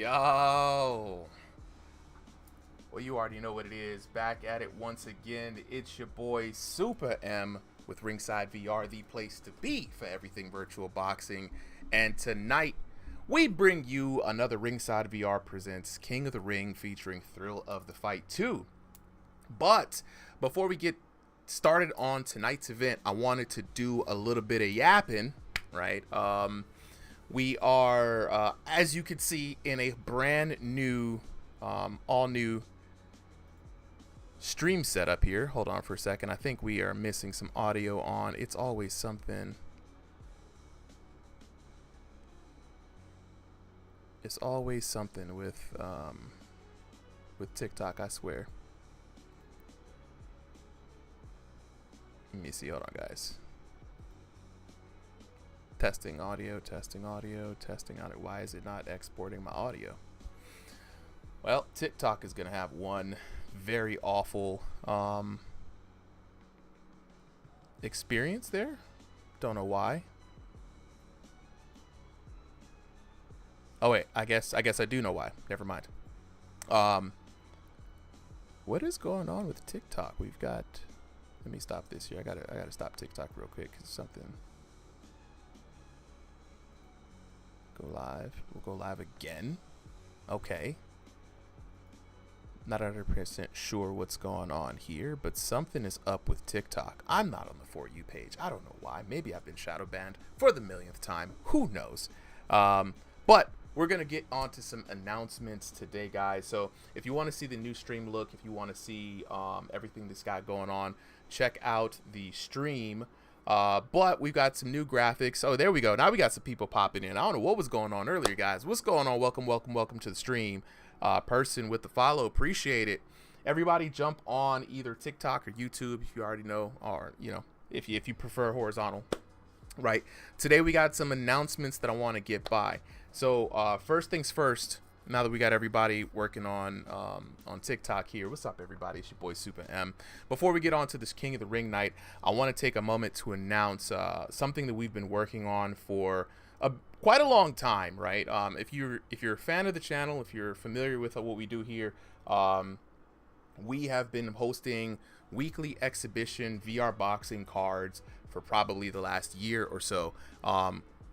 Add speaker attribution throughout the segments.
Speaker 1: Yo, well, you already know what it is. Back at it once again. It's your boy Super M with Ringside VR, the place to be for everything virtual boxing. And tonight we bring you another Ringside VR presents King of the Ring featuring Thrill of the Fight 2. But before we get started on tonight's event, I wanted to do a little bit of yapping, right? We are, as you can see, in a brand new, all new stream setup here. Hold on for a second. I think we are missing some audio on. It's always something. It's always something with TikTok, I swear. Let me see. Hold on, guys. Testing audio, testing audio, testing audio. Why is it not exporting my audio? Well, TikTok is going to have one very awful experience there. Don't know why. Oh wait, I guess I do know why. Never mind. What is going on with TikTok? We've got. Let me stop this here. I gotta stop TikTok real quick because something. Go live. We'll go live again. Okay. Not 100% sure what's going on here, but something is up with TikTok. I'm not on the For You page. I don't know why. Maybe I've been shadow banned for the millionth time. Who knows? But we're going to get on to some announcements today, guys. So if you want to see the new stream look, if you want to see everything that's got going on, check out the stream. But we've got some new graphics. Oh, there we go. Now we got some people popping in. I don't know what was going on earlier, guys. What's going on? Welcome to the stream. Person with the follow, appreciate it. Everybody jump on either TikTok or YouTube if you already know, or if you prefer horizontal. Right. Today we got some announcements that I want to get by. So first things first. Now that we got everybody working on TikTok here, what's up, everybody? It's your boy Super M. Before we get on to this King of the Ring night, I want to take a moment to announce something that we've been working on for quite a long time, right? If you're a fan of the channel, if you're familiar with what we do here, we have been hosting weekly exhibition VR boxing cards for probably the last year or so.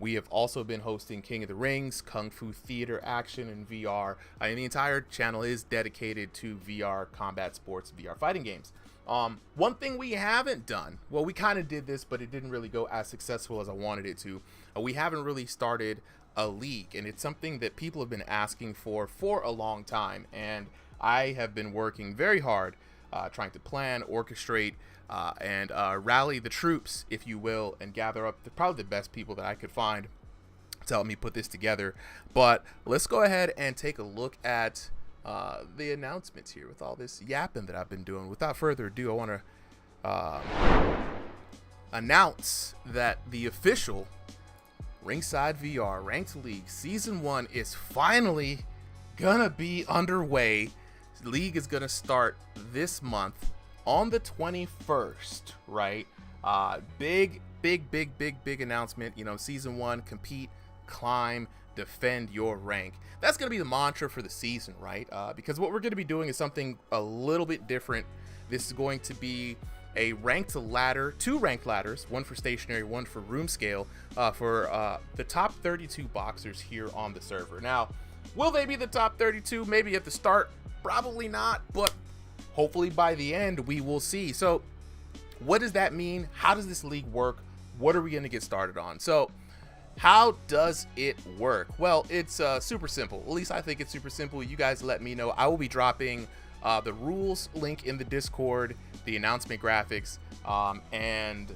Speaker 1: We have also been hosting King of the Rings, Kung Fu Theater action in VR. The entire channel is dedicated to VR combat sports, VR fighting games. One thing we haven't done, well, we kind of did this, but it didn't really go as successful as I wanted it to. We haven't really started a league, and it's something that people have been asking for a long time. And I have been working very hard, trying to plan, orchestrate, and rally the troops, if you will, and gather up probably the best people that I could find to help me put this together. But let's go ahead and take a look at the announcements here with all this yapping that I've been doing. Without further ado, I want to announce that the official Ringside VR Ranked League Season 1 is finally gonna be underway. The league is gonna start this month on the 21st, right? Big announcement. Season 1, compete, climb, defend your rank. That's going to be the mantra for the season, right? Because what we're going to be doing is something a little bit different. This is going to be a ranked ladder, 2 ranked ladders, one for stationary, one for room scale, for the top 32 boxers here on the server. Now, will they be the top 32? Maybe at the start, probably not, but hopefully by the end we will see. So what does that mean? How does this league work? What are we going to get started on? So how does it work? Well, it's super simple. At least I think it's super simple. You guys let me know. I will be dropping the rules link in the Discord, the announcement graphics, and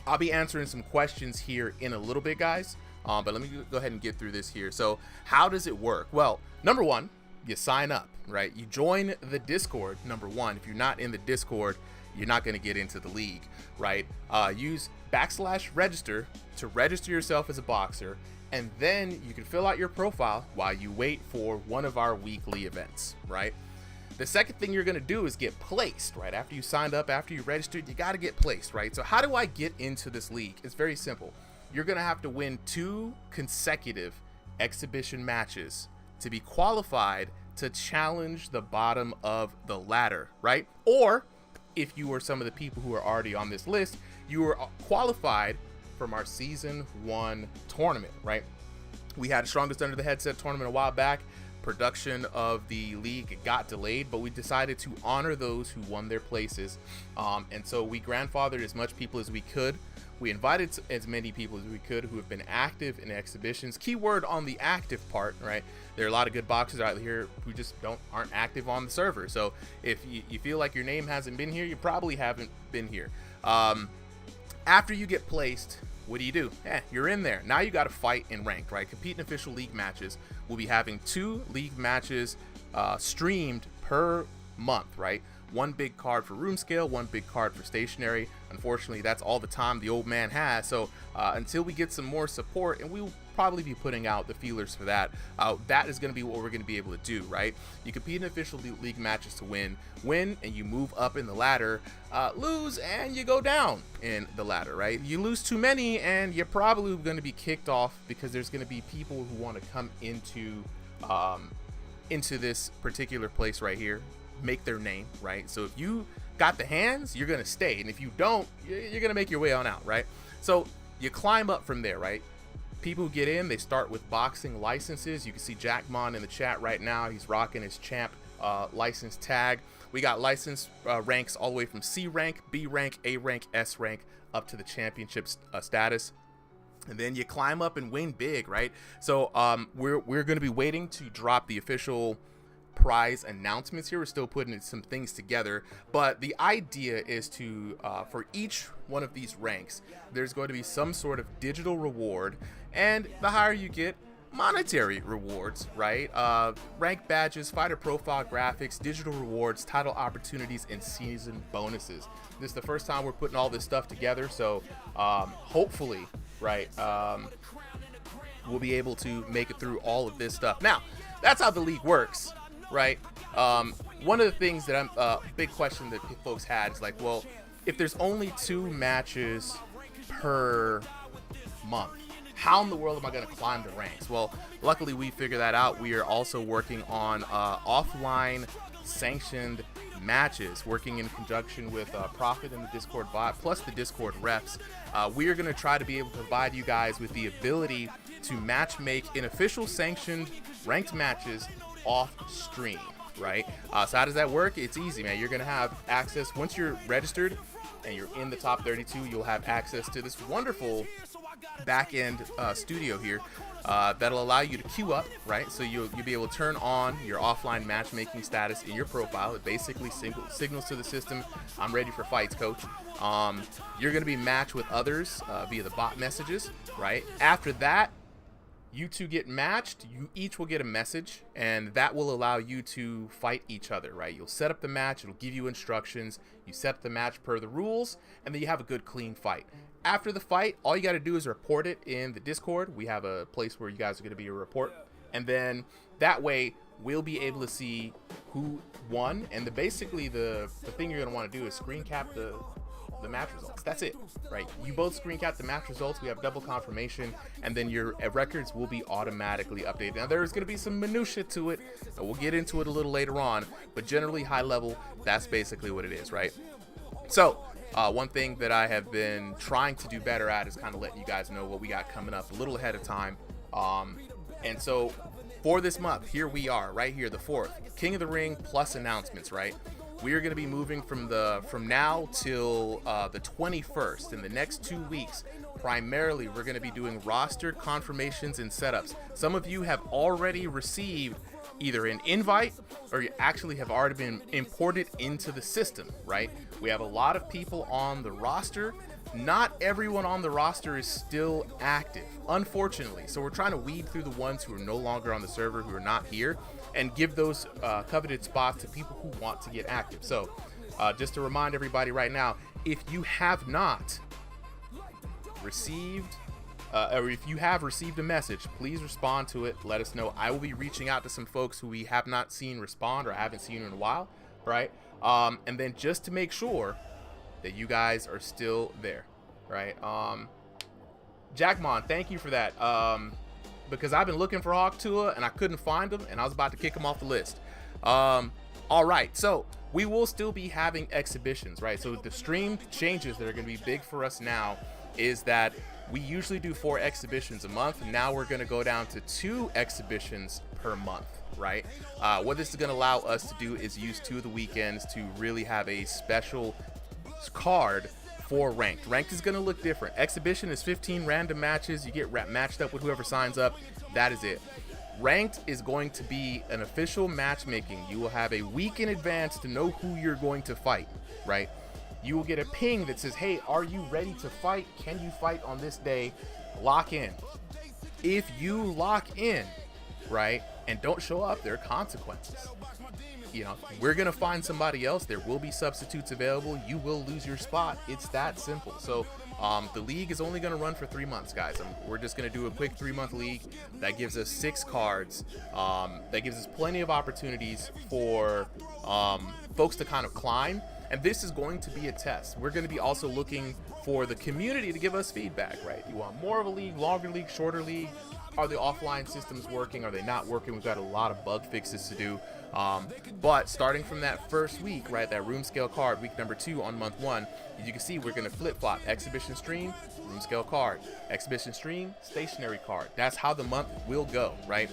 Speaker 1: I'll be answering some questions here in a little bit, guys. But let me go ahead and get through this here. So how does it work? Well, number one, you sign up, right? You join the Discord, number one. If you're not in the Discord, you're not going to get into the league, right? Use /register to register yourself as a boxer, and then you can fill out your profile while you wait for one of our weekly events, right? The second thing you're going to do is get placed, right? After you signed up, after you registered, you got to get placed, right? So how do I get into this league? It's very simple. You're going to have to win 2 consecutive exhibition matches to be qualified to challenge the bottom of the ladder, right? Or if you were some of the people who are already on this list, you were qualified from our season 1 tournament, right? We had a Strongest Under the Headset tournament a while back. Production of the league got delayed, but we decided to honor those who won their places. And so we grandfathered as much people as we could. We invited as many people as we could who have been active in exhibitions. Keyword on the active part, right? There are a lot of good boxers out here who just aren't active on the server. So if you feel like your name hasn't been here, you probably haven't been here. After you get placed, what do? You're in there. Now you got to fight in ranked, right? Compete in official league matches. We'll be having 2 league matches streamed per month, right? 1 big card for room scale, 1 big card for stationary. Unfortunately, that's all the time the old man has. So until we get some more support, and we'll probably be putting out the feelers for that, that is going to be what we're going to be able to do, right? You compete in official league matches to win, and you move up in the ladder, lose, and you go down in the ladder, right? You lose too many, and you're probably going to be kicked off because there's going to be people who want to come into this particular place right here, make their name, right? So if you got the hands, you're gonna stay, and if you don't, you're gonna make your way on out, right? So you climb up from there, right? People who get in, they start with boxing licenses. You can see Jackmon in the chat right now. He's rocking his champ license tag. We got license ranks all the way from C rank, B rank, A rank, S rank, up to the championship status. And then you climb up and win big, right? So we're going to be waiting to drop the official prize announcements here. We're still putting some things together, but the idea is to for each one of these ranks, there's going to be some sort of digital reward, and the higher you get, monetary rewards, right? Rank badges, fighter profile graphics, digital rewards, title opportunities, and season bonuses. This is the first time we're putting all this stuff together, so hopefully, right, we'll be able to make it through all of this stuff. Now, that's how the league works, right? One of the things that big question that folks had is like, well, if there's only 2 matches per month, how in the world am I going to climb the ranks? Well, luckily we figured that out. We are also working on offline sanctioned matches, working in conjunction with Profit and the Discord bot, plus the Discord reps. We are going to try to be able to provide you guys with the ability to matchmake in official sanctioned ranked matches off stream, right? So how does that work? It's easy, man. You're going to have access once you're registered and you're in the top 32. You'll have access to this wonderful back-end studio here that'll allow you to queue up, right? So you'll be able to turn on your offline matchmaking status in your profile. It basically signals to the system, I'm ready for fights, coach. You're going to be matched with others via the bot messages, right? After that, you two get matched, you each will get a message, and that will allow you to fight each other, right? You'll set up the match, it'll give you instructions, you set up the match per the rules, and then you have a good clean fight. After the fight, all you got to do is report it in the Discord. We have a place where you guys are going to be a report, and then that way we'll be able to see who won. And basically the thing you're going to want to do is screen cap the match results. That's it, right? You both screen cap the match results. We have double confirmation, and then your records will be automatically updated. Now there's going to be some minutia to it, and we'll get into it a little later on, but generally high level, that's basically what it is, right? So one thing that I have been trying to do better at is kind of letting you guys know what we got coming up a little ahead of time. And so for this month, here we are, right here, the 4th, King of the Ring plus announcements, right? We are going to be moving from now till the 21st. In the next 2 weeks, primarily, we're going to be doing roster confirmations and setups. Some of you have already received either an invite or you actually have already been imported into the system, right? We have a lot of people on the roster. Not everyone on the roster is still active, unfortunately. So we're trying to weed through the ones who are no longer on the server, who are not here, and give those coveted spots to people who want to get active. So just to remind everybody right now, if you have not received or if you have received a message, please respond to it. Let us know. I will be reaching out to some folks who we have not seen respond or haven't seen in a while, right? And then just to make sure that you guys are still there, right? Jackmon, thank you for that. because I've been looking for Hawk Tua and I couldn't find him, and I was about to kick him off the list. All right, so we will still be having exhibitions, right? So the stream changes that are going to be big for us now is that we usually do 4 exhibitions a month. Now we're going to go down to 2 exhibitions per month, right? What this is going to allow us to do is use 2 of the weekends to really have a special card for ranked. Ranked is going to look different. Exhibition is 15 random matches. You get matched up with whoever signs up. That is it. Ranked is going to be an official matchmaking. You will have a week in advance to know who you're going to fight, right? You will get a ping that says, hey, are you ready to fight? Can you fight on this day? Lock in. If you lock in, right, and don't show up, there are consequences. You know, we're going to find somebody else. There will be substitutes available. You will lose your spot. It's that simple. So the league is only going to run for 3 months, guys. We're just going to do a quick 3-month league that gives us 6 cards. That gives us plenty of opportunities for folks to kind of climb. And this is going to be a test. We're going to be also looking for the community to give us feedback, right? You want more of a league, longer league, shorter league? Are the offline systems working? Are they not working? We've got a lot of bug fixes to do. But starting from that first week, right, that room scale card, week number 2 on month 1, as you can see, we're going to flip-flop exhibition stream, room scale card, exhibition stream, stationary card. That's how the month will go, right?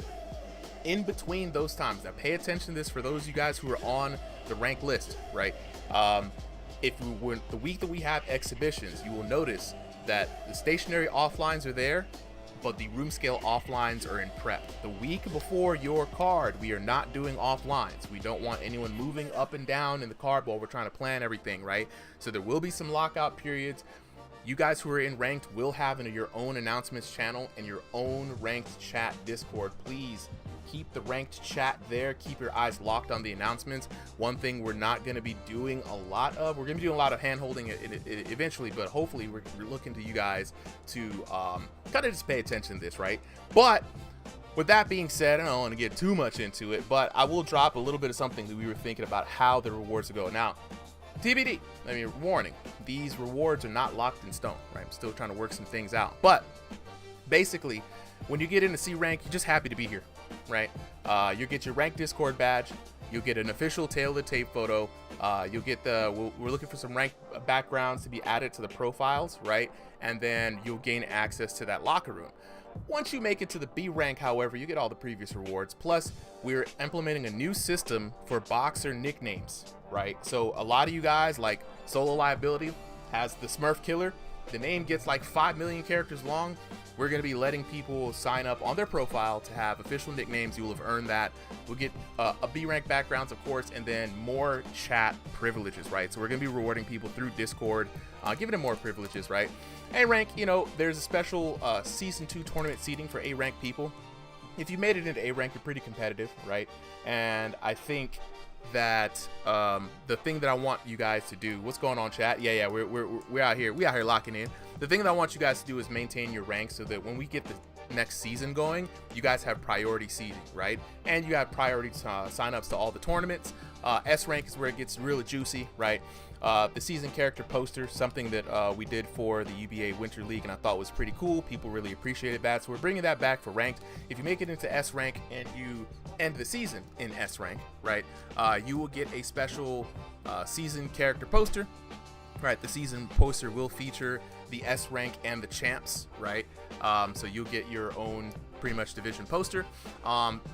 Speaker 1: In between those times, now pay attention to this for those of you guys who are on the rank list, right? If we were the week that we have exhibitions, you will notice that the stationary offlines are there, but the room scale offlines are in prep. The week before your card, we are not doing offlines. We don't want anyone moving up and down in the card while we're trying to plan everything, right? So there will be some lockout periods. You guys who are in ranked will have your own announcements channel and your own ranked chat Discord. Please keep the ranked chat there. Keep your eyes locked on the announcements. One thing we're not going to be doing a lot of, we're going to be doing a lot of hand holding eventually, but hopefully we're looking to you guys to kind of just pay attention to this, right? But with that being said, I don't want to get too much into it, but I will drop a little bit of something that we were thinking about how the rewards will go. Now, TBD, warning, these rewards are not locked in stone, right? I'm still trying to work some things out, but basically when you get into C rank, you're just happy to be here, right? You'll get your rank Discord badge. You'll get an official tail of the tape photo. You'll get we're looking for some rank backgrounds to be added to the profiles, right? And then you'll gain access to that locker room. Once you make it to the B rank, however, you get all the previous rewards. Plus, we're implementing a new system for boxer nicknames, right? So a lot of you guys, like Solo Liability has the Smurf Killer. The name gets like 5 million characters long. We're going to be letting people sign up on their profile to have official nicknames. You will have earned that. We'll get a B rank backgrounds, of course, and then more chat privileges, right? So we're going to be rewarding people through Discord, giving them more privileges, right? A rank, there's a special season 2 tournament seating for A rank people. If you made it into A rank, you're pretty competitive, right? And I think that the thing that I want you guys to do, what's going on, chat? Yeah, we're out here. We out here locking in. The thing that I want you guys to do is maintain your rank so that when we get the next season going, you guys have priority seeding, right? And you have priority sign-ups to all the tournaments. S rank is where it gets really juicy, right? The season character poster, something that we did for the UBA Winter League and I thought was pretty cool. People really appreciated that, so we're bringing that back for ranked. If you make it into S rank and you end the season in S rank, right, you will get a special season character poster. Right, the season poster will feature the S rank and the champs, right? So you'll get your own pretty much division poster.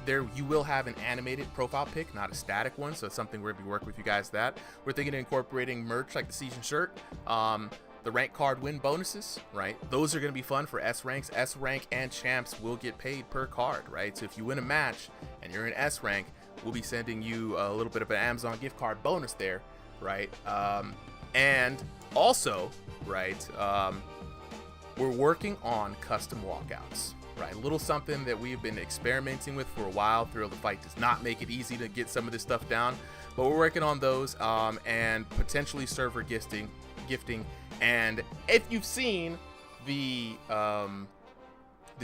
Speaker 1: There you will have an animated profile pic, not a static one, so it's something we're gonna be working with you guys that. We're thinking of incorporating merch like the season shirt, the rank card win bonuses, right? Those are gonna be fun for S ranks. S rank and champs will get paid per card, right? So if you win a match and you're in S rank, we'll be sending you a little bit of an Amazon gift card bonus there, right? And also, right, we're working on custom walkouts, right? A little something that we've been experimenting with for a while. Thrill the Fight does not make it easy to get some of this stuff down, but we're working on those and potentially server gifting. And if you've seen the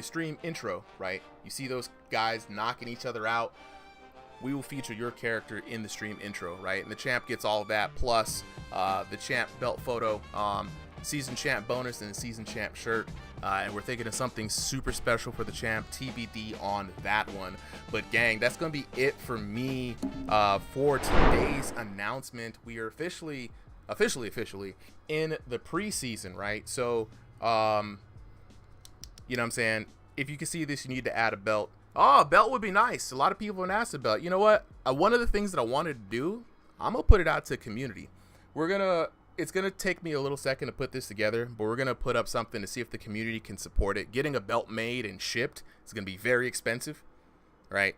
Speaker 1: stream intro, right, you see those guys knocking each other out. We will feature your character in the stream intro, right? And the champ gets all of that, plus the champ belt photo, season champ bonus, and a season champ shirt. And we're thinking of something super special for the champ. TBD on that one. But gang, that's going to be it for me for today's announcement. We are officially in the preseason, right? So, you know what I'm saying? If you can see this, you need to add a belt. Oh, a belt would be nice. A lot of people have asked a belt. You know what? One of the things that I wanted to do, I'm going to put it out to community. It's going to take me a little second to put this together, but we're going to put up something to see if the community can support it. Getting a belt made and shipped is going to be very expensive, right?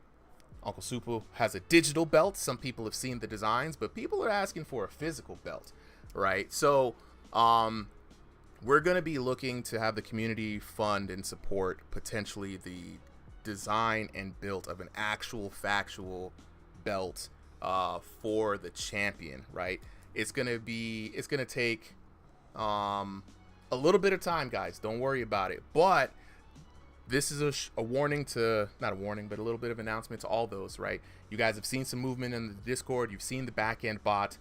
Speaker 1: Uncle Supu has a digital belt. Some people have seen the designs, but people are asking for a physical belt, right? So, we're going to be looking to have the community fund and support potentially the design and build of an actual factual belt for the champion, right? It's going to take a little bit of time, guys. Don't worry about it. But this is a warning to, not a warning, but a little bit of announcement to all those, right? You guys have seen some movement in the Discord. You've seen the backend bot.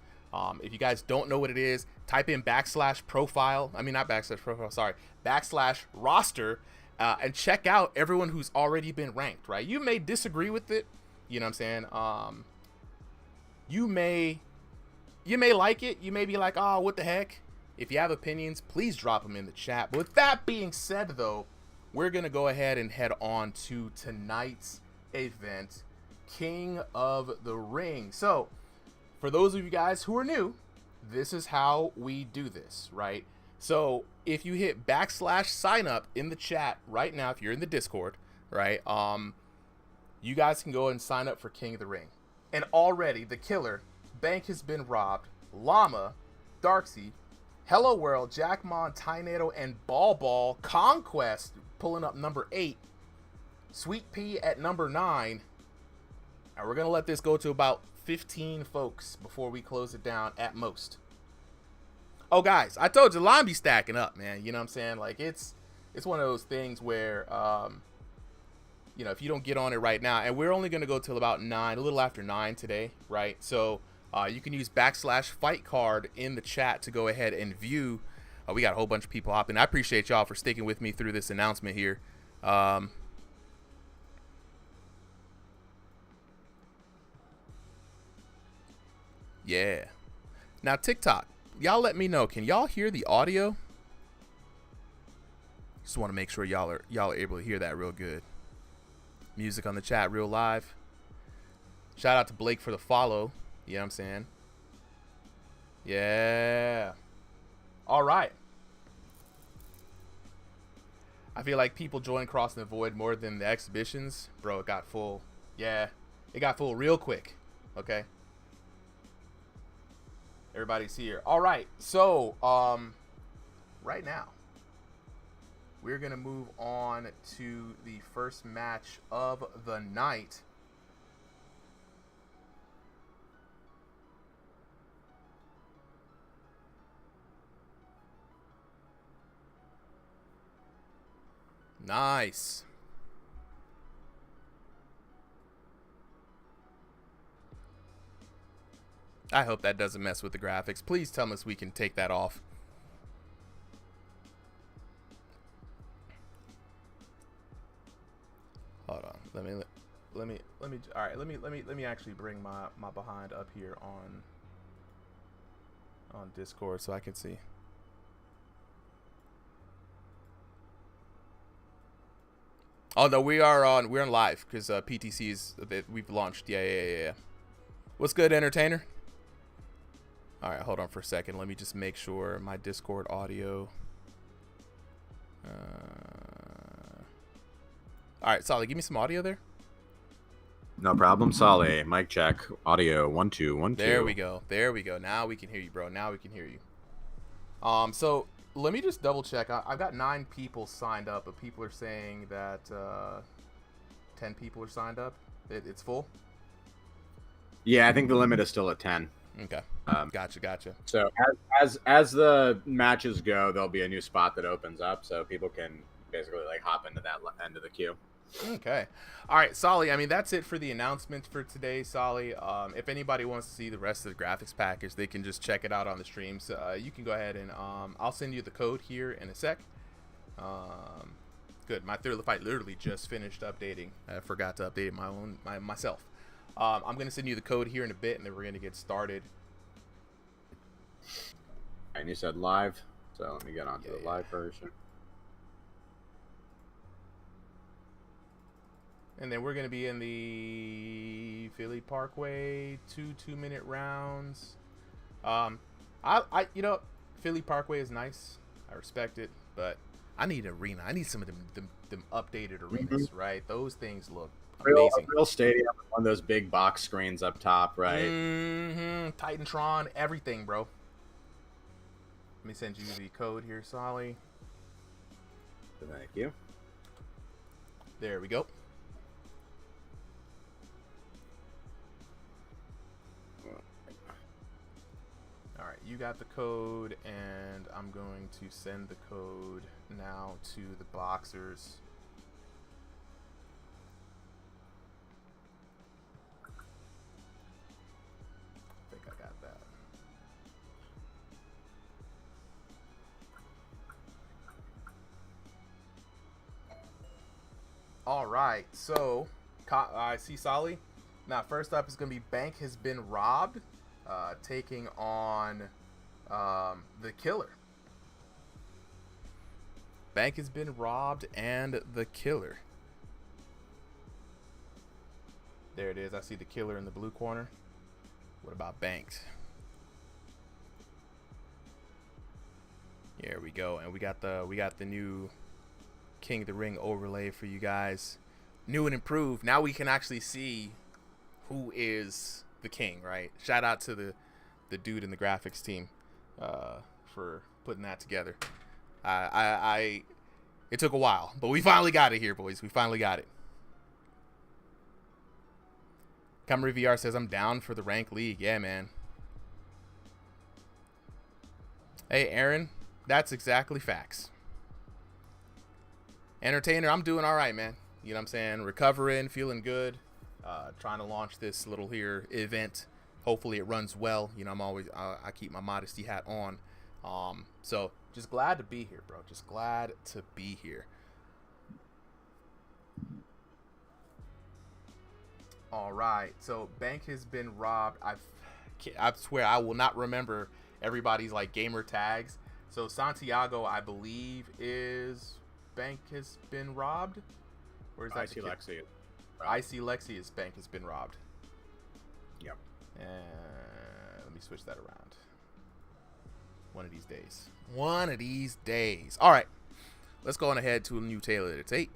Speaker 1: If you guys don't know what it is, type in /profile. I mean, not /profile, sorry. /roster and check out everyone who's already been ranked, right? You may disagree with it. You know what I'm saying? You may like it. You may be like, oh, what the heck? If you have opinions, please drop them in the chat. But with that being said, though, we're going to go ahead and head on to tonight's event, King of the Ring. So, for those of you guys who are new, this is how we do this, right? So, if you hit /sign up in the chat right now, if you're in the Discord, right, you guys can go and sign up for King of the Ring. And already, the killer, Bank has been robbed, Llama, Darksy, Hello World, Jackmon, Tynado, and Ball Conquest pulling up number 8, Sweet Pea at number 9, and we're gonna let this go to about 15 folks before we close it down at most. Oh, guys, I told you, line be stacking up, man. You know what I'm saying? Like, it's one of those things where, you know, if you don't get on it right now, and we're only gonna go till about 9, a little after 9 today, right? So, you can use /fight card in the chat to go ahead and view. We got a whole bunch of people hopping. I appreciate y'all for sticking with me through this announcement here. Yeah. Now, TikTok, y'all let me know. Can y'all hear the audio? Just want to make sure y'all are able to hear that real good. Music on the chat, real live. Shout out to Blake for the follow. You know what I'm saying? Yeah. All right. I feel like people join Crossing the Void more than the exhibitions. Bro, it got full. Yeah. It got full real quick. Okay. Everybody's here. All right. So, right now, we're going to move on to the first match of the night. Nice. I hope that doesn't mess with the graphics. Please tell us we can take that off. Hold on. Let me all right, let me actually bring my behind up here on Discord so I can see. Oh no, we're on live because PTC's that we've launched. Yeah. What's good, entertainer? All right, hold on for a second. Let me just make sure my Discord audio. All right, Solly, give me some audio there.
Speaker 2: No problem, Solly. Mic check. Audio 1 2 1 2.
Speaker 1: There we go. Now we can hear you, bro. Now we can hear you. So let me just double check. I've got 9 people signed up, but people are saying that 10 people are signed up. It's full.
Speaker 2: Yeah, I think the limit is still at 10.
Speaker 1: Okay. Gotcha.
Speaker 2: So as the matches go, there'll be a new spot that opens up, so people can basically like hop into that end of the queue.
Speaker 1: Okay. All right, Solly. I mean, that's it for the announcements for today, Solly. If anybody wants to see the rest of the graphics package, they can just check it out on the stream. So you can go ahead and I'll send you the code here in a sec. Good. My Thriller fight literally just finished updating. I forgot to update myself. I'm gonna send you the code here in a bit, and then we're gonna get started.
Speaker 2: And you said live, so let me get onto the live version.
Speaker 1: And then we're gonna be in the Philly Parkway, 2-minute rounds. Philly Parkway is nice. I respect it, but I need an arena. I need some of them updated arenas, right? Those things look amazing.
Speaker 2: Real stadium, one of those big box screens up top, right?
Speaker 1: Titantron, everything, bro. Let me send you the code here, Solly.
Speaker 2: Thank you.
Speaker 1: There we go. All right, you got the code, and I'm going to send the code now to the boxers. I think I got that. All right, so I see Solly. Now, first up is going to be Bank has been robbed, taking on the Killer. Bank has been robbed and the Killer. There it is. I see the Killer in the blue corner. What about Banks? Here we go, and we got the new King of the Ring overlay for you guys. New and improved. Now we can actually see who is the king, right? Shout out to the dude in the graphics team for putting that together. It took a while, but we finally got it here, boys. We finally got it. Camry VR says I'm down for the rank league. Yeah, man. Hey, Aaron, that's exactly facts. Entertainer, I'm doing all right, man. You know what I'm saying? Recovering, feeling good. Trying to launch this little here event. Hopefully it runs well. You know, I keep my modesty hat on. So just glad to be here, bro. Just glad to be here. All right. So Bank has been robbed. I swear I will not remember everybody's like gamer tags. So Santiago, I believe, is Bank has been robbed. Or is that
Speaker 2: I see Lexi?
Speaker 1: I see Lexi's Bank has been robbed.
Speaker 2: Yep.
Speaker 1: And let me switch that around. One of these days. One of these days. All right. Let's go on ahead to a new Tale of the Tape.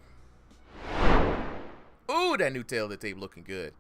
Speaker 1: Ooh, that new Tale of the Tape looking good.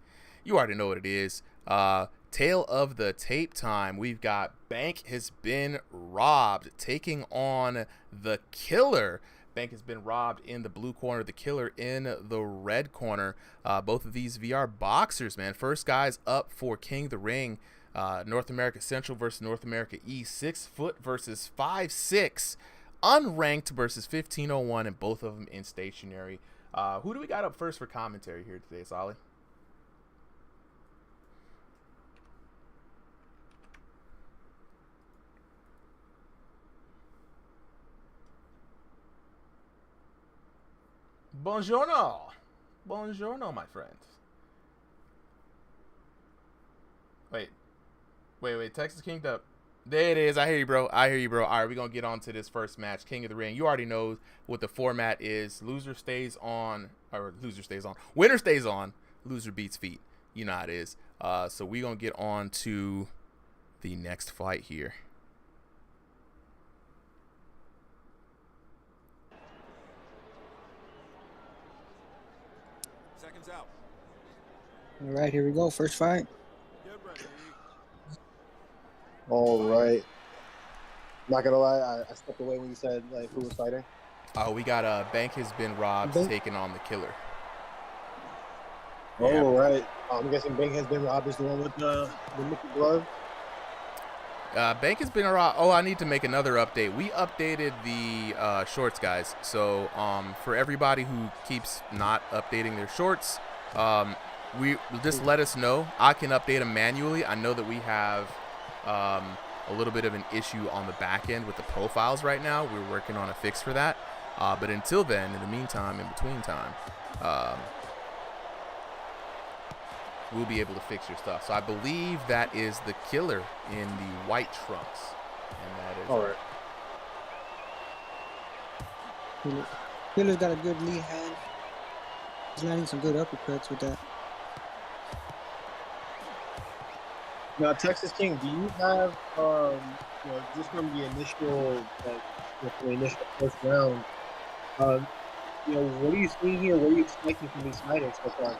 Speaker 1: You already know what it is. Tale of the Tape time. We've got Bank has been robbed, taking on the Killer. Bank has been robbed in the blue corner, the Killer in the red corner. Both of these VR boxers, man. First guys up for King of the Ring. North America Central versus North America East. 6 foot versus 5'6". Unranked versus 1501, and both of them in stationary. Who do we got up first for commentary here today, Solly? Buongiorno. Buongiorno, my friend. Wait. Texas Kingdom. There it is. I hear you, bro. All right, we're going to get on to this first match. King of the Ring. You already know what the format is. Winner stays on. Loser beats feet. You know how it is. So we're going to get on to the next fight here.
Speaker 3: Seconds out.
Speaker 4: All right, here we go. First fight.
Speaker 3: Get ready.
Speaker 5: All right. Not gonna lie, I stepped away when you said like who was fighting.
Speaker 1: We got Bank has been robbed, taking on the Killer.
Speaker 5: Oh, right. I'm guessing Bank has been robbed is the one with the glove.
Speaker 1: Bank has been robbed. Oh, I need to make another update. We updated the shorts, guys. So for everybody who keeps not updating their shorts, we just let us know. I can update them manually. I know that we have a little bit of an issue on the back end with the profiles right now. We're working on a fix for that. But until then, in the meantime, in between time, we'll be able to fix your stuff. So I believe that is the killer in the white trunks. And that is...
Speaker 5: All right.
Speaker 4: Killer's got a good lead hand. He's landing some good uppercuts with that.
Speaker 5: Now, Texas King, do you have, just from the initial, first round, what are you seeing here? What are you expecting from these fighters so far?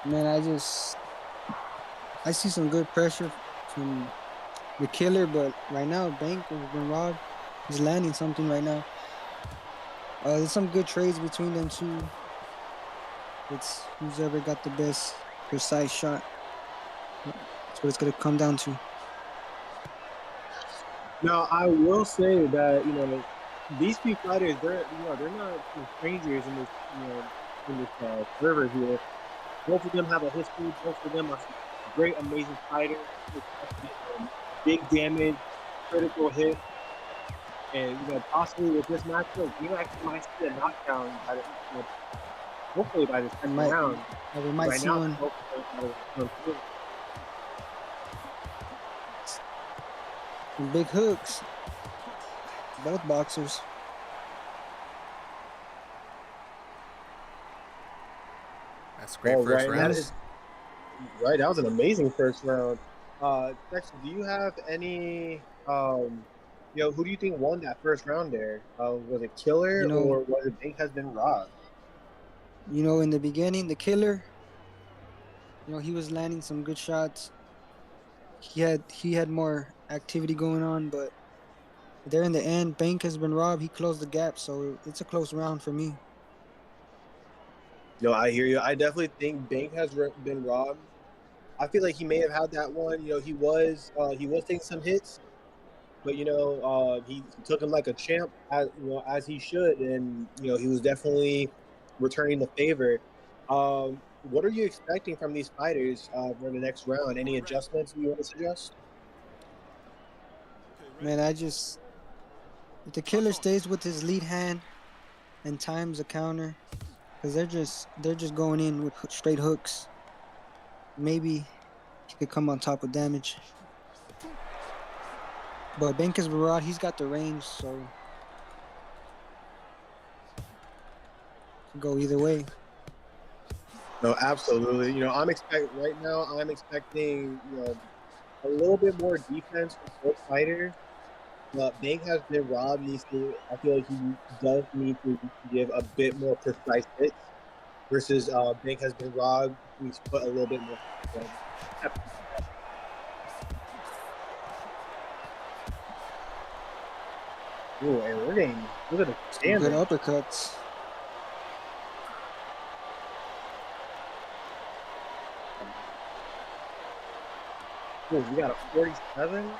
Speaker 4: Man, I see some good pressure from the Killer, but right now, Bank has been robbed. He's landing something right now. There's some good trades between them two. It's who's ever got the best precise shot. That's what it's gonna come down to.
Speaker 5: Now, I will say that these two fighters, they're not strangers in this server here. Both of them have a history. Both of them are great, amazing fighters. Big damage, critical hit, and possibly with this matchup, we actually might see a knockdown by hopefully by this second round.
Speaker 4: We might see one. Big hooks. Both boxers.
Speaker 1: That's great first round.
Speaker 5: Right, that was an amazing first round. Texas, do you have any, who do you think won that first round there? Was it Killer or was it Bank has been robbed?
Speaker 4: In the beginning, the Killer, he was landing some good shots. He had more activity going on, but there in the end, Bank has been robbed. He closed the gap, so it's a close round for me.
Speaker 5: No, I hear you. I definitely think Bank has been robbed. I feel like he may have had that one. He was taking some hits, but he took him like a champ, as he should, and he was definitely returning the favor. What are you expecting from these fighters for the next round? Any adjustments you want to suggest?
Speaker 4: Man, if the Killer stays with his lead hand and times the counter, because they're just going in with straight hooks, maybe he could come on top with damage. But Benkas Barad, he's got the range, so could go either way.
Speaker 5: No, absolutely. I'm expecting a little bit more defense from both fighters. Bank has been robbed. I feel like he does need to give a bit more precise hits versus Bank has been robbed. He's put a little bit more. Ooh, and look at the standard.
Speaker 4: Good uppercuts.
Speaker 5: Ooh, we got a 47.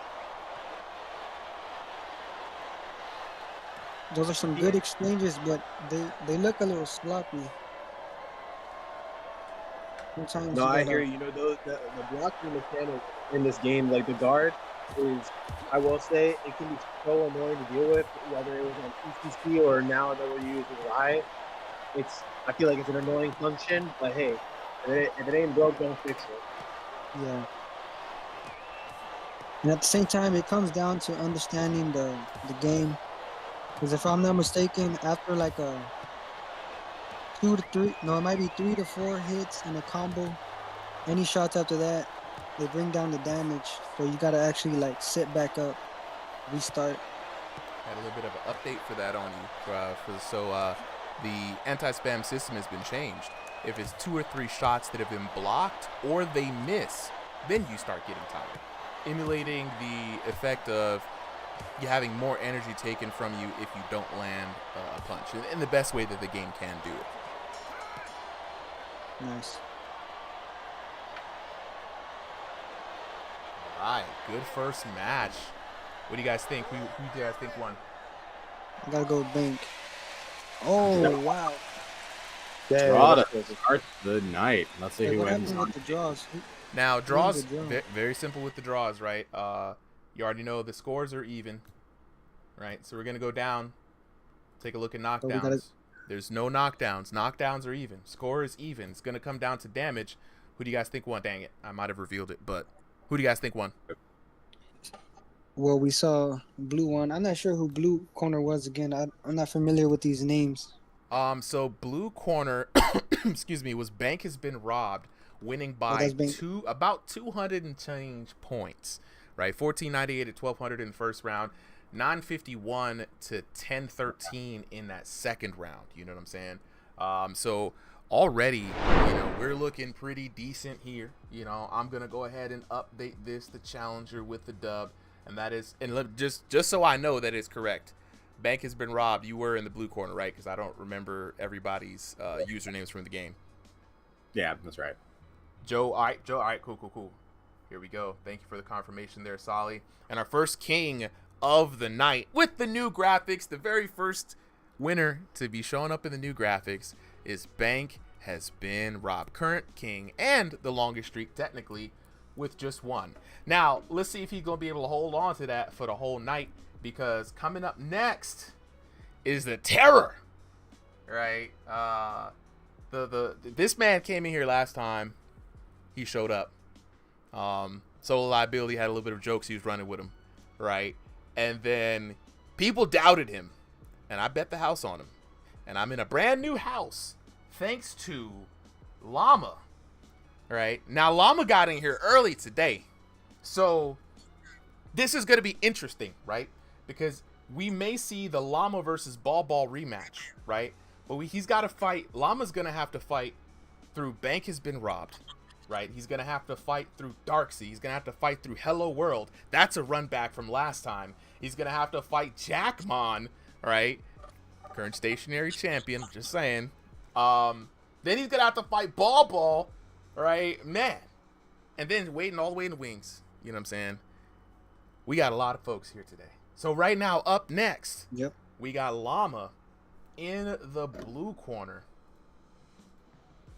Speaker 4: Those are some good exchanges, but they look a little sloppy. Sometimes
Speaker 5: no, I hear you. The blocking mechanic in this game, like the guard, I will say, it can be so annoying to deal with, whether it was on PCC or now that we're using live. I feel like it's an annoying function, but hey, if it ain't broke, don't fix it.
Speaker 4: Yeah. And at the same time, it comes down to understanding the game. Because if I'm not mistaken, after like a 2 to 3, no, it might be 3 to 4 hits in a combo, any shots after that, they bring down the damage. So you got to actually like sit back up, restart.
Speaker 1: Had a little bit of an update for that on you. The anti-spam system has been changed. If it's 2 or 3 shots that have been blocked or they miss, then you start getting tired, emulating the effect of you having more energy taken from you if you don't land a punch, in the best way that the game can do it.
Speaker 4: Nice.
Speaker 1: All right, good first match. What do you guys think? Who do you guys think won?
Speaker 4: I gotta go with Bank. Oh wow!
Speaker 2: Draw to start the night. Let's see who wins.
Speaker 4: With the draws.
Speaker 1: Now draws, very simple with the draws, right? You already know the scores are even. right? So we're going to go down, take a look at
Speaker 4: we
Speaker 1: knockdowns.
Speaker 4: gotta-
Speaker 1: There's no knockdowns. Knockdowns are even. Score is even. It's going to come down to damage. Who do you guys think won? Dang it. I might have revealed it, but who do you guys think won?
Speaker 4: Well, we saw blue one. I'm not sure who blue corner was again. I'm not familiar with these names.
Speaker 1: So blue corner, excuse me, was Bank Has Been Robbed, winning by
Speaker 4: that's Bank.
Speaker 1: about 200 and change points, right? 1498 at 1200 in the first round, 951 to 1013 in that second round. You know what I'm saying? So already, you know, we're looking pretty decent here. You know, I'm gonna go ahead and update this, the challenger with the dub, and that is, and just so I know that it's correct. Bank Has Been Robbed. You were in the blue corner, right? Because I don't remember everybody's usernames from the game.
Speaker 2: Yeah, that's right.
Speaker 1: Joe, all right, cool. Here we go. Thank you for the confirmation there, Solly. And our first king of the night with the new graphics, the very first winner to be showing up in the new graphics is Bank Has Been Robbed. Current king and the longest streak, technically, with just one. Now, let's see if he's going to be able to hold on to that for the whole night, because coming up next is the Terror, right? This man came in here last time. He showed up. Solo Liability had a little bit of jokes he was running with him, right? And then people doubted him, and I bet the house on him. And I'm in a brand new house thanks to Llama, right? Now, Llama got in here early today, so this is going to be interesting, right? Because we may see the Llama versus Ball rematch, right? But he's got to fight. Llama's going to have to fight through Bank Has Been Robbed, right? He's going to have to fight through Darksea. He's going to have to fight through Hello World. That's a run back from last time. He's going to have to fight Jackmon, right? Current stationary champion, just saying. Then he's going to have to fight Ball, right? Man. And then waiting all the way in the wings. You know what I'm saying? We got a lot of folks here today. So right now, up next, we got Llama in the blue corner,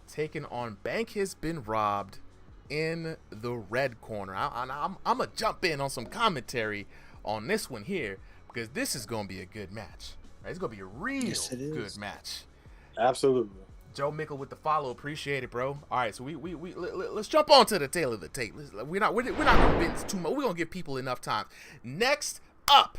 Speaker 1: taking on Bank Has Been Robbed in the red corner. I'm going to jump in on some commentary on this one here, because this is going to be a good match. Right? It's going to be a real good match.
Speaker 5: Absolutely.
Speaker 1: Joe Mickle with the follow, appreciate it, bro. All right, so let's jump on to the tail of the tape. We're not going to binge too much. We're going to give people enough time. Next up,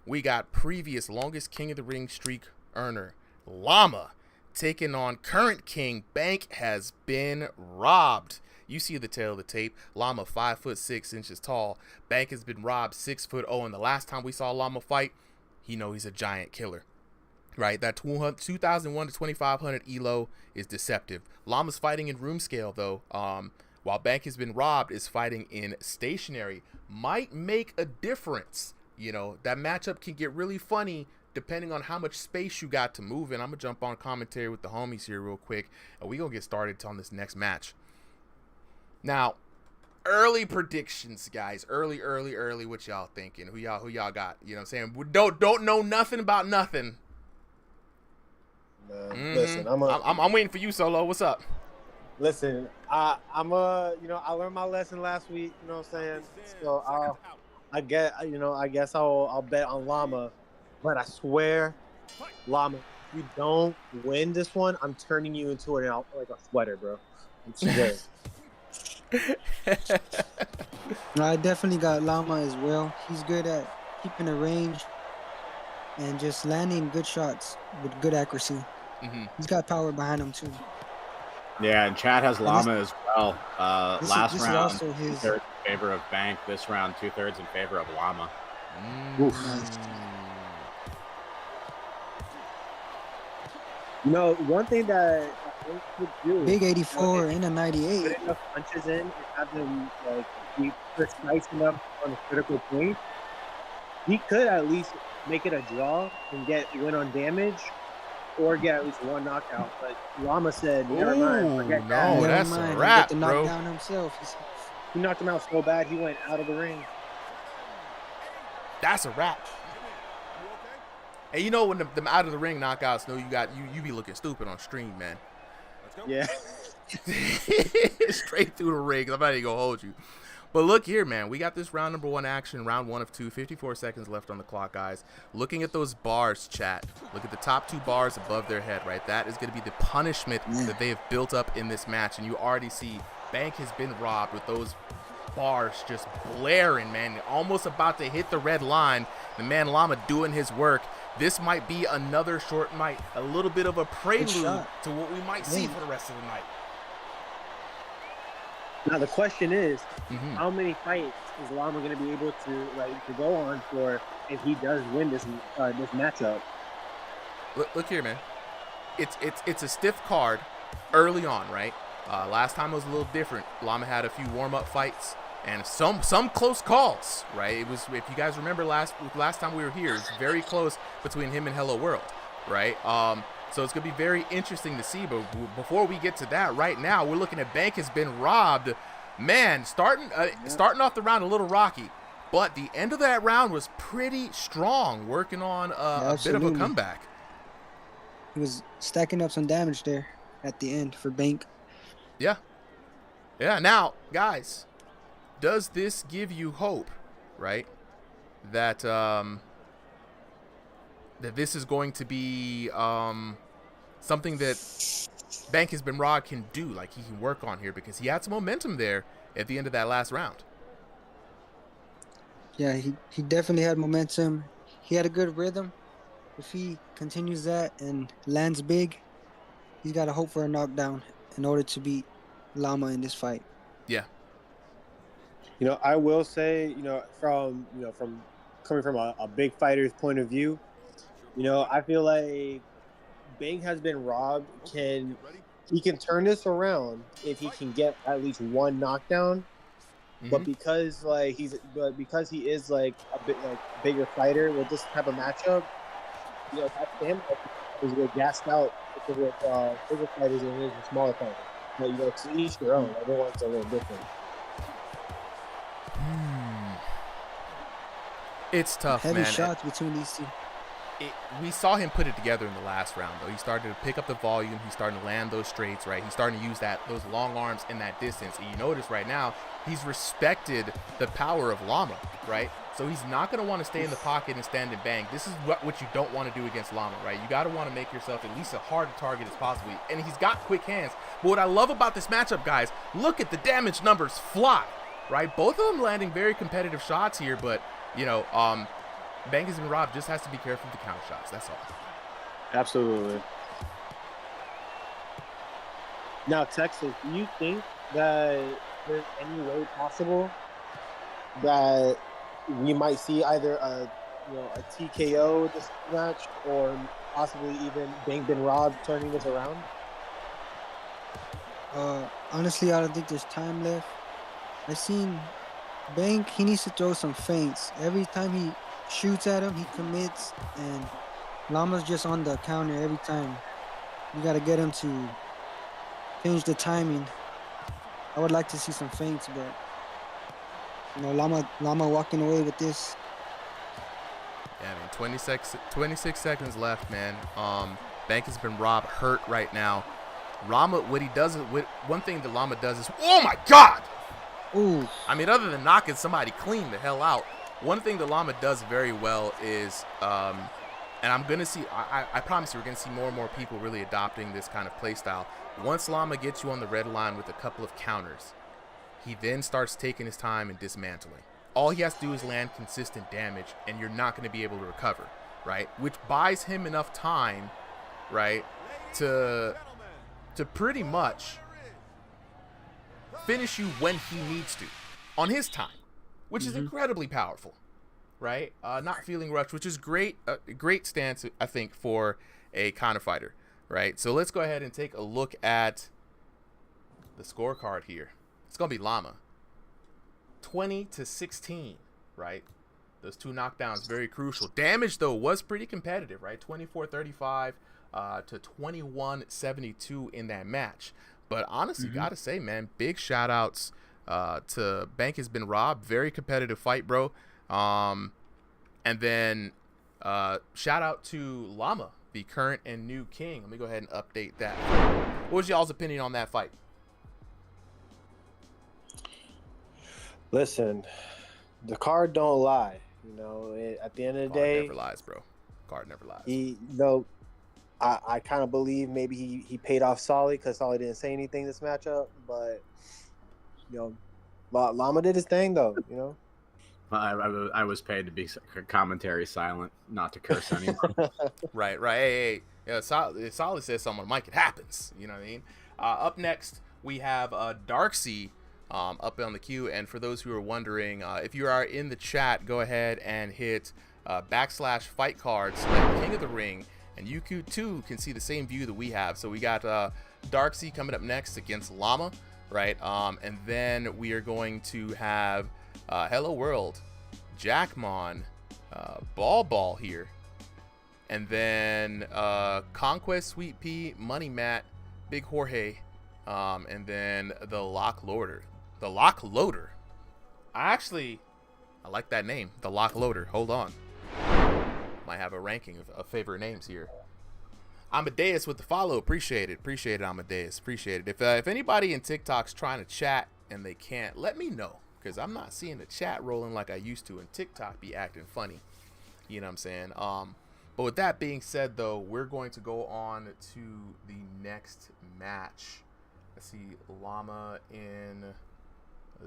Speaker 1: we got previous longest King of the Ring streak earner Llama taking on current king Bank Has Been Robbed. You see the tail of the tape. Llama 5'6" tall. Bank Has Been Robbed 6'0". And the last time we saw Llama fight, he's a giant killer. Right, that 2001 to 2500 elo is deceptive. Llama's fighting in room scale though, while Bank Has Been Robbed is fighting in stationary. Might make a difference. You know, that matchup can get really funny depending on how much space you got to move in. I'm gonna jump on commentary with the homies here real quick, and we gonna get started on this next match. Now, early predictions, guys. Early. What y'all thinking? Who y'all got? You know what I'm saying? We don't know nothing about nothing.
Speaker 5: Listen,
Speaker 1: I'm waiting for you, Solo. What's up?
Speaker 5: Listen, I learned my lesson last week. You know what I'm saying? So I guess I'll bet on Llama, but I swear, Llama, if you don't win this one, I'm turning you into like a sweater, bro. I'm swear.
Speaker 4: No, I definitely got Llama as well. He's good at keeping the range and just landing good shots with good accuracy. He's got power behind him too.
Speaker 2: Yeah, and Chad has Llama as well. Last round,
Speaker 4: also
Speaker 2: 2/3 in favor of Bank. This round, 2/3 in favor of Llama.
Speaker 4: Nice.
Speaker 5: You know, one thing that I could do,
Speaker 4: Big 84 and a 98.
Speaker 5: put enough punches in and have them be precise enough on a critical point. He could at least make it a draw and win on damage, or get at least one knockout. But Llama said, never mind, forget that.
Speaker 1: No, that's a wrap,
Speaker 4: the
Speaker 1: bro.
Speaker 4: knockdown himself.
Speaker 5: He knocked him out so bad he went out of the ring.
Speaker 1: That's a wrap. And you know when them out of the ring knockouts, you be looking stupid on stream, man.
Speaker 5: Yeah.
Speaker 1: Straight through the ring. I'm not even gonna hold you. But look here, man. We got this round number 1 action, round 1 of 2, 54 seconds left on the clock, guys. Looking at those bars, chat. Look at the top 2 bars above their head, right? That is going to be the punishment that they have built up in this match. And you already see Bank has been robbed with those bars just blaring, man. Almost about to hit the red line. The man Llama doing his work. This might be another short night. A little bit of a prelude to what we might see for the rest of the night.
Speaker 5: Now the question is, how many fights is Llama going to be able to go on for if he does win this matchup?
Speaker 1: Look here, man. It's a stiff card early on, right? Last time it was a little different. Llama had a few warm-up fights and some close calls, right? It was, if you guys remember last time we were here, it was very close between him and Hello World, right? So it's going to be very interesting to see. But before we get to that, right now, we're looking at Bank has been robbed. Man, starting off the round a little rocky. But the end of that round was pretty strong, working on a bit of a comeback.
Speaker 4: He was stacking up some damage there at the end for Bank.
Speaker 1: Yeah. Yeah, now, guys, does this give you hope, right? That that this is going to be something that Bank has been robbed can do, like he can work on here, because he had some momentum there at the end of that last round.
Speaker 4: Yeah, he definitely had momentum. He had a good rhythm. If he continues that and lands big, he's got to hope for a knockdown in order to beat Llama in this fight.
Speaker 1: Yeah.
Speaker 5: I will say, from coming from a big fighter's point of view, I feel like Bang has been robbed. He can turn this around if he can get at least one knockdown. But because he is like a bit bigger fighter with this type of matchup, that's him. He's gassed out with bigger fighters and his smaller fighters. But to each their own. Everyone's a little different.
Speaker 1: It's tough,
Speaker 4: Heavy
Speaker 1: man.
Speaker 4: shots between these two.
Speaker 1: We saw him put it together in the last round, though. He started to pick up the volume. He's starting to land those straights, right? He's starting to use those long arms in that distance. And you notice right now, he's respected the power of Llama, right? So he's not going to want to stay in the pocket and stand and bang. This is what you don't want to do against Llama, right? You got to want to make yourself at least as hard a target as possible. And he's got quick hands. But what I love about this matchup, guys, look at the damage numbers fly, right? Both of them landing very competitive shots here, but, Bank has been robbed, just has to be careful with the counter shots. That's all.
Speaker 5: Absolutely. Now, Texas, do you think that there's any way possible that we might see either a TKO this match, or possibly even Bank been robbed turning this around?
Speaker 4: Honestly, I don't think there's time left. I've seen Bank, he needs to throw some feints. Every time he shoots at him, he commits, and Llama's just on the counter every time. You got to get him to change the timing. I would like to see some feints, but Llama walking away with this.
Speaker 1: Yeah, man, 26 seconds left, man. Bank has been robbed, hurt right now. Llama, one thing that Llama does is, oh my God!
Speaker 4: Ooh.
Speaker 1: I mean, other than knocking somebody clean the hell out, one thing that Llama does very well is, and I'm going to see, I promise you, we're going to see more and more people really adopting this kind of play style. Once Llama gets you on the red line with a couple of counters, he then starts taking his time and dismantling. All he has to do is land consistent damage, and you're not going to be able to recover, right? Which buys him enough time, right, to pretty much finish you when he needs to, on his time. Which is incredibly powerful, right? Not feeling rushed, which is great. Great stance, I think, for a counter fighter, right? So let's go ahead and take a look at the scorecard here. It's gonna be Llama, 20-16, right? Those two knockdowns, very crucial. Damage though was pretty competitive, right? 24-35 to 21-72 in that match. But honestly, gotta say, man, big shout outs to Bank has been robbed. Very competitive fight, bro. And then shout out to Llama, the current and new king. Let me go ahead and update that. What was y'all's opinion on that fight?
Speaker 5: Listen, the card don't lie. At the end of the
Speaker 1: Card
Speaker 5: day,
Speaker 1: never lies, bro. Card never lies.
Speaker 5: I kind of believe maybe he paid off Solly because Solly didn't say anything this matchup, but Llama did his thing though.
Speaker 2: I was paid to be commentary silent, not to curse anymore.
Speaker 1: Right. Hey. Yeah, Solid says something on mic. It happens. You know what I mean? Up next, we have Darcy up on the queue. And for those who are wondering, if you are in the chat, go ahead and hit /fight cards, select King of the Ring, and you too can see the same view that we have. So we got Darcy coming up next against Llama, right? And then we are going to have Hello World, Jackmon, Ball here. And then Conquest, Sweet Pea, Money Matt, Big Jorge, and then the Lock Loader. The Lock Loader. I like that name, the Lock Loader. Hold on. Might have a ranking of favorite names here. Amadeus with the follow. Appreciate it, Amadeus. Appreciate it. If anybody in TikTok's trying to chat and they can't, let me know. Because I'm not seeing the chat rolling like I used to, and TikTok be acting funny. You know what I'm saying? But with that being said, though, we're going to go on to the next match. Let's see, Llama in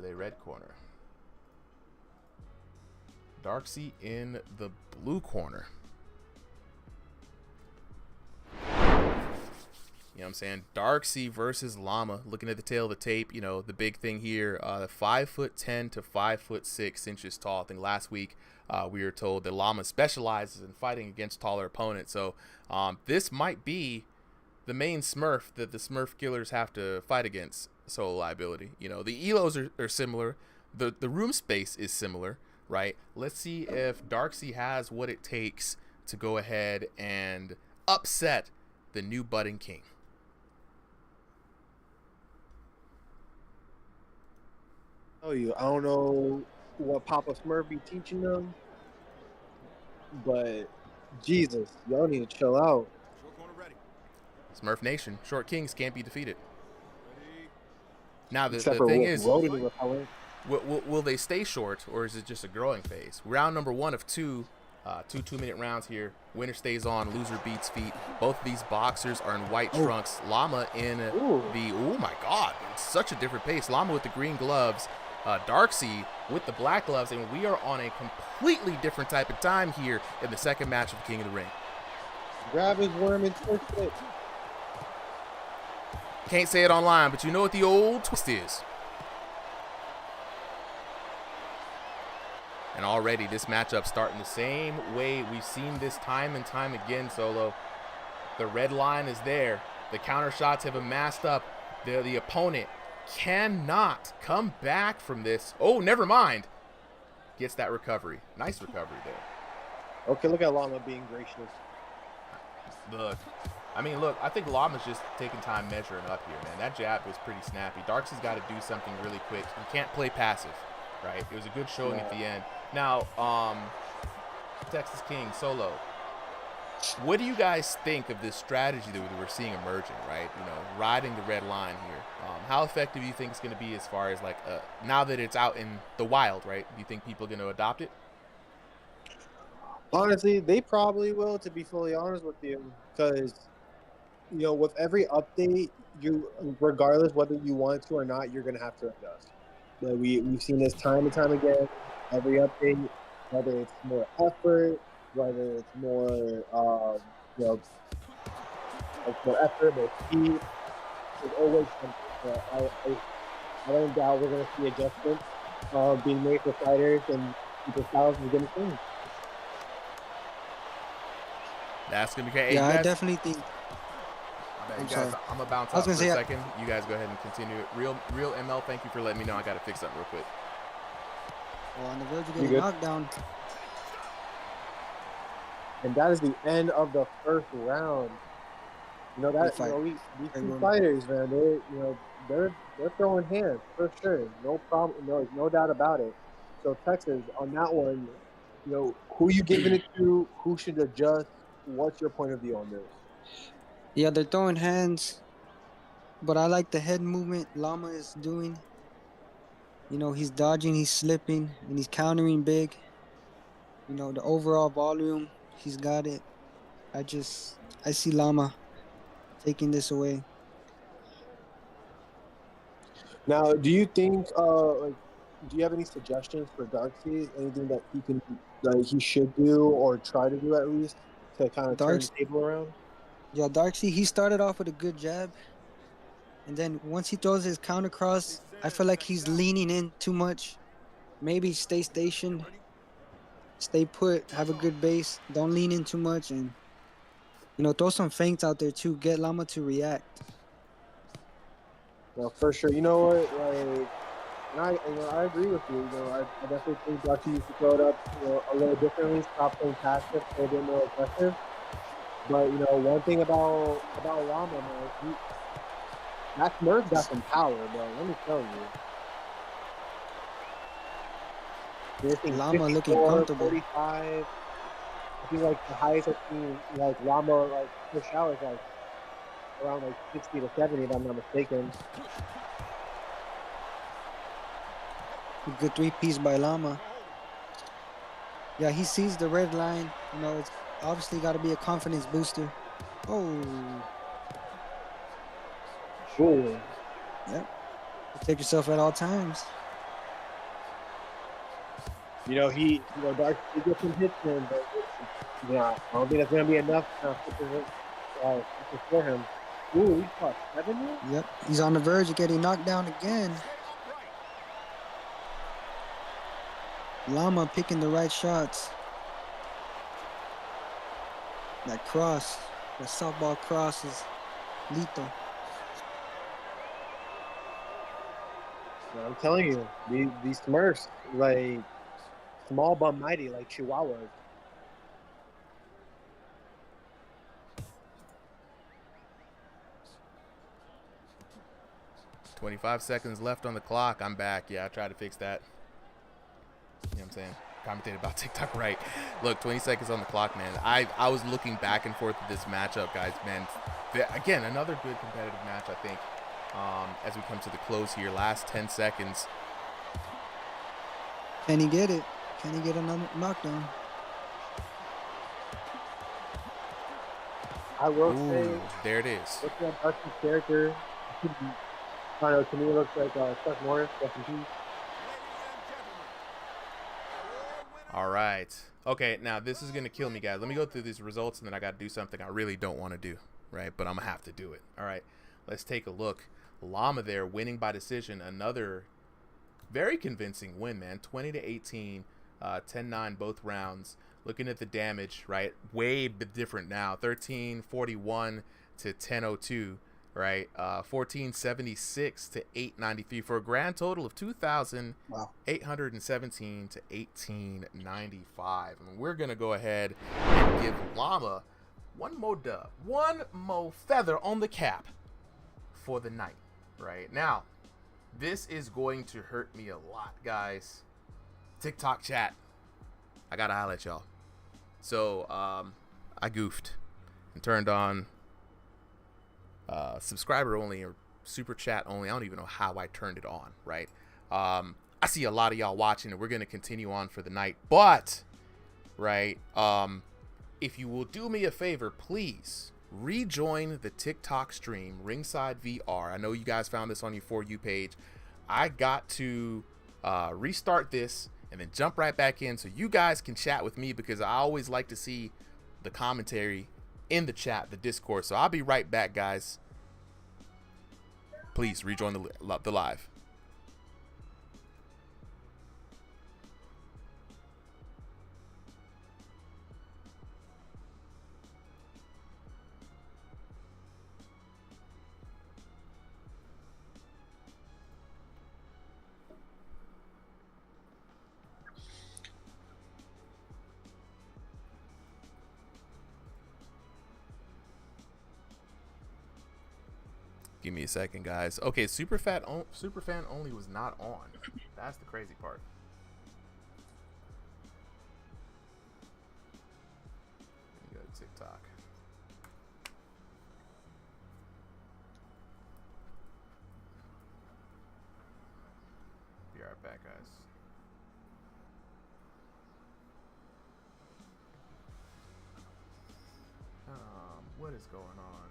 Speaker 1: the red corner. Darcy in the blue corner. You know what I'm saying? Darcy versus Llama. Looking at the tail of the tape, the big thing here, 5'10" to 5'6" tall. I think last week we were told that Llama specializes in fighting against taller opponents. So this might be the main Smurf that the Smurf killers have to fight against solo liability. The elos are similar. The room space is similar, right? Let's see if Darcy has what it takes to go ahead and upset the new budding king.
Speaker 5: I don't know what Papa Smurf be teaching them, but Jesus, y'all need to chill out.
Speaker 1: Smurf Nation, short kings can't be defeated. Now the
Speaker 5: Except for
Speaker 1: thing is,
Speaker 5: will
Speaker 1: they stay short, or is it just a growing phase? Round number 1 of 2, 2-minute rounds here. Winner stays on, loser beats feet. Both of these boxers are in white trunks. Llama in oh my God, it's such a different pace. Llama with the green gloves, Darcy with the black gloves, and we are on a completely different type of time here in the second match of King of the Ring.
Speaker 5: Grab his worm and twist it.
Speaker 1: Can't say it online, but you know what the old twist is. And already this matchup starting the same way we've seen this time and time again, Solo. The red line is there. The counter shots have amassed up. The opponent cannot come back from this. Oh, never mind. Gets that recovery. Nice recovery there.
Speaker 5: Okay, look at Llama being gracious.
Speaker 1: Look, I think Llama's just taking time measuring up here, man. That jab was pretty snappy. Darcy's got to do something really quick. He can't play passive, right? It was a good showing at the end. Now, Texas King, Solo, what do you guys think of this strategy that we're seeing emerging, right? Riding the red line here. How effective do you think it's going to be as far as, now that it's out in the wild, right? Do you think people are going to adopt it?
Speaker 5: Honestly, they probably will, to be fully honest with you, because, with every update, regardless whether you want to or not, you're going to have to adjust. We've seen this time and time again. Every update, whether it's more effort, whether it's more, more effort, more speed, there's always something. I don't doubt we're going to see adjustments being made for fighters, and people's styles are going to change.
Speaker 1: That's going to be great.
Speaker 4: Yeah, I definitely think.
Speaker 1: I'm going to bounce out for a second. You guys go ahead and continue it. Real ML, thank you for letting me know. I got to fix something real quick.
Speaker 4: Well, on the verge of getting knocked down.
Speaker 5: And that is the end of the first round. These two fighters, man, they're throwing hands for sure. No problem. No doubt about it. So Texas, on that one, who you giving it to? Who should adjust? What's your point of view on this?
Speaker 4: Yeah, they're throwing hands, but I like the head movement Llama is doing. You know, he's dodging, he's slipping, and he's countering big. You know, the overall volume, he's got it. I see Lama taking this away.
Speaker 5: Now, do you think, like, do you have any suggestions for Darkseid? Anything that he should do or try to do at least to kind of turn
Speaker 4: Dark,
Speaker 5: the table around?
Speaker 4: yeah, Darkseid, he started off with a good jab, and then once he throws his counter cross, I feel like he's leaning in too much. Maybe stay stationed, stay put, have a good base, don't lean in too much, and throw some feints out there too. Get Lama to react.
Speaker 5: No, for sure. You know what? Like, and I agree with you. I definitely think Darkseid used to throw it up, a little differently, stop playing passive, play a bit more aggressive. But one thing about Llama, man, that Smurf got some power, bro. Let me tell you.
Speaker 4: Lama looking
Speaker 5: 54,
Speaker 4: comfortable.
Speaker 5: 45. I think like the highest I've seen like Llama like push out is like around like 60 to 70, if I'm not mistaken.
Speaker 4: A good three-piece by Lama. Yeah, he sees the red line. It's obviously got to be a confidence booster. Oh.
Speaker 5: Ooh.
Speaker 4: Yep. Protect yourself at all times.
Speaker 5: Dark, he gets some hits in, but I don't think that's going to be enough for him. Ooh, he's got 7 here?
Speaker 4: Yep. He's on the verge of getting knocked down again. Lama picking the right shots. That cross, that softball cross is lethal.
Speaker 5: I'm telling you, these Smurfs, like, small but mighty, like Chihuahuas.
Speaker 1: "25 seconds left on the clock. I'm back. Yeah, I tried to fix that. You know what I'm saying? Commentated about TikTok, right? Look, 20 seconds on the clock, man. I was looking back and forth at this matchup, guys, man. Again, another good competitive match, I think, as we come to the close here. Last 10 seconds.
Speaker 4: Can he get it? Can he get another knockdown?
Speaker 5: I will
Speaker 1: Ooh,
Speaker 5: say,
Speaker 1: there it is.
Speaker 5: looking at Darcy's character, I don't know, to me it looks like Chuck Norris, S&P.
Speaker 1: All right. Okay, now this is going to kill me, guys. Let me go through these results, and then I got to do something I really don't want to do, right? But I'm going to have to do it. All right, let's take a look. Llama there winning by decision. Another very convincing win, man. 20-18, 10-9 both rounds. Looking at the damage, right? Way different now. 1341 to 1002, right? 1476 to 893 for a grand total of 2,817 to 1895. And we're gonna go ahead and give Llama one more dub, one more feather on the cap for the night. Right now, this is going to hurt me a lot, guys. TikTok chat, I gotta holler at y'all. So I goofed and turned on subscriber only or super chat only. I don't even know how I turned it on, right? I see a lot of y'all watching, and we're going to continue on for the night. But, right, if you will do me a favor, please rejoin the TikTok stream, Ringside VR. I know you guys found this on your For You page. I got to restart this and then jump right back in so you guys can chat with me, because I always like to see the commentary in the chat, the Discord. So I'll be right back, guys. Please rejoin the live. Give me a second, guys. Okay, Superfan only was not on. That's the crazy part. Let me go to TikTok. Be right going on.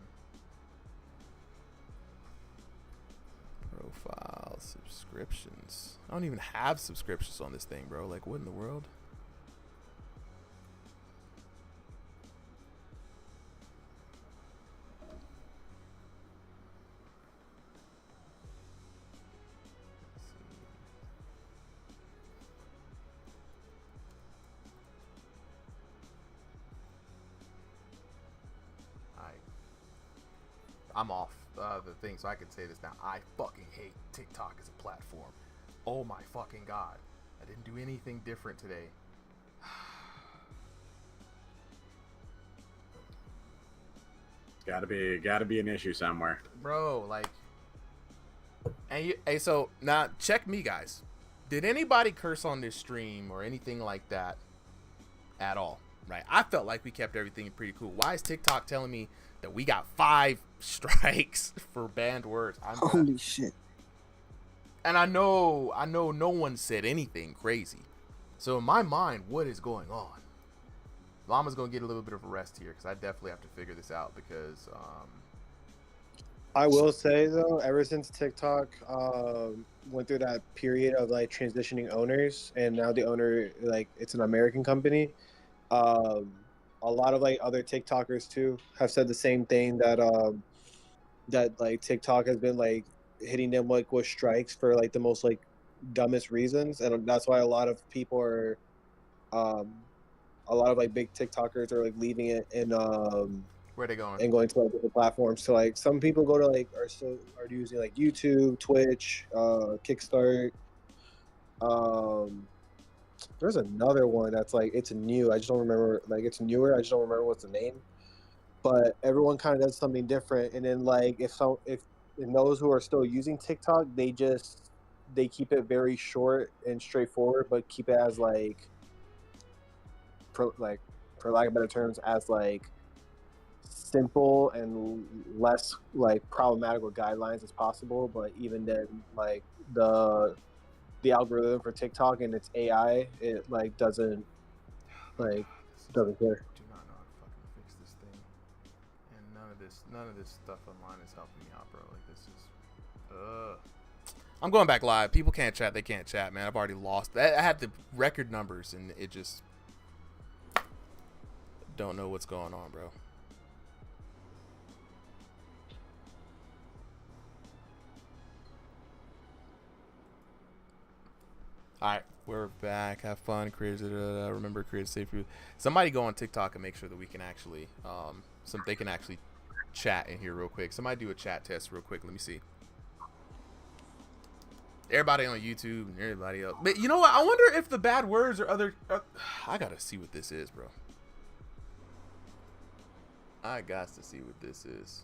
Speaker 1: Profile subscriptions. I don't even have subscriptions on this thing, bro. Like, what in the world? I'm off the thing, so I can say this now. I fucking hate TikTok as a platform. Oh my fucking god. I didn't do anything different today.
Speaker 2: Gotta be an issue somewhere.
Speaker 1: Bro, like, and hey, so now check me, guys. Did anybody curse on this stream or anything like that at all? Right? I felt like we kept everything pretty cool. Why is TikTok telling me that we got 5 strikes for banned words?
Speaker 4: Holy shit.
Speaker 1: And I know no one said anything crazy. So in my mind, what is going on? Llama's going to get a little bit of a rest here because I definitely have to figure this out because...
Speaker 5: I will say, though, ever since TikTok went through that period of, like, transitioning owners, and now the owner, like, it's an American company, a lot of, like, other TikTokers, too, have said the same thing, that, like, TikTok has been, like, hitting them, like, with strikes for, like, the most, like, dumbest reasons, and that's why a lot of people are, a lot of, like, big TikTokers are, like, leaving it and,
Speaker 1: where they going?
Speaker 5: and going to, like, different platforms. So, like, some people go to, like, are using, like, YouTube, Twitch, Kickstart. There's another one that's, like, it's new. I just don't remember. Like, it's newer. I just don't remember what's the name. But everyone kind of does something different. And then, like, if those who are still using TikTok, they keep it very short and straightforward, but keep it as, like, for lack of better terms, as, like, simple and less, like, problematical guidelines as possible. But even then, like, the algorithm for TikTok and its AI, it, like, doesn't care.
Speaker 1: Do not know how to fucking fix this thing, and none of this stuff online is helping me out, bro. Like, this is I'm going back live. People can't chat. They can't chat, man. I've already lost. I had the record numbers, and it just don't know what's going on, bro. All right, we're back. Have fun, creators. Remember, create safe food. Somebody go on TikTok and make sure that we can actually, they can actually chat in here real quick. Somebody do a chat test real quick. Let me see. Everybody on YouTube and everybody else. But you know what? I wonder if the bad words or other. I gotta see what this is, bro. I got to see what this is.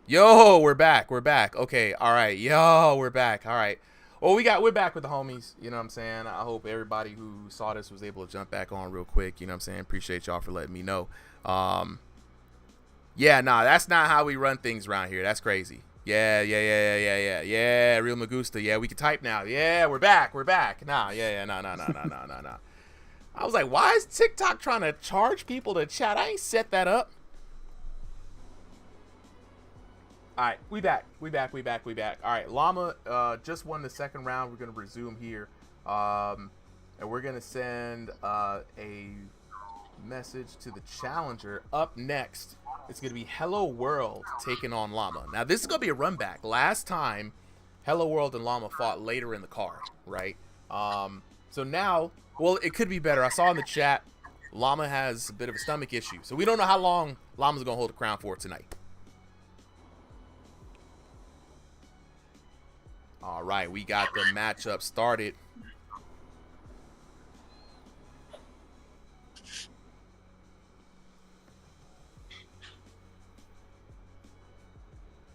Speaker 1: Yo, we're back. We're back. Okay, all right. Yo, we're back. All right. Well, we're back with the homies. You know what I'm saying? I hope everybody who saw this was able to jump back on real quick. You know what I'm saying? Appreciate y'all for letting me know. Yeah, nah, that's not how we run things around here. That's crazy. Yeah. Real Magusta. Yeah, we can type now. Yeah, we're back. We're back. Nah, nah. I was like, why is TikTok trying to charge people to chat? I ain't set that up. All right, we back. All right, Llama just won the second round. We're going to resume here. And we're going to send a message to the challenger. Up next, it's going to be Hello World taking on Llama. Now, this is going to be a run back. Last time, Hello World and Llama fought later in the card, right? So now, well, it could be better. I saw in the chat, Llama has a bit of a stomach issue. So we don't know how long Llama's going to hold the crown for tonight. All right, we got the matchup started.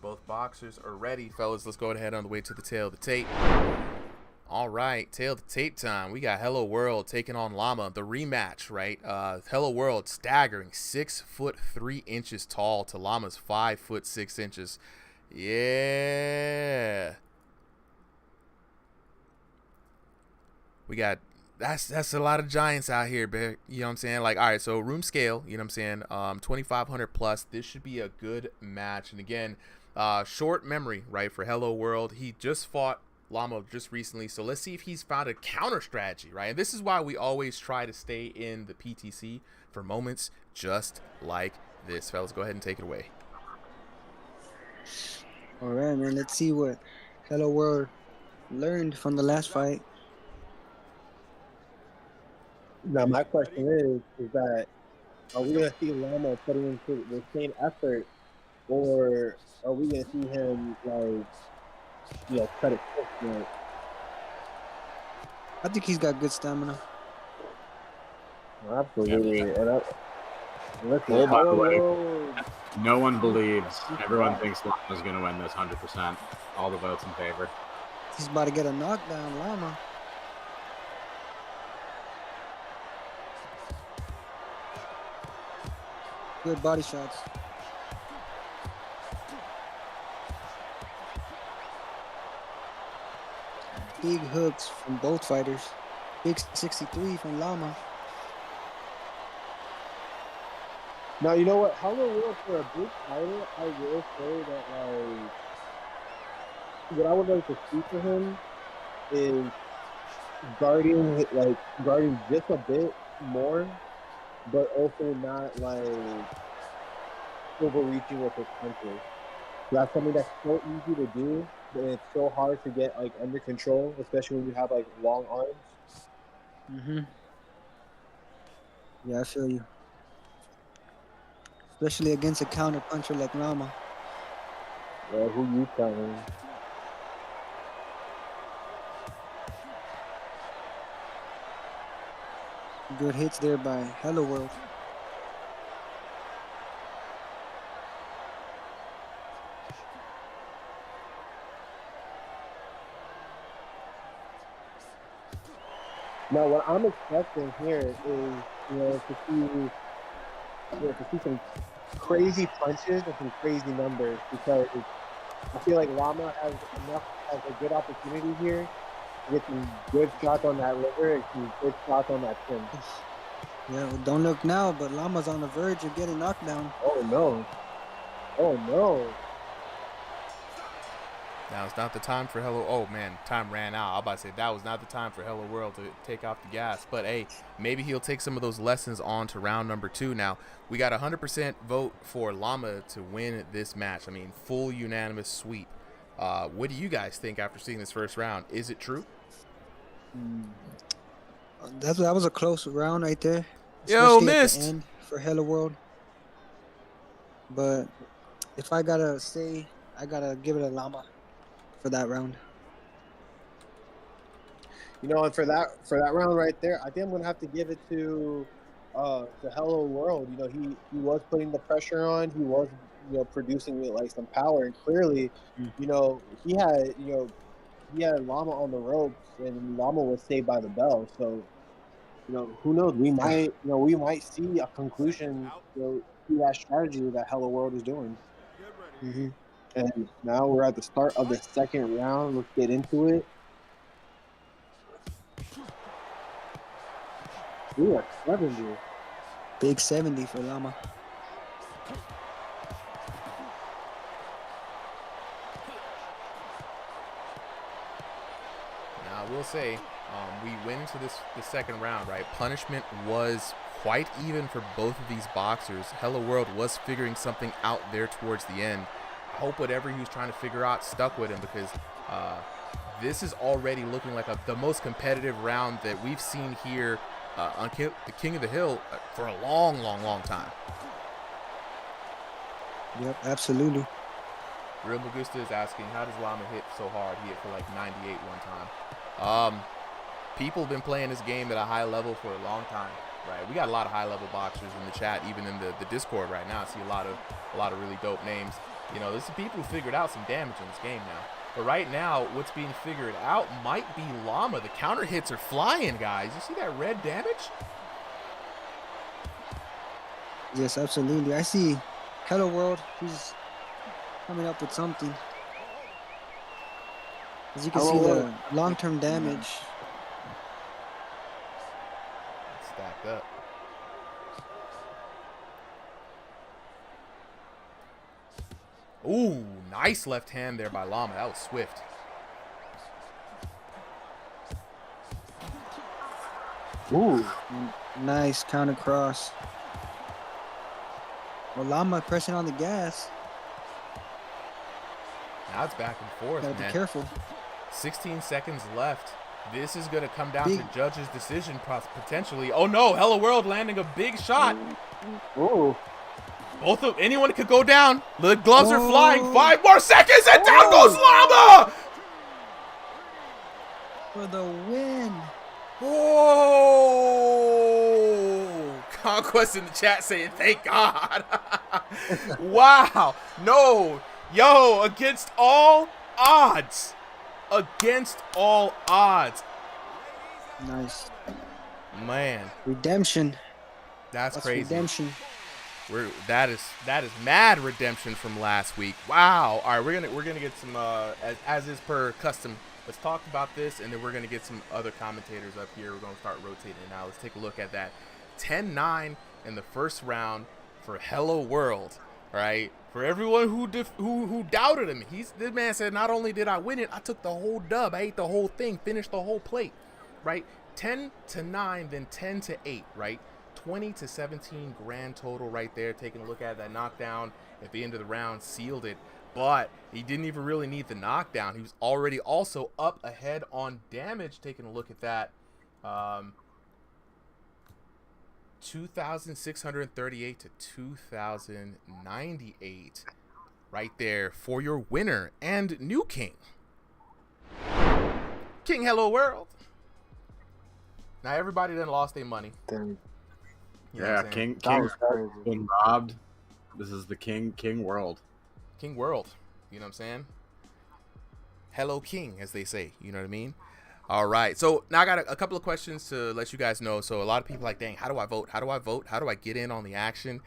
Speaker 1: Both boxers are ready, fellas. Let's go ahead on the way to the tail of the tape. All right, tail of the tape time. We got Hello World taking on Llama, the rematch, right? Hello World staggering 6'3" tall to Llama's 5'6". Yeah. We got that's a lot of giants out here, babe. You know what I'm saying? Like, all right, so room scale, you know what I'm saying? 2,500 plus. This should be a good match. And again, short memory, right, for Hello World. He just fought Llama just recently, so let's see if he's found a counter strategy, right? And this is why we always try to stay in the PTC for moments just like this. Fellas, go ahead and take it away.
Speaker 4: All right, man. Let's see what Hello World learned from the last fight.
Speaker 5: Now, my question is that are we going to see Llama putting into the same effort, or are we going to see him, like, cut it short?
Speaker 4: I think he's got good stamina.
Speaker 5: Absolutely. And listen,
Speaker 2: Oh, by the way,
Speaker 5: World,
Speaker 2: no one believes. Everyone thinks Llama's going to win this 100%. All the votes in favor.
Speaker 4: He's about to get a knockdown, Llama. Good body shots. Big hooks from both fighters. Big 63 from Llama.
Speaker 5: now, you know what? Hello World, for a big fighter, I will say that, like, what I would like to see for him is guarding just a bit more, but also not, like, overreaching with his punches. That's something that's so easy to do, but it's so hard to get, like, under control, especially when you have, like, long arms.
Speaker 4: Mm-hmm. Yeah, I feel you. Especially against a counter puncher like Llama.
Speaker 5: Yeah, who you telling?
Speaker 4: Good hits there by Hello World.
Speaker 5: Now, what I'm expecting here is, to see some crazy punches and some crazy numbers, because I feel like Llama has a good opportunity here to get some good shots on that liver and some good shots on that chin.
Speaker 4: Yeah, well, don't look now, but Llama's on the verge of getting knocked down.
Speaker 5: Oh no! Oh no!
Speaker 1: Now it's not the time for Hello. Oh man, time ran out. I was about to say that was not the time for Hello World to take off the gas. But hey, maybe he'll take some of those lessons on to round number 2. Now we got 100% vote for Llama to win this match. I mean, full unanimous sweep. What do you guys think after seeing this first round? Is it true?
Speaker 4: That was a close round right there.
Speaker 1: Yo,
Speaker 4: Especially at
Speaker 1: missed.
Speaker 4: the end for Hello World. But if I gotta say, I gotta give it a Llama for that round.
Speaker 5: And for that round right there, I think I'm gonna have to give it to Hello World. He was putting the pressure on. He was producing like some power, and clearly, he had Llama on the ropes, and Llama was saved by the bell. So who knows? We might see a conclusion to that strategy that Hello World is doing.
Speaker 4: Mm-hmm.
Speaker 5: And now we're at the start of the second round. Let's get into it. We are 70.
Speaker 4: Big 70 for Llama.
Speaker 1: Now I will say, we went into the second round, right? Punishment was quite even for both of these boxers. Hello World was figuring something out there towards the end. I hope whatever he was trying to figure out stuck with him, because this is already looking like the most competitive round that we've seen here on the King of the Hill for a long, long, long time.
Speaker 4: Yep, absolutely.
Speaker 1: Real Magusta is asking, how does Llama hit so hard? He hit for like 98 one time. People have been playing this game at a high level for a long time, right? We got a lot of high-level boxers in the chat, even in the Discord right now. I see a lot of really dope names. There's some people who figured out some damage in this game now. But right now, what's being figured out might be Llama. The counter hits are flying, guys. You see that red damage?
Speaker 4: Yes, absolutely. I see Hello World. He's coming up with something. As you can see, the long-term damage
Speaker 1: Ooh, nice left hand there by Llama. That was swift.
Speaker 5: Ooh.
Speaker 4: Nice counter cross. Well, Llama pressing on the gas.
Speaker 1: Now it's back and forth,
Speaker 4: Gotta
Speaker 1: man.
Speaker 4: be careful.
Speaker 1: 16 seconds left. This is going to come down
Speaker 4: Big.
Speaker 1: to judge's decision potentially. Oh, no. Hello World landing a big shot.
Speaker 5: Ooh.
Speaker 1: Both of anyone could go down. The gloves are flying.
Speaker 4: Oh.
Speaker 1: 5 more seconds and down goes Llama.
Speaker 4: For the win.
Speaker 1: Oh, Conquest in the chat saying thank God. Wow. No. Yo, against all odds. Against all odds.
Speaker 4: Nice.
Speaker 1: Man,
Speaker 4: Redemption.
Speaker 1: that's crazy.
Speaker 4: Redemption.
Speaker 1: That is mad redemption from last week. Wow. All right, we're gonna get some as is per custom. Let's talk about this, and then we're gonna get some other commentators up here. We're gonna start rotating now. Let's take a look at that. 10-9 in the first round for Hello World. Right? For everyone who doubted him, this man said, not only did I win it, I took the whole dub. I ate the whole thing, finished the whole plate. Right? 10-9, then 10-8. Right? 20-17 grand total right there. Taking a look at that knockdown at the end of the round, sealed it. But he didn't even really need the knockdown. He was already also up ahead on damage. Taking a look at that. 2,638 to 2,098 right there for your winner and new king. King Hello World. Now everybody done lost their money.
Speaker 5: Damn.
Speaker 1: You know what I'm saying?
Speaker 2: King robbed. This is the King World.
Speaker 1: King World. You know what I'm saying? Hello King, as they say. You know what I mean? All right. So now I got a couple of questions to let you guys know. So a lot of people are like, dang, how do I vote? How do I vote? How do I get in on the action?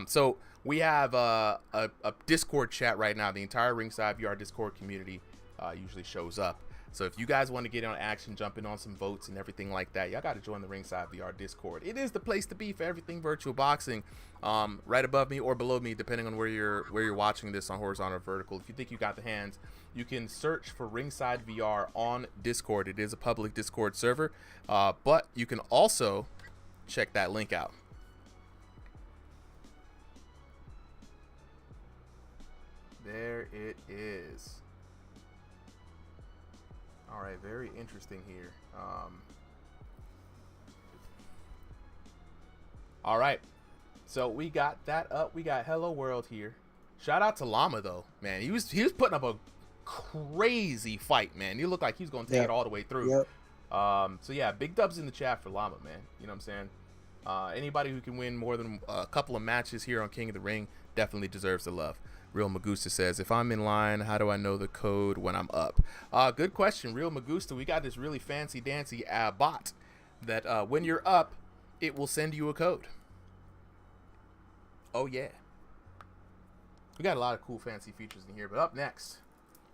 Speaker 1: So we have a Discord chat right now. The entire Ringside VR Discord community usually shows up. So if you guys want to get on action, jump in on some votes and everything like that, y'all got to join the Ringside VR Discord. It is the place to be for everything virtual boxing. Right above me or below me, depending on where you're watching this on horizontal or vertical. If you think you got the hands, you can search for Ringside VR on Discord. It is a public Discord server, but you can also check that link out. There it is. All right, very interesting here. All right, so we got that up. We got Hello World here. Shout out to Llama though, man. He was putting up a crazy fight, man. He looked like he was gonna take it all the way through.
Speaker 4: Yep.
Speaker 1: So yeah, big dubs in the chat for Llama, man. You know what I'm saying? Anybody who can win more than a couple of matches here on King of the Ring definitely deserves the love. Real Magusta says, if I'm in line, how do I know the code when I'm up? Good question, Real Magusta. We got this really fancy dancy bot that when you're up, it will send you a code. Oh yeah. We got a lot of cool fancy features in here, but up next,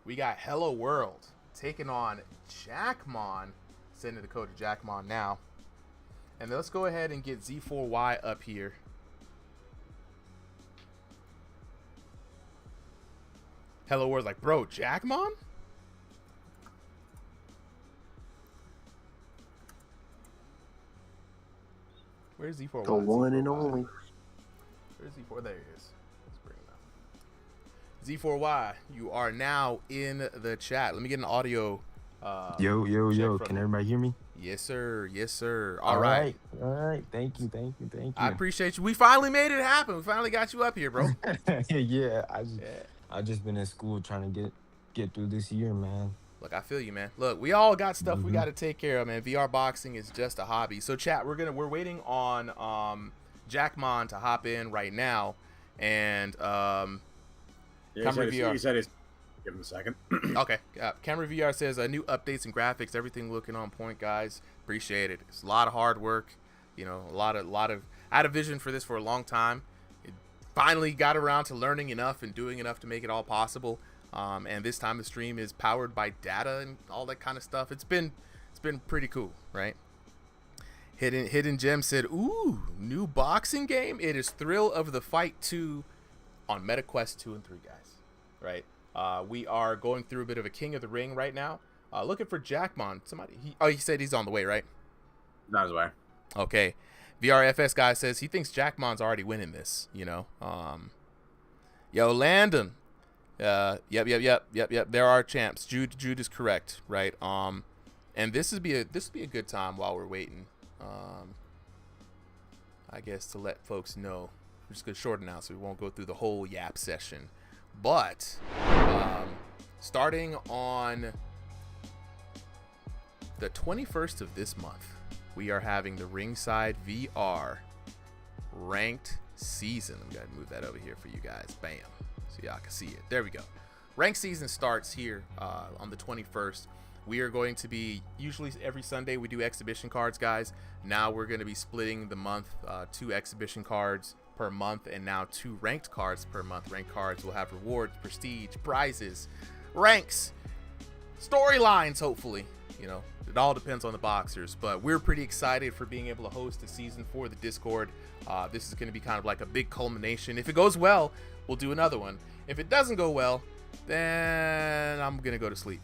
Speaker 1: we got Hello World taking on Jackmon. Sending the code to Jackmon now. And let's go ahead and get Z4Y up here. Hello World's like, bro, Jackmon? Where's Z4Y?
Speaker 5: The one and
Speaker 1: Z4Y?
Speaker 5: only.
Speaker 1: Where's Z4? There he is. Let's bring him up. Z4Y, you are now in the chat. Let me get an audio.
Speaker 3: Yo. Can everybody hear me?
Speaker 1: Yes, sir. Yes, sir. All right.
Speaker 3: Thank you.
Speaker 1: I appreciate you. We finally made it happen. We finally got you up here, bro.
Speaker 3: Yeah, I just been in school trying to get through this year, man.
Speaker 1: Look, I feel you, man. Look, we all got stuff we got to take care of, man. VR boxing is just a hobby. So, chat, we're waiting on Jackmon to hop in right now, and Camera VR.
Speaker 2: He said he's give him a second.
Speaker 1: Okay. Camera VR says new updates and graphics, everything looking on point, guys. Appreciate it. It's a lot of hard work. You know, a lot of. I had a vision for this for a long time. It finally got around to learning enough and doing enough to make it all possible. And this time the stream is powered by data and all that kind of stuff. It's been pretty cool, right? Hidden Gem said, "Ooh, new boxing game. It is Thrill of the Fight 2 on MetaQuest 2 and 3, guys. right? We are going through a bit of a King of the Ring right now. Looking for Jackmon. He said he's on the way, right?
Speaker 2: That was why.
Speaker 1: Okay. VRFS guy says he thinks Jackmon's already winning this, Yo, Landon. Yep. There are champs. Jude is correct, right? And this would be a good time while we're waiting. I guess to let folks know. We're just gonna shorten out so we won't go through the whole yap session. But starting on the 21st of this month, we are having the Ringside VR ranked season. I'm gonna move that over here for you guys. Bam. So y'all can see it. There we go. Ranked season starts here on the 21st. We are going to be, usually every Sunday we do exhibition cards, guys. Now we're going to be splitting the month, 2 exhibition cards per month, and now 2 ranked cards per month. Ranked cards will have rewards, prestige, prizes, ranks, storylines, hopefully. It all depends on the boxers, but we're pretty excited for being able to host a season for the Discord. This is going to be kind of like a big culmination. If it goes well, we'll do another one. If it doesn't go well, then I'm going to go to sleep.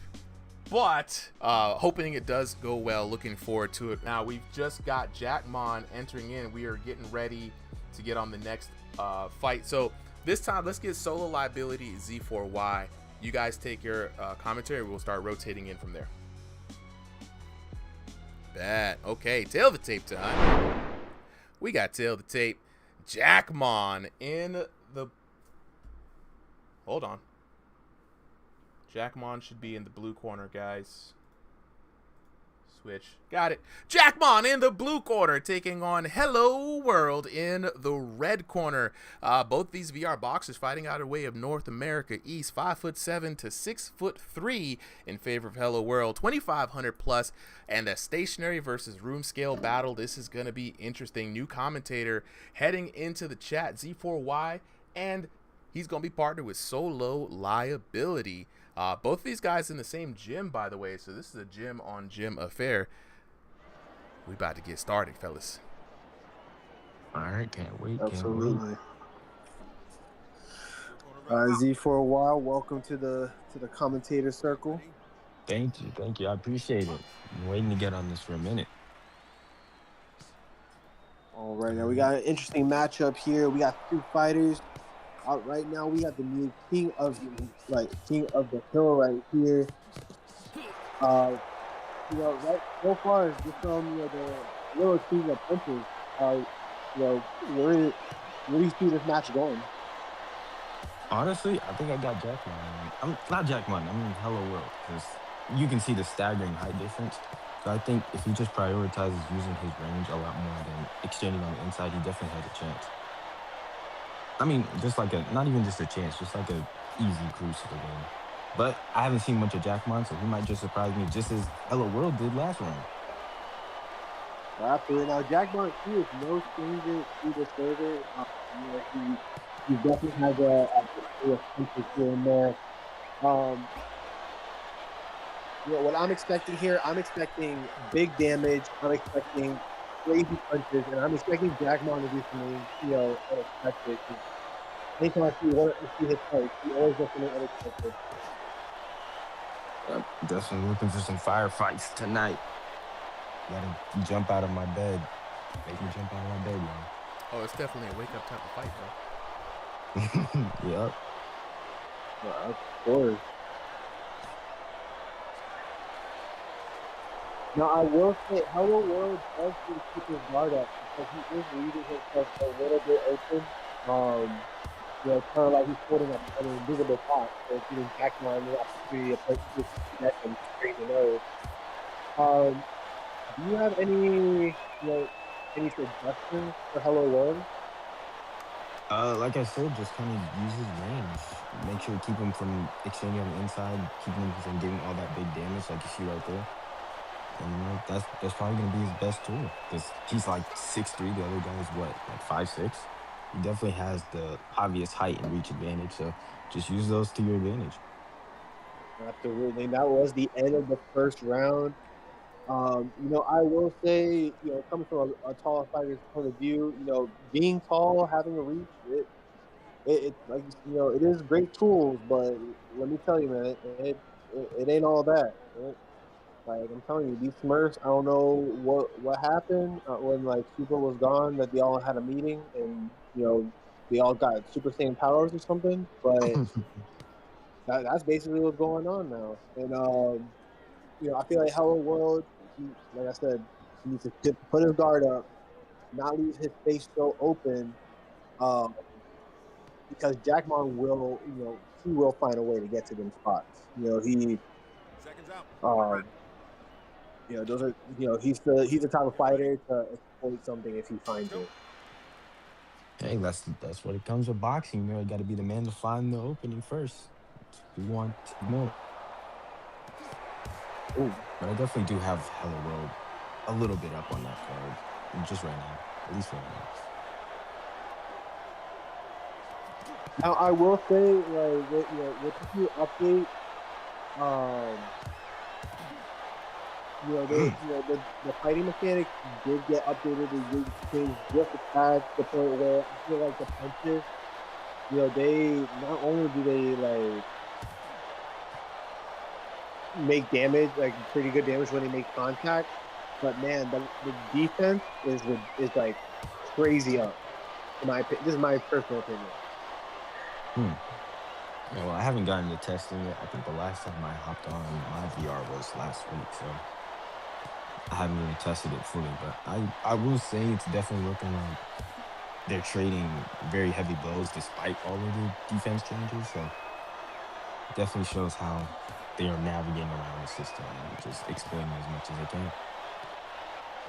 Speaker 1: But hoping it does go well, looking forward to it. Now, we've just got Jackmon entering in. We are getting ready to get on the next fight. So this time, let's get Solo Liability Z4Y. You guys take your commentary. We'll start rotating in from there. Bad. Okay, tail the tape time. We got tail the tape. Jackmon in the... Hold on. Jackmon should be in the blue corner, guys. Switch. Got it. Jackmon in the blue corner, taking on Hello World in the red corner. Both these VR boxers fighting out of way of North America East, 5'7" to 6'3" in favor of Hello World, 2,500 plus, and a stationary versus room scale battle. This is going to be interesting. New commentator heading into the chat, Z4Y, and he's going to be partnered with Solo Liability. Both of these guys in the same gym, by the way, so this is a gym-on-gym affair. We about to get started, fellas.
Speaker 3: All right, can't wait.
Speaker 5: Absolutely. Z4Y, welcome to the commentator circle.
Speaker 3: Thank you. I appreciate it. I'm waiting to get on this for a minute.
Speaker 5: All right, now we got an interesting matchup here. We got 2 fighters. Right now, we have the new king of the hill right here. Right so far, just from the little king of punches. Where do you see this match going?
Speaker 3: Honestly, I think I got Jackmon. I'm not Jackmon. I mean Hello World, because you can see the staggering height difference. So I think if he just prioritizes using his range a lot more than extending on the inside, he definitely has a chance. I mean, just like not even just a chance, just like a easy cruise to the win. But I haven't seen much of Jackmon, so he might just surprise me just as Hello World did last round.
Speaker 5: Absolutely. Now, Jackmon, he is no stranger to the server. He definitely has a punches here and there. What I'm expecting here, I'm expecting big damage. I'm expecting crazy punches, and I'm expecting Jackmon to do something, unexpected. Anytime I see his fight, he always does something unexpected.
Speaker 3: I'm definitely looking for some firefights tonight. Gotta jump out of my bed. Make me jump out of my bed, man.
Speaker 1: Oh, it's definitely a wake-up type of fight, bro.
Speaker 3: Yep.
Speaker 5: Of course. Now, I will say, Hello World does need to keep his guard up because he is leaving himself a little bit open. Kind of like he's holding an invisible pot, so giving Jackmon the opportunity to get him straight in the nose. Do you have any suggestions for Hello World?
Speaker 3: Like I said, just kind of use his range. Make sure to keep him from extending on the inside, keep him from getting all that big damage like you see right there. And that's probably gonna be his best tool because he's like 6'3". The other guy is like 5'6". He definitely has the obvious height and reach advantage. So just use those to your advantage.
Speaker 5: Absolutely. That was the end of the first round. I will say, coming from a tall fighter's point of view, being tall, having a reach, it like it is great tools, but let me tell you, man, it ain't all that. Like I'm telling you, these Smurfs, I don't know what happened when like Super was gone, that they all had a meeting and they all got Super Saiyan powers or something. But that's basically what's going on now. And I feel like Hello World, like I said, he needs to put his guard up, not leave his face so open, um, because Jackmon will, he will find a way to get to them spots. He, um, those are, he's the type of fighter to exploit something if he finds it.
Speaker 3: Hey, that's what it comes with boxing. You got to be the man to find the opening first. We want more.
Speaker 5: Ooh.
Speaker 3: But I definitely do have Hello World a little bit up on that card, just right now, at least right now.
Speaker 5: Now I will say, like, with this new update, the fighting mechanics did get updated. They did change just a tad to the point where I feel like the punches, they not only do they like make damage, like pretty good damage when they make contact, but man, the defense is like crazy up. This is my personal opinion.
Speaker 3: Yeah, well, I haven't gotten to testing it. I think the last time I hopped on my VR was last week, so I haven't really tested it fully. But I will say it's definitely looking like they're trading very heavy blows despite all of the defense changes. So it definitely shows how they are navigating around the system and just exploiting as much as they can.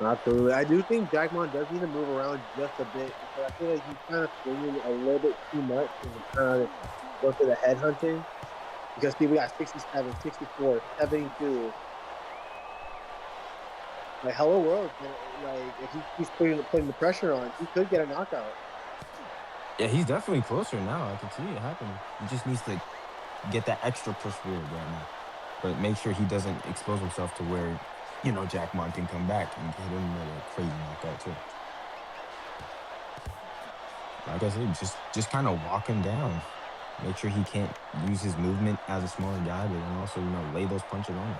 Speaker 5: Absolutely. I do think Jackmon does need to move around just a bit, because I feel like he's kind of swinging a little bit too much and kind of go to the head hunting. Because we got 67, 64, 72. Like Hello World, like if he keeps putting the pressure on, he could get a knockout.
Speaker 3: Yeah, he's definitely closer now. I can see it happening. He just needs to get that extra push forward right now, but make sure he doesn't expose himself to where Jackmon can come back and hit him with a crazy knockout too. Like I said, just kind of walk him down. Make sure he can't use his movement as a smaller guy, but then also lay those punches on him.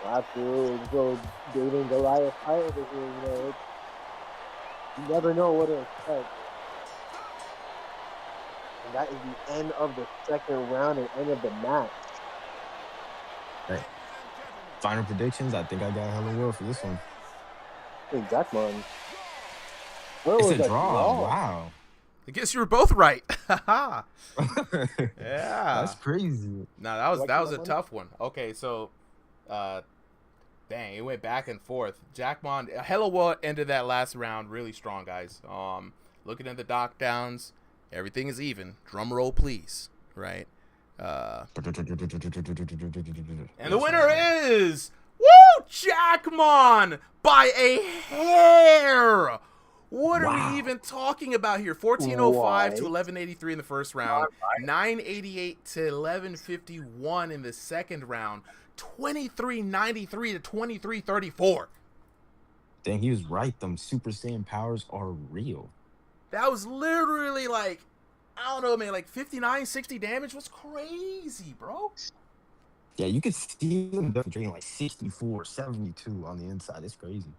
Speaker 5: Absolutely. So David and Goliath fight over here, you never know what to expect. And that is the end of the second round and end of the match.
Speaker 3: Hey, final predictions. I think I got Hello World for this one.
Speaker 5: I think Jackmon.
Speaker 3: It's a draw. Wow.
Speaker 1: I guess you were both right. Yeah.
Speaker 3: That's crazy.
Speaker 1: No, that was a tough one. Okay, so dang, it went back and forth. Jackmon, Hello World ended that last round really strong, guys. Looking at the knockdowns, everything is even. Drum roll, please. Right? And the winner is Jackmon by a hair. What are we even talking about here? 1405 to 1183 in the first round, 988 to 1151 in the second round, 2393 to 2334.
Speaker 3: Dang, he was right. Them Super Saiyan powers are real.
Speaker 1: That was literally like, I don't know, man, like 59, 60 damage was crazy, bro.
Speaker 3: Yeah, you could see him draining like 64, 72 on the inside. It's crazy.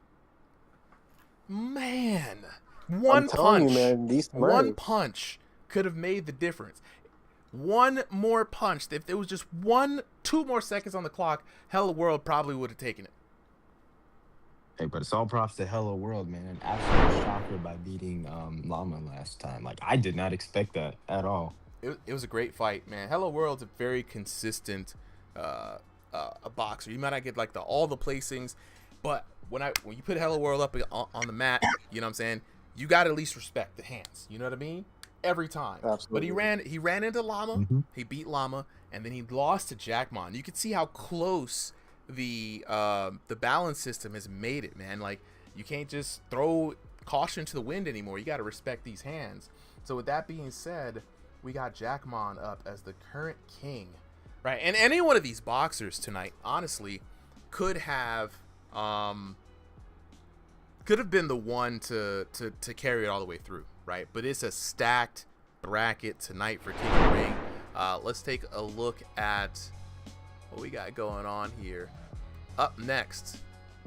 Speaker 1: Man, one punch could have made the difference. One more punch. If there was just 2 more seconds on the clock, Hello World probably would have taken it.
Speaker 3: Hey, but it's all props to Hello World, man. Absolute shocker by beating Llama last time. Like, I did not expect that at all.
Speaker 1: It was a great fight, man. Hello World's a very consistent a boxer. You might not get like all the placings, but when you put Hello World up on the mat, you know what I'm saying, you got to at least respect the hands. You know what I mean? Every time.
Speaker 5: Absolutely.
Speaker 1: But he ran into Llama. He beat Llama, and then he lost to Jackmon. You can see how close the balance system has made it, man. Like, you can't just throw caution to the wind anymore. You got to respect these hands. So with that being said, we got Jackmon up as the current king, right? And any one of these boxers tonight, honestly, could have been the one to carry it all the way through. right? But it's a stacked bracket tonight for King of the Ring. Let's take a look at what we got going on here. Up next,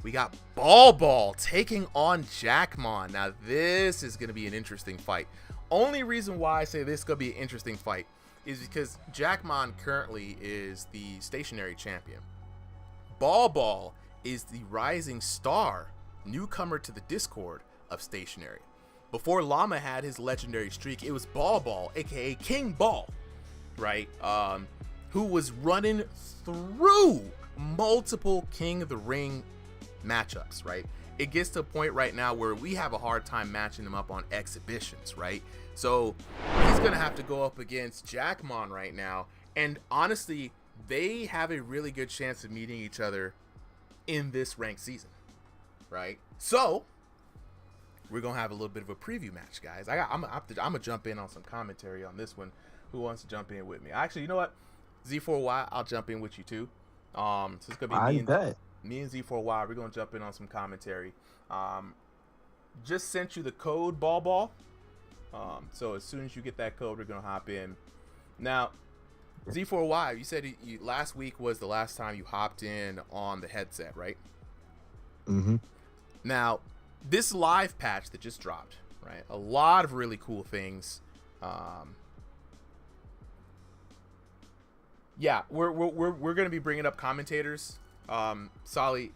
Speaker 1: we got Ball taking on Jackmon. Now, this is going to be an interesting fight. Only reason why I say this is going to be an interesting fight is because Jackmon currently is the stationary champion. Ball is the rising star, newcomer to the Discord of stationary. Before Llama had his legendary streak, it was Ball, aka King Ball, right? Who was running through multiple King of the Ring matchups, right? It gets to a point right now where we have a hard time matching him up on exhibitions, right? So he's gonna have to go up against Jackmon right now, and honestly, they have a really good chance of meeting each other in this ranked season, right? So we're gonna have a little bit of a preview match, guys. I'm gonna jump in on some commentary on this one. Who wants to jump in with me? Actually, you know what? Z4Y, I'll jump in with you too. So it's gonna be me and Z4Y. We're gonna jump in on some commentary. Just sent you the code Ball. So as soon as you get that code, we're gonna hop in. Now, Z4Y, you said last week was the last time you hopped in on the headset, right?
Speaker 3: Mm-hmm.
Speaker 1: Now, this live patch that just dropped, right? A lot of really cool things. Yeah, we're gonna be bringing up commentators. Solly,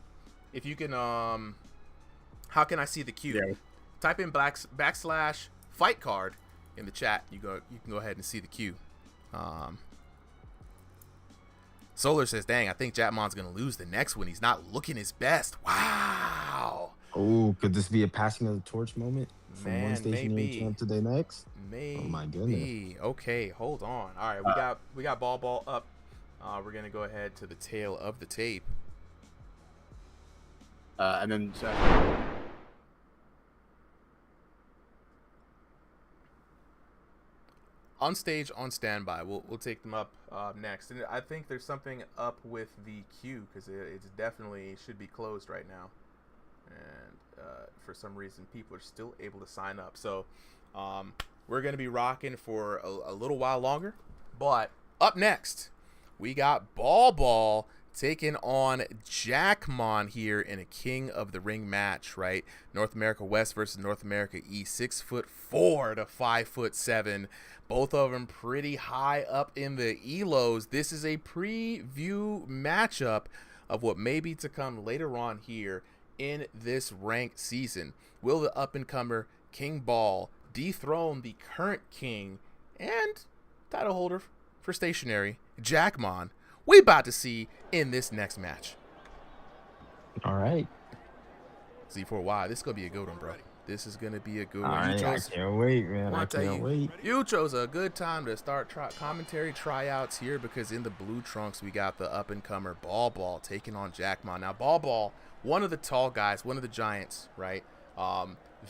Speaker 1: if you can, how can I see the queue?
Speaker 2: Yeah.
Speaker 1: Type in /fight card in the chat. You can go ahead and see the queue. Solar says, "Dang, I think Jackmon's gonna lose the next one. He's not looking his best." Wow.
Speaker 3: Oh, could this be a passing of the torch moment from
Speaker 1: Man,
Speaker 3: one stationary champ to the next?
Speaker 1: Maybe.
Speaker 3: Oh my goodness.
Speaker 1: Okay, hold on. All right, we got Ball up. We're gonna go ahead to the tail of the tape.
Speaker 2: And then
Speaker 1: On stage, on standby. We'll take them up next. And I think there's something up with the queue because it definitely should be closed right now. And for some reason, people are still able to sign up. So we're going to be rocking for a little while longer. But up next, we got Ball taking on Jackmon here in a King of the Ring match, right? North America West versus North America East, 6'4" to 5'7". Both of them pretty high up in the elos. This is a preview matchup of what may be to come later on here in this ranked season. Will the up-and-comer King Ball dethrone the current king and title holder for stationary, Jackmon? We about to see in this next match.
Speaker 3: All right.
Speaker 1: Z4Y, this is going to be a good one, bro. This is going to be a good one.
Speaker 3: All right, I can't wait, man. I can't wait.
Speaker 1: You chose a good time to start commentary tryouts here because in the blue trunks, we got the up-and-comer Ball taking on Jackmon. Now, Ball, one of the tall guys, one of the giants, right?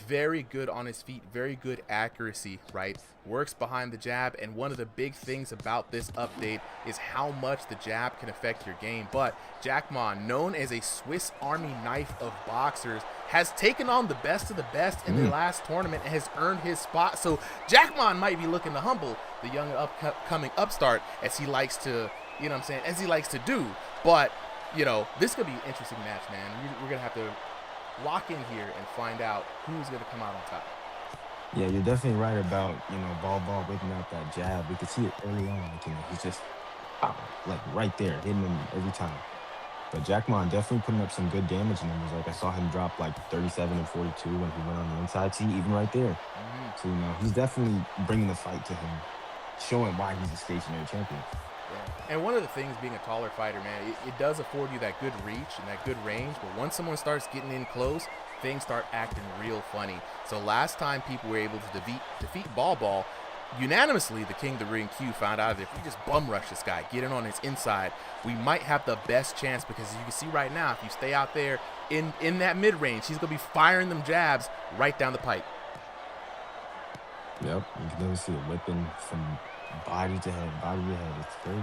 Speaker 1: Very good on his feet, very good accuracy, right? Works behind the jab, and one of the big things about this update is how much the jab can affect your game. But Jackmon, known as a Swiss Army knife of boxers, has taken on the best of the best in the last tournament and has earned his spot. So Jackmon might be looking to humble the young upcoming upstart as he likes to, as he likes to do. But, this could be an interesting match, man. We're going to have to lock in here and find out who's going to come out on top.
Speaker 3: Yeah, you're definitely right about, Ball whipping out that jab. We could see it early on. He's just, right there, hitting him every time. But Jackmon definitely putting up some good damage numbers. Like, I saw him drop, 37 and 42 when he went on the inside. See, even right there. So, he's definitely bringing the fight to him, showing why he's a stationary champion.
Speaker 1: Yeah. And one of the things being a taller fighter, man, it does afford you that good reach and that good range. But once someone starts getting in close, things start acting real funny. So last time people were able to defeat Ball, unanimously, the King of the Ring Q found out that if we just bum rush this guy, get in on his inside, we might have the best chance because as you can see right now, if you stay out there in that mid-range, he's going to be firing them jabs right down the pipe.
Speaker 3: Yep, you can never see it whipping from body to head. It's crazy.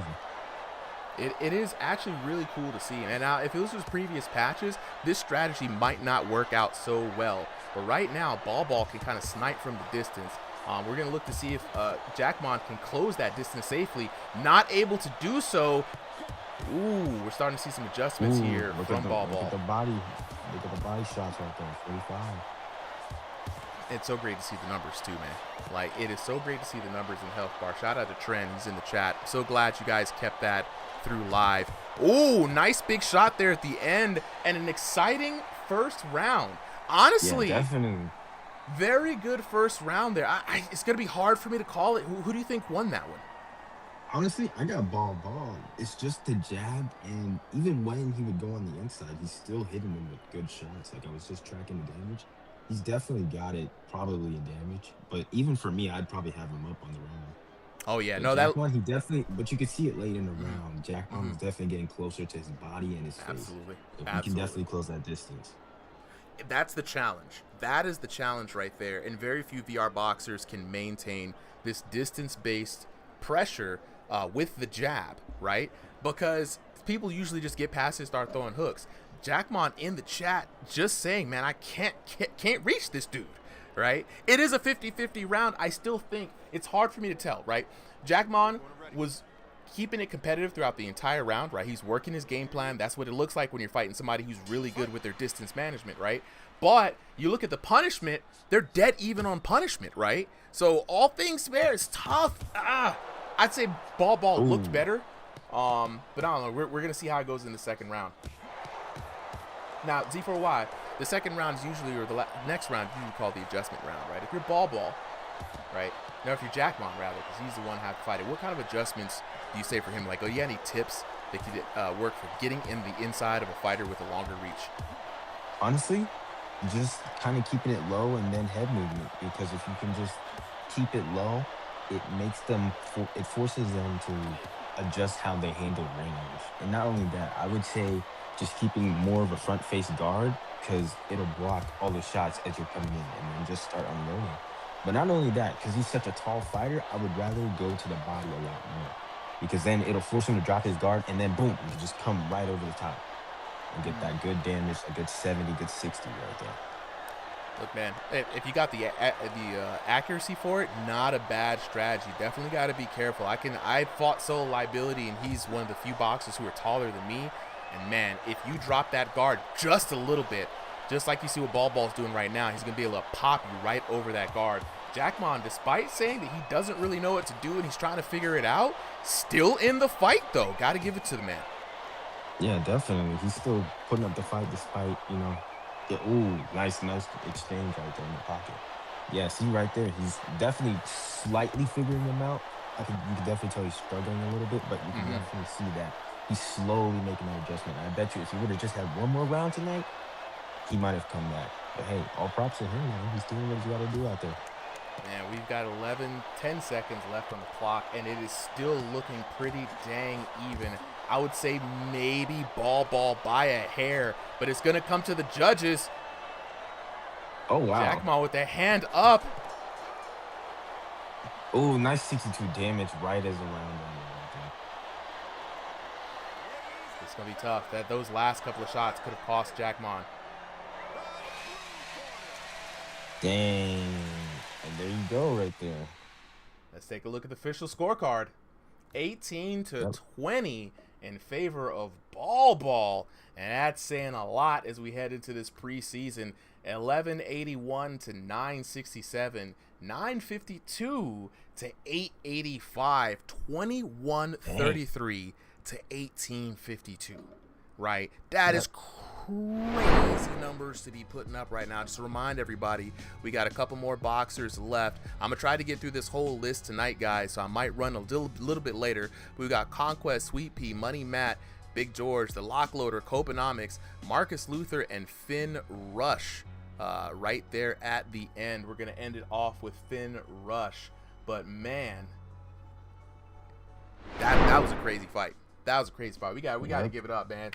Speaker 1: It is actually really cool to see. And now, if this was previous patches, this strategy might not work out so well. But right now, Ball can kind of snipe from the distance. We're going to look to see if Jackmon can close that distance safely. Not able to do so. Ooh, we're starting to see some adjustments here from Ball.
Speaker 3: Look at the body shots right there. 45.
Speaker 1: It's so great to see the numbers too, man. Like, it is so great to see the numbers in health bar. Shout out to Trent. He's in the chat. So glad you guys kept that through live. Ooh, nice big shot there at the end. And an exciting first round. Honestly,
Speaker 3: yeah, definitely.
Speaker 1: Very good first round there. It's going to be hard for me to call it. Who do you think won that one?
Speaker 3: Honestly, I got ball. It's just the jab, and even when he would go on the inside, he's still hitting them with good shots. Like, I was just tracking the damage. He's definitely got it probably in damage, but even for me, I'd probably have him up on the round.
Speaker 1: Oh yeah,
Speaker 3: But
Speaker 1: no,
Speaker 3: Jackmon, he definitely, but you could see it late in the round. Jackmon was definitely getting closer to his body and his face.
Speaker 1: Absolutely.
Speaker 3: So he can definitely close that distance.
Speaker 1: That's the challenge. That is the challenge right there. And very few VR boxers can maintain this distance-based pressure with the jab, right? Because people usually just get past it and start throwing hooks. Jackmon in the chat just saying, man, I can't reach this dude, right? It is a 50-50 round. I still think it's hard for me to tell, right? Jackmon was keeping it competitive throughout the entire round, right? He's working his game plan. That's what it looks like when you're fighting somebody who's really good with their distance management, right? But you look at the punishment, they're dead even on punishment, right? So all things fair, it's tough. I'd say Ball looked better. But I don't know. We're going to see how it goes in the second round. Now, Z4Y, the second round is usually, or the next round, you call the adjustment round, right? If you're Ball, right? Now, if you're Jackmon, rather, because he's the one who has to fight it, what kind of adjustments do you say for him? Like, oh, you got any tips that could work for getting in the inside of a fighter with a longer reach?
Speaker 3: Honestly, just kind of keeping it low and then head movement, because if you can just keep it low, it makes them, it forces them to adjust how they handle range. And not only that, I would say just keeping more of a front face guard, because it'll block all the shots as you're coming in and then just start unloading. But not only that, because he's such a tall fighter, I would rather go to the body a lot more, because then it'll force him to drop his guard and then boom, you can just come right over the top and get that good damage, a good 70, good 60 right there.
Speaker 1: Look, man, if you got the accuracy for it, not a bad strategy. Definitely got to be careful. I fought solo liability, and he's one of the few boxers who are taller than me. And man, if you drop that guard just a little bit, just like you see what Ball's doing right now, he's gonna be able to pop you right over that guard. Jackmon, despite saying that he doesn't really know what to do and he's trying to figure it out, still in the fight though. Got to give it to the man.
Speaker 3: Yeah, definitely. He's still putting up the fight despite, you know. Ooh, nice exchange right there in the pocket. Yeah, see right there, he's definitely slightly figuring him out. You can definitely tell he's struggling a little bit, but you can definitely see that he's slowly making that adjustment. And I bet you if he would have just had one more round tonight, he might have come back. But hey, all props to him, man. He's doing what he's got to do out there.
Speaker 1: Man, we've got 10 seconds left on the clock, and it is still looking pretty dang even. I would say maybe Ball by a hair, but it's going to come to the judges.
Speaker 3: Oh, wow.
Speaker 1: Jackmon with the hand up.
Speaker 3: Oh, nice 62 damage right as the round ended.
Speaker 1: It's going to be tough. Those last couple of shots could have cost Jackmon.
Speaker 3: Dang. And there you go right there.
Speaker 1: Let's take a look at the official scorecard. 18-20 in favor of Ball. And that's saying a lot as we head into this preseason. 1181 to 967. 952 to 885. 2133 to 1852. Right? That is crazy numbers to be putting up right now. Just to remind everybody, we got a couple more boxers left. I'm gonna try to get through this whole list tonight, guys, so I might run a little bit later. We got Conquest, Sweet Pea, Money Matt, Big George, the Lockloader, Copenomics, Marcus Luther, and Finn Rush right there at the end. We're gonna end it off with Finn Rush, but man, that was a crazy fight. That was a crazy fight. We got to give it up, man.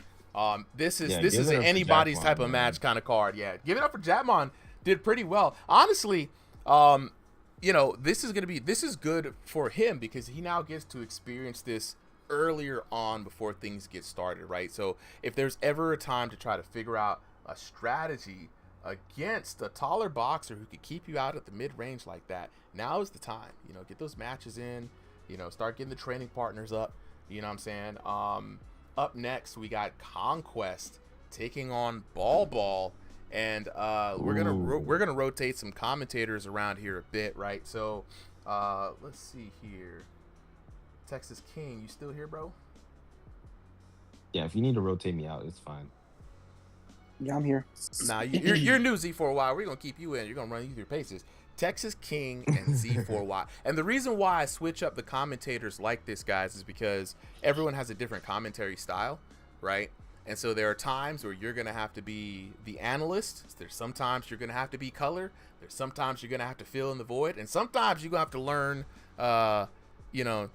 Speaker 1: This is anybody's type of match kind of card. Yeah, give it up for Jackmon. Did pretty well, honestly. You know, this is good for him because he now gets to experience this earlier on before things get started, right? So if there's ever a time to try to figure out a strategy against a taller boxer who could keep you out at the mid-range like that. Now is the time. You know, get those matches in. You know, start getting the training partners up. You know what I'm saying? Up next, we got Conquest taking on Ball. And we're gonna rotate some commentators around here a bit, right? So let's see here. Texas King, you still here, bro?
Speaker 3: Yeah, if you need to rotate me out, it's fine.
Speaker 4: Yeah, I'm here.
Speaker 1: Nah, you're new, Z for a while. We're gonna keep you in. You're gonna run you through paces. Texas King and Z4Y. And the reason why I switch up the commentators like this, guys, is because everyone has a different commentary style, right? And so there are times where you're going to have to be the analyst. There's sometimes you're going to have to be color. There's sometimes you're going to have to fill in the void. And sometimes you're going to have to learn, you know,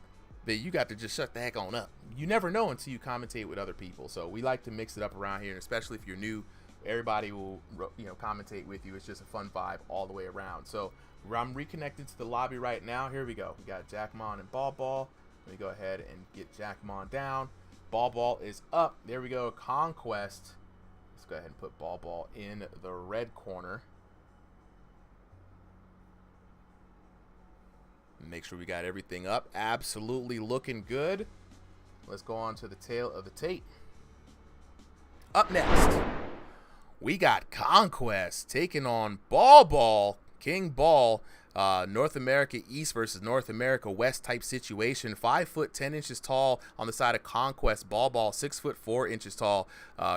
Speaker 1: that you got to just shut the heck on up. You never know until you commentate with other people. So we like to mix it up around here, and especially if you're new, everybody will, you know, commentate with you. It's just a fun vibe all the way around. So I'm reconnected to the lobby right now. Here we go. We got Jackmon and Ball. Let me go ahead and get Jackmon down. Ball is up. There we go. Conquest. Let's go ahead and put Ball in the red corner. Make sure we got everything up. Absolutely looking good. Let's go on to the tail of the tape. Up next, we got Conquest taking on Ball. King Ball. North America East versus North America West type situation. 5 foot 10 inches tall on the side of Conquest. Ball 6 foot 4 inches tall.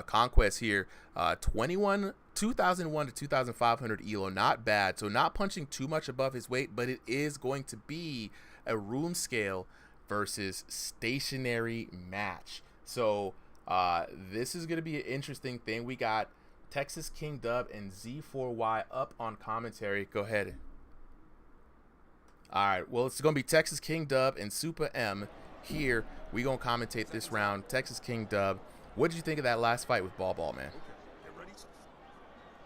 Speaker 1: Conquest here. 2001 to 2,500 elo. Not bad. So not punching too much above his weight, but it is going to be a room scale versus stationary match. So this is going to be an interesting thing. We got Texas King Dub and Z4Y up on commentary. Go ahead. All right, well, it's going to be Texas King Dub and Super M here. We going to commentate this round. Texas King Dub, what did you think of that last fight with Ball, man?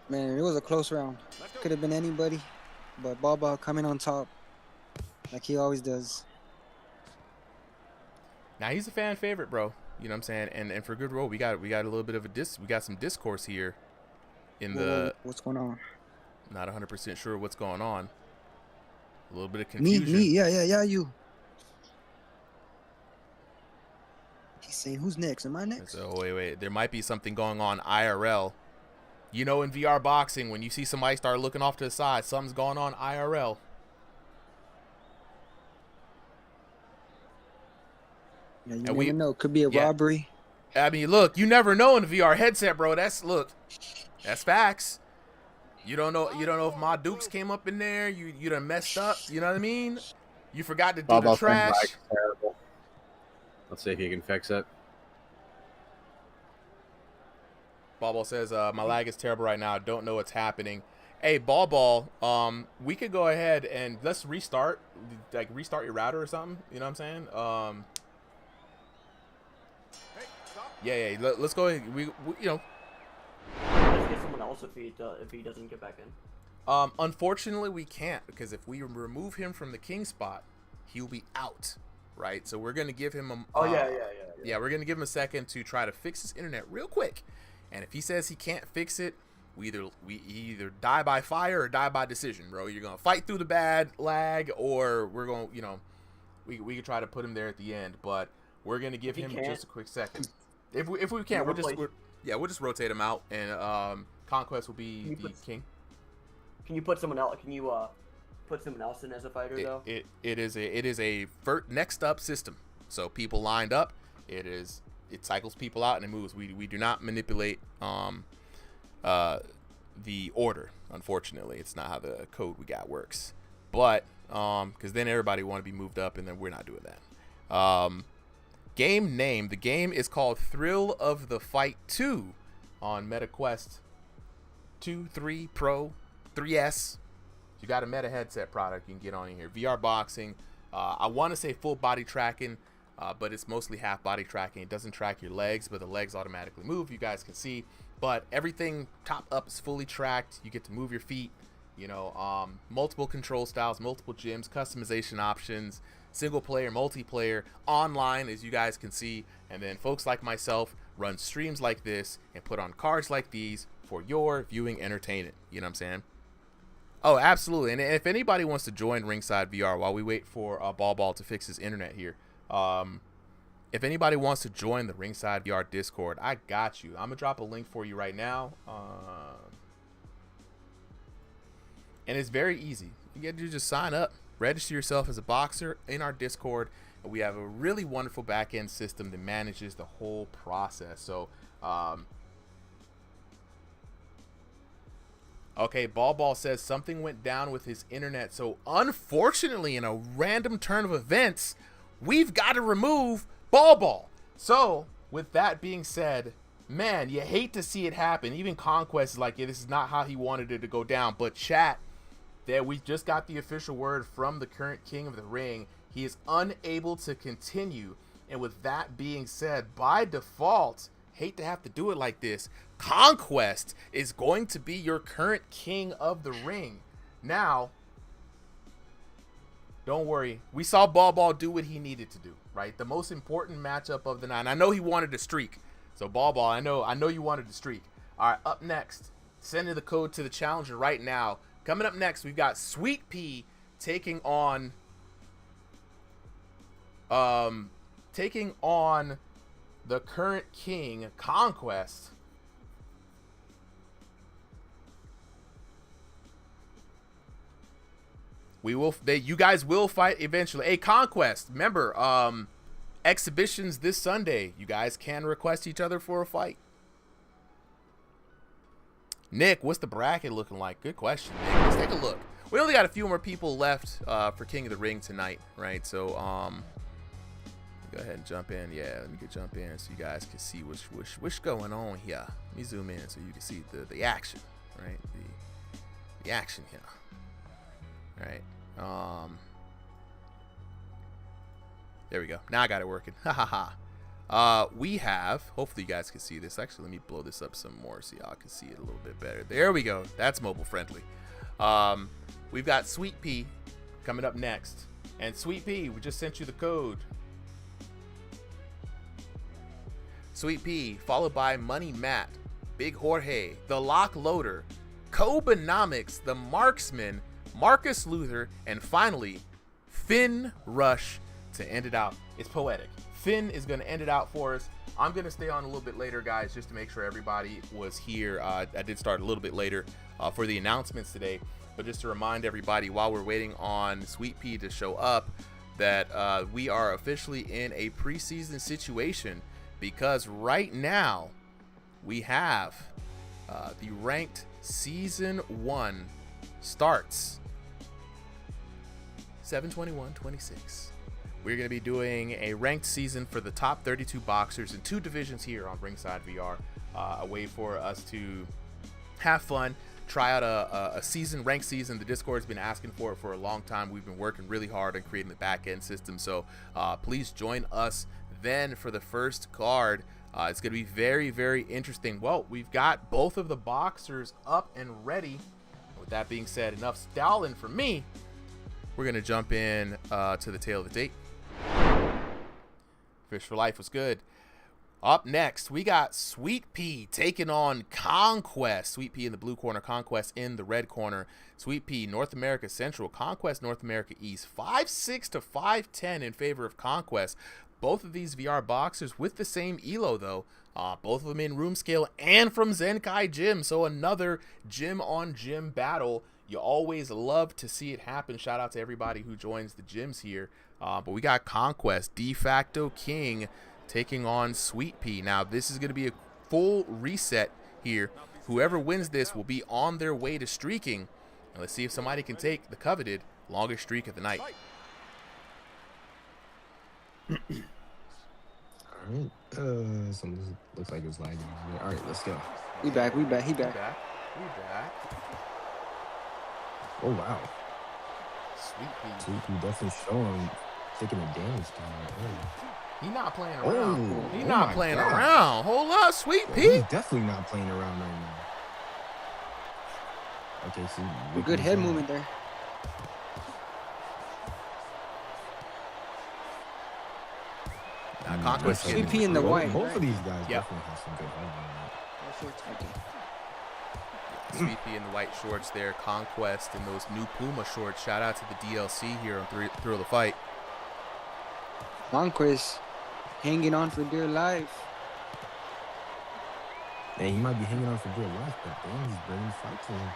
Speaker 4: Man, it was a close round. Could have been anybody, but Ball coming on top like he always does.
Speaker 1: Now, he's a fan favorite, bro. You know what I'm saying? And for good roll, we got a little bit of we got some discourse here in the...
Speaker 4: What's going on?
Speaker 1: Not 100% sure what's going on. A little bit of confusion.
Speaker 4: Me, yeah, you. He's saying, who's next? Am I next?
Speaker 1: So, wait. There might be something going on IRL. You know, in VR boxing, when you see somebody start looking off to the side, something's going on IRL.
Speaker 4: Yeah, you never know. Could be a robbery.
Speaker 1: I mean, look, you never know in a VR headset, bro. That's facts. You don't know if my Dukes came up in there. You done messed up. You know what I mean? You forgot to do the trash.
Speaker 2: Terrible. Let's see if you can fix it.
Speaker 1: Ball says, my lag is terrible right now. Don't know what's happening. Hey, Ball, we could go ahead and let's restart. Like, restart your router or something. You know what I'm saying? Yeah. Let's go ahead. We you know.
Speaker 6: Let's get someone else if he doesn't get back in.
Speaker 1: Unfortunately, we can't, because if we remove him from the king spot, he'll be out, right? So we're gonna give him a. Yeah, we're gonna give him a second to try to fix his internet real quick, and if he says he can't fix it, we either die by fire or die by decision, bro. You're gonna fight through the bad lag, or we're gonna, you know, we can try to put him there at the end, but we're gonna give him just a quick second. If we can't, we'll just rotate him out, and Conquest will be the king.
Speaker 6: Can you put someone else? Can you put someone else in as a fighter though?
Speaker 1: It is a next up system. So people lined up. It cycles people out and it moves. We do not manipulate the order. Unfortunately, it's not how the code we got works. But because then everybody want to be moved up, and then we're not doing that. Game name. The game is called Thrill of the Fight 2 on MetaQuest 2, 3 Pro, 3S. You got a Meta headset product you can get on in here. VR boxing. I want to say full body tracking, but it's mostly half body tracking. It doesn't track your legs, but the legs automatically move. You guys can see. But everything top up is fully tracked. You get to move your feet. You know, multiple control styles, multiple gyms, customization options, single player, multiplayer, online, as you guys can see. And then folks like myself run streams like this and put on cards like these for your viewing entertainment. You know what I'm saying? Oh, absolutely. And if anybody wants to join Ringside VR while we wait for Ball to fix his internet here, if anybody wants to join the Ringside VR Discord, I got you. I'm going to drop a link for you right now. And it's very easy. You get to just sign up, register yourself as a boxer in our Discord. And we have a really wonderful back-end system that manages the whole process. So, okay, Ball says something went down with his internet. So, unfortunately, in a random turn of events, we've got to remove Ball. So, with that being said, man, you hate to see it happen. Even Conquest is like, yeah, this is not how he wanted it to go down. But chat, that we just got the official word from the current King of the Ring. He is unable to continue. And with that being said, by default, hate to have to do it like this, Conquest is going to be your current King of the Ring. Now, don't worry. We saw Ball do what he needed to do, right? The most important matchup of the night. And I know he wanted a streak. So Ball, I know you wanted a streak. All right, up next, sending the code to the challenger right now. Coming up next, we've got Sweet Pea taking on the current king, Conquest. You guys will fight eventually. Hey, Conquest, remember, exhibitions this Sunday. You guys can request each other for a fight. Nick, what's the bracket looking like? Good question, Nick. Let's take a look. We only got a few more people left for King of the Ring tonight, right? So, go ahead and jump in. Yeah, let me jump in so you guys can see what's going on here. Let me zoom in so you can see the action, right? The action here, right? There we go. Now I got it working. Ha ha ha. We have, hopefully you guys can see this. Actually, let me blow this up some more so y'all can see it a little bit better. There we go. That's mobile friendly. We've got Sweet Pea coming up next. And Sweet Pea, we just sent you the code. Sweet Pea, followed by Money Matt, Big Jorge, The Lock Loader, Kobenomics, The Marksman, Marcus Luther, and finally, Finn Rush to end it out. It's poetic. Finn is going to end it out for us. I'm going to stay on a little bit later, guys, just to make sure everybody was here. I did start a little bit later for the announcements today. But just to remind everybody, while we're waiting on Sweet Pea to show up, that we are officially in a preseason situation, because right now we have the ranked season 1 starts 7/21/26. We're going to be doing a ranked season for the top 32 boxers in 2 divisions here on Ringside VR. A way for us to have fun, try out a season, ranked season. The Discord has been asking for it for a long time. We've been working really hard on creating the back end system. So please join us then for the first card. It's going to be very, very interesting. Well, we've got both of the boxers up and ready. With that being said, enough stalling for me. We're going to jump in to the tail of the tape. Fish for Life was good. Up next, we got Sweet Pea taking on Conquest. Sweet Pea in the blue corner, Conquest in the red corner. Sweet Pea, North America Central, Conquest, North America East. 5'6" to 5'10" in favor of Conquest. Both of these VR boxers with the same elo, though. Both of them in room scale and from Zenkai Gym. So another gym on gym battle. You always love to see it happen. Shout out to everybody who joins the gyms here. But we got Conquest, de facto king, taking on Sweet Pea. Now, this is going to be a full reset here. Whoever wins this will be on their way to streaking. And let's see if somebody can take the coveted longest streak of the night.
Speaker 3: All right. Something looks like it's lagging. All right, let's go.
Speaker 4: He back.
Speaker 1: We back.
Speaker 3: Oh, wow.
Speaker 1: Sweet Pea.
Speaker 3: Sweet Pea definitely showing, taking a damage down.
Speaker 1: He not playing around.
Speaker 3: Oh,
Speaker 1: He not playing around. Hold up, Sweet Pea.
Speaker 3: He's definitely not playing around right now. Okay, see.
Speaker 4: Good head movement there.
Speaker 1: Conquest
Speaker 4: Sweet Pea in the white.
Speaker 3: Both of
Speaker 4: right?
Speaker 3: these guys
Speaker 1: Yep.
Speaker 3: definitely have some good head movement.
Speaker 4: That's your target.
Speaker 1: Sweet Pea in the white shorts there, Conquest in those new Puma shorts. Shout out to the DLC here on Thrill the Fight.
Speaker 4: Conquest hanging on for dear life.
Speaker 3: Man, he might be hanging on for dear life, but damn, he's bringing fight to him,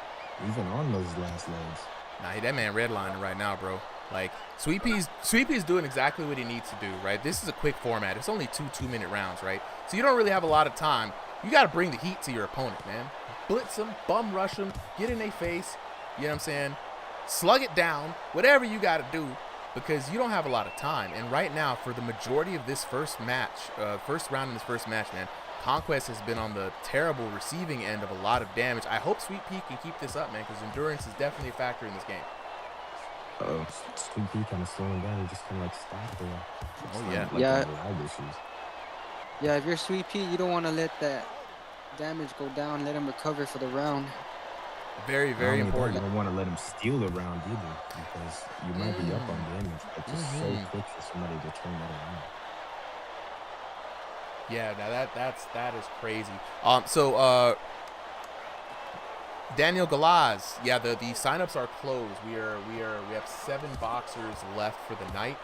Speaker 3: even on those last legs.
Speaker 1: Nah, that man redlining right now, bro. Like, Sweet Pea's doing exactly what he needs to do, right? This is a quick format. It's only two-minute rounds, right? So you don't really have a lot of time. You got to bring the heat to your opponent, man. Blitz them, bum rush them, get in their face, you know what I'm saying? Slug it down, whatever you got to do, because you don't have a lot of time. And right now, for the majority of this first round in this first match, man, Conquest has been on the terrible receiving end of a lot of damage. I hope Sweet Pea can keep this up, man, because endurance is definitely a factor in this game.
Speaker 3: Sweet Pea kind of slowing down. He just kind of like stopped there.
Speaker 1: Oh, yeah.
Speaker 3: Yeah.
Speaker 4: Yeah, if you're Sweet Pea, you don't want to let that damage go down. Let him recover for the round.
Speaker 1: Very, very important.
Speaker 3: You don't want to let him steal the round either, because you might be up on damage, but just so quick for somebody to turn that around.
Speaker 1: Yeah, now that is crazy. Daniel Galaz, yeah, the signups are closed. We have 7 boxers left for the night.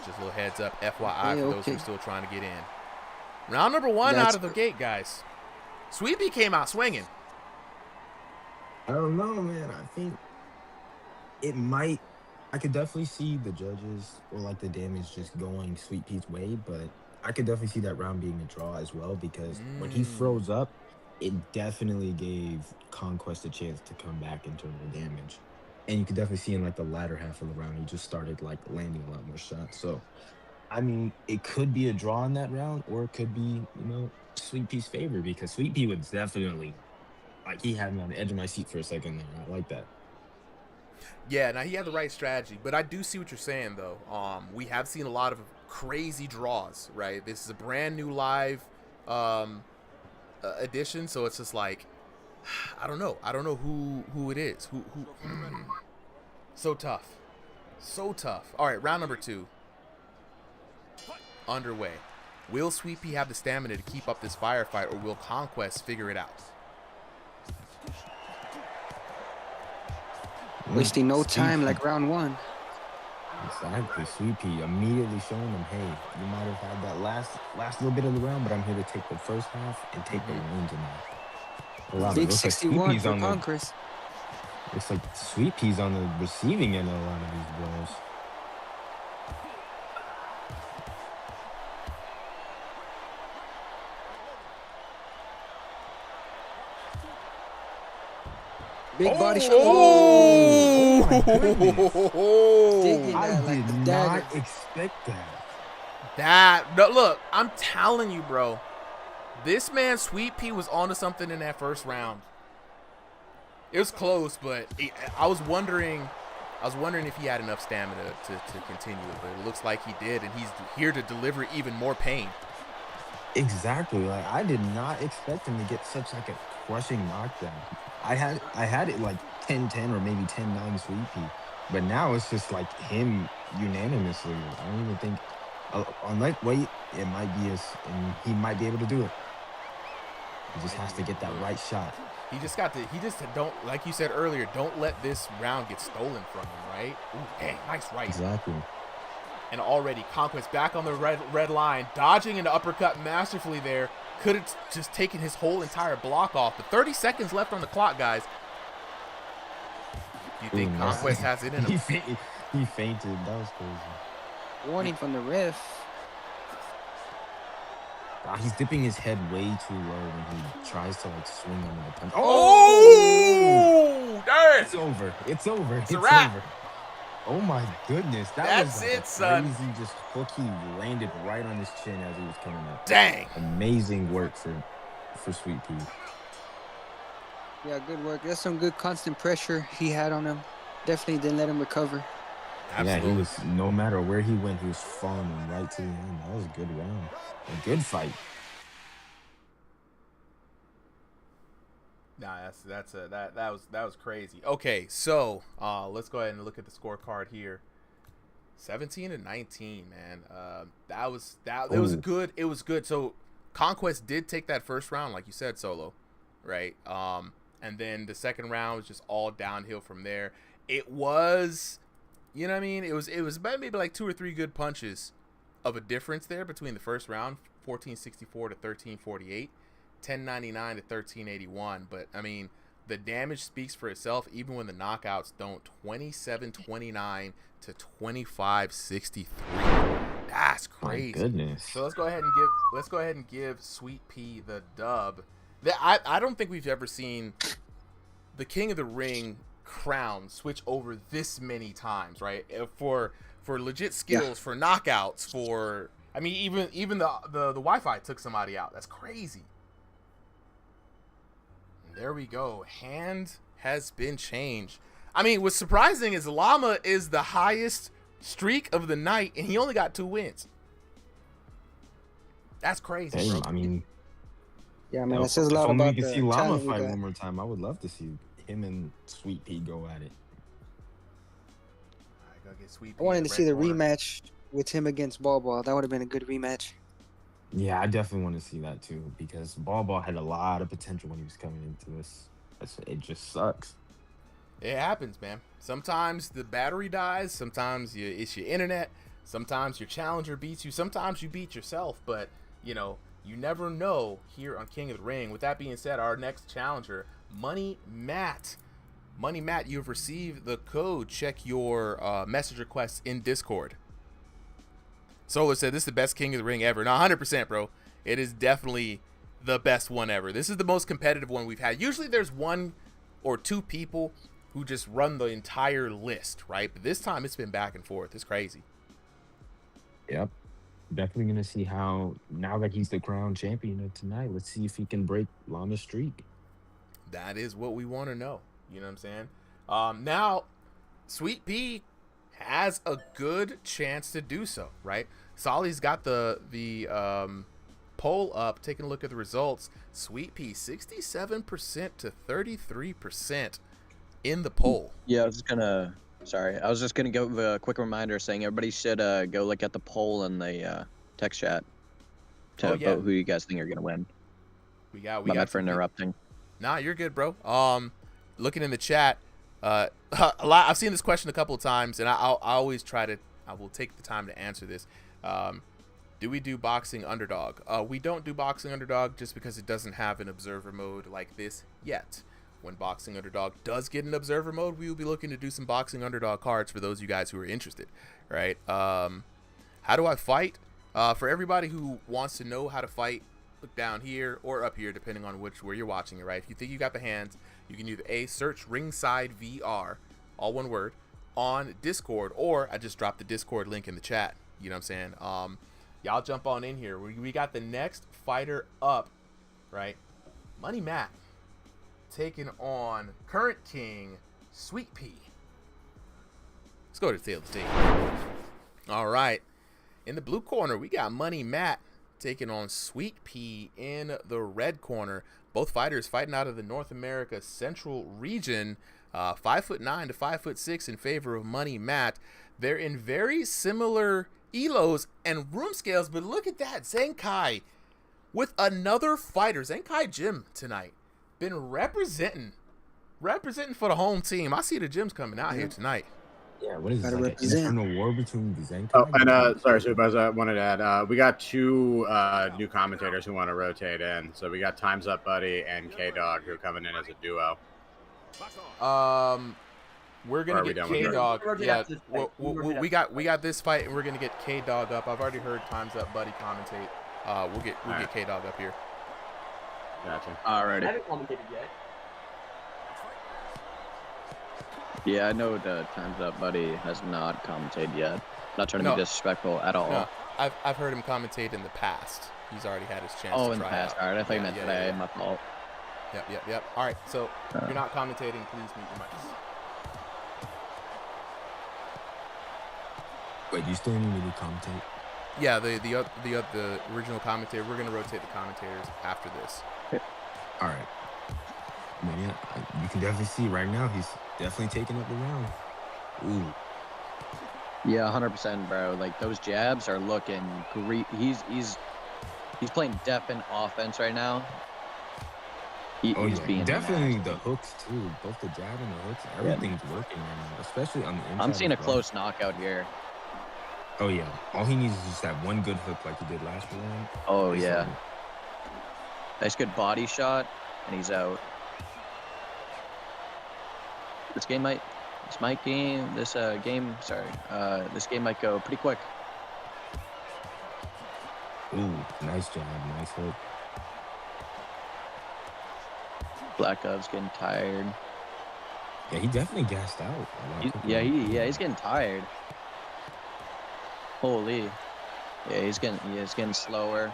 Speaker 1: Just a little heads up, FYI, for those who are still trying to get in. Round number 1 out of the gate, guys. Sweet Pea came out swinging.
Speaker 3: I don't know, man. I think it might. I could definitely see the judges or like the damage just going Sweet Pea's way, but I could definitely see that round being a draw as well, because when he froze up, it definitely gave Conquest a chance to come back in terms of damage. And you could definitely see in like the latter half of the round, he just started like landing a lot more shots. So, I mean, it could be a draw in that round, or it could be, Sweet Pea's favor, because Sweet Pea was definitely, like, he had me on the edge of my seat for a second there. I like that.
Speaker 1: Yeah, now he had the right strategy, but I do see what you're saying, though. We have seen a lot of crazy draws, right? This is a brand new live edition, so it's just like, I don't know who it is. Who So tough. All right, round number 2 underway. Will Sweet Pea have the stamina to keep up this firefight, or will Conquest figure it out?
Speaker 4: Wasting no time like round 1.
Speaker 3: Exactly. Sweet Pea immediately showing them, hey, you might have had that last little bit of the round, but I'm here to take the first half and take the reins in that.
Speaker 4: Big 61 for Conquest.
Speaker 3: It's like Sweet Pea's on the receiving end of a lot of these blows.
Speaker 4: Big body shot.
Speaker 3: Oh my goodness. I
Speaker 4: like
Speaker 3: did not expect that.
Speaker 1: Look, I'm telling you, bro. This man, Sweet Pea, was onto something in that first round. It was close, but I was wondering if he had enough stamina to continue it. But it looks like he did, and he's here to deliver even more pain.
Speaker 3: Exactly. Like, I did not expect him to get such like a crushing knockdown. I had it like 10-10 or maybe 10-9 Sweet Pea, but now it's just like him unanimously. I don't even think on lightweight it might be and he might be able to do it. He just has to get that right shot.
Speaker 1: He just don't, like you said earlier, don't let this round get stolen from him, right? Ooh, dang, nice right.
Speaker 3: Exactly.
Speaker 1: And already Conquest back on the red line, dodging an uppercut masterfully there. Could have just taken his whole entire block off. But 30 seconds left on the clock, guys. Do you think Conquest has it in him?
Speaker 3: He fainted. That was crazy.
Speaker 4: Warning from the ref.
Speaker 3: He's dipping his head way too low when he tries to like swing under the punch.
Speaker 1: Oh! Dang!
Speaker 3: It's over. It's over.
Speaker 1: It's a wrap.
Speaker 3: Over. Oh my goodness.
Speaker 1: That's
Speaker 3: was like
Speaker 1: it, son.
Speaker 3: Crazy just hook. He landed right on his chin as he was coming up.
Speaker 1: Dang.
Speaker 3: Amazing work for Sweet Pea.
Speaker 4: Yeah, good work. That's some good constant pressure he had on him. Definitely didn't let him recover.
Speaker 1: Absolutely.
Speaker 3: Yeah, he was, no matter where he went, he was following him right to the end. That was a good round. A good fight.
Speaker 1: Nah, that was crazy. Okay, so let's go ahead and look at the scorecard here. 17-19, man. It was good. So Conquest did take that first round, like you said, Solo, right? And then the second round was just all downhill from there. It was, you know what I mean? It was maybe like 2 or 3 good punches of a difference there between the first round, 1464 to 1348, 1099 to 1381. But I mean, the damage speaks for itself, even when the knockouts don't. 2729 to 2563. That's crazy.
Speaker 3: My goodness.
Speaker 1: So let's go ahead and give Sweet Pea the dub. I don't think we've ever seen the King of the Ring crown switch over this many times, right? For legit skills, for knockouts, for I mean, even the Wi-Fi took somebody out. That's crazy. And there we go. Hand has been changed. I mean, what's surprising is Llama is the highest streak of the night, and he only got 2 wins. That's crazy.
Speaker 3: Hey,
Speaker 1: Bro.
Speaker 3: I mean,
Speaker 4: Yeah, man, it says a lot
Speaker 3: if only
Speaker 4: about
Speaker 3: we
Speaker 4: the
Speaker 3: could see Llama
Speaker 4: talent we
Speaker 3: fight
Speaker 4: got.
Speaker 3: one more time, I would love to see him and Sweet Pea go at it.
Speaker 1: All right, go get Sweet
Speaker 4: I
Speaker 1: Pea
Speaker 4: wanted
Speaker 1: in
Speaker 4: to see the
Speaker 1: red corner.
Speaker 4: rematch with him against Ball Ball. That would have been a good rematch.
Speaker 3: Yeah, I definitely want to see that too, because Ball had a lot of potential when he was coming into this. It just sucks.
Speaker 1: It happens, man. Sometimes the battery dies. Sometimes it's your internet. Sometimes your challenger beats you. Sometimes you beat yourself. But, you know, you never know here on King of the Ring. With that being said, our next challenger, Money Matt. Money Matt, you've received the code. Check your message requests in Discord. Solo said this is the best King of the Ring ever. No, 100%, bro. It is definitely the best one ever. This is the most competitive one we've had. Usually there's 1 or 2 people who just run the entire list, right? But this time it's been back and forth. It's crazy.
Speaker 3: Yep. Definitely going to see how, now that he's the crown champion of tonight, let's see if he can break Llama's streak.
Speaker 1: That is what we want to know. You know what I'm saying? Now, Sweet Pea has a good chance to do so, right? Solly's got the poll up, taking a look at the results. Sweet Pea, 67% to 33% in the poll.
Speaker 7: Yeah, I was just gonna give a quick reminder saying everybody should go look at the poll in the text chat to vote who you guys think are gonna win.
Speaker 1: We got
Speaker 7: bad for interrupting.
Speaker 1: Nah, you're good, bro. Looking in the chat, a lot. I've seen this question a couple of times, and I always I will take the time to answer this. Do we do boxing underdog? We don't do boxing underdog just because it doesn't have an observer mode like this yet. When boxing underdog does get an observer mode, we will be looking to do some boxing underdog cards for those of you guys who are interested, right? How do I fight? For everybody who wants to know how to fight, look down here or up here, depending on where you're watching it, right? If you think you got the hands, you can either search RingsideVR, all one word, on Discord, or I just dropped the Discord link in the chat. You know what I'm saying? Y'all jump on in here. We got the next fighter up, right? Money Matt taking on current king, Sweet Pea. Let's go to the tail of the tape. All right. In the blue corner, we got Money Matt taking on Sweet Pea in the red corner. Both fighters fighting out of the North America Central region. 5'9" to 5'6" in favor of Money Matt. They're in very similar elos and room scales, but look at that. Zenkai with another fighter. Zenkai Gym tonight. Been representing for the home team. I see the gyms coming out here tonight.
Speaker 3: Yeah, what is this,
Speaker 4: Gotta
Speaker 3: like an
Speaker 4: represent.
Speaker 3: internal war between the Zenkai?
Speaker 2: Oh, and sorry, Supervisor, I wanted to add, we got 2 new commentators who want to rotate in. So we got Time's Up Buddy and K-Dog who are coming in as a duo.
Speaker 1: We're gonna get K-Dog. Yeah, we got this fight, and we're gonna get K-Dog up. I've already heard Time's Up Buddy commentate. We'll get K-Dog up here.
Speaker 2: Gotcha.
Speaker 6: I
Speaker 7: Alrighty.
Speaker 6: haven't commentated yet.
Speaker 7: Yeah, I know the Time's Up Buddy has not commentated yet. Not trying to be disrespectful at all.
Speaker 1: No, I've heard him commentate in the past. He's already had his chance.
Speaker 7: Oh,
Speaker 1: to
Speaker 7: in the
Speaker 1: try
Speaker 7: past.
Speaker 1: out.
Speaker 7: Alright, I thought you meant today. My fault.
Speaker 1: Yep. All right, so if you're not commentating, please mute your mics.
Speaker 3: Wait, do you still need me to commentate?
Speaker 1: Yeah, the original commentator. We're gonna rotate the commentators after this.
Speaker 3: All right. I mean, yeah, you can definitely see right now he's definitely taking up the round. Ooh.
Speaker 7: Yeah, 100%, bro. Like those jabs are looking great. He's He's playing deafened offense right now.
Speaker 3: Oh
Speaker 7: He's
Speaker 3: yeah,
Speaker 7: being
Speaker 3: definitely
Speaker 7: nasty.
Speaker 3: the hooks too. Both the jab and the hooks,
Speaker 7: Yeah.
Speaker 3: everything's working right now, especially on the inside.
Speaker 7: I'm seeing a
Speaker 3: as well.
Speaker 7: close knockout here.
Speaker 3: Oh yeah, all he needs is just that one good hook like he did last round.
Speaker 7: Oh
Speaker 3: It's
Speaker 7: yeah.
Speaker 3: over.
Speaker 7: Nice good body shot, and he's out. This game might go pretty quick.
Speaker 3: Ooh, nice jab, nice hook.
Speaker 7: Black Glove's getting tired.
Speaker 3: Yeah, he definitely gassed out. A lot quicker.
Speaker 7: He's getting tired. Holy. Yeah, he's getting slower.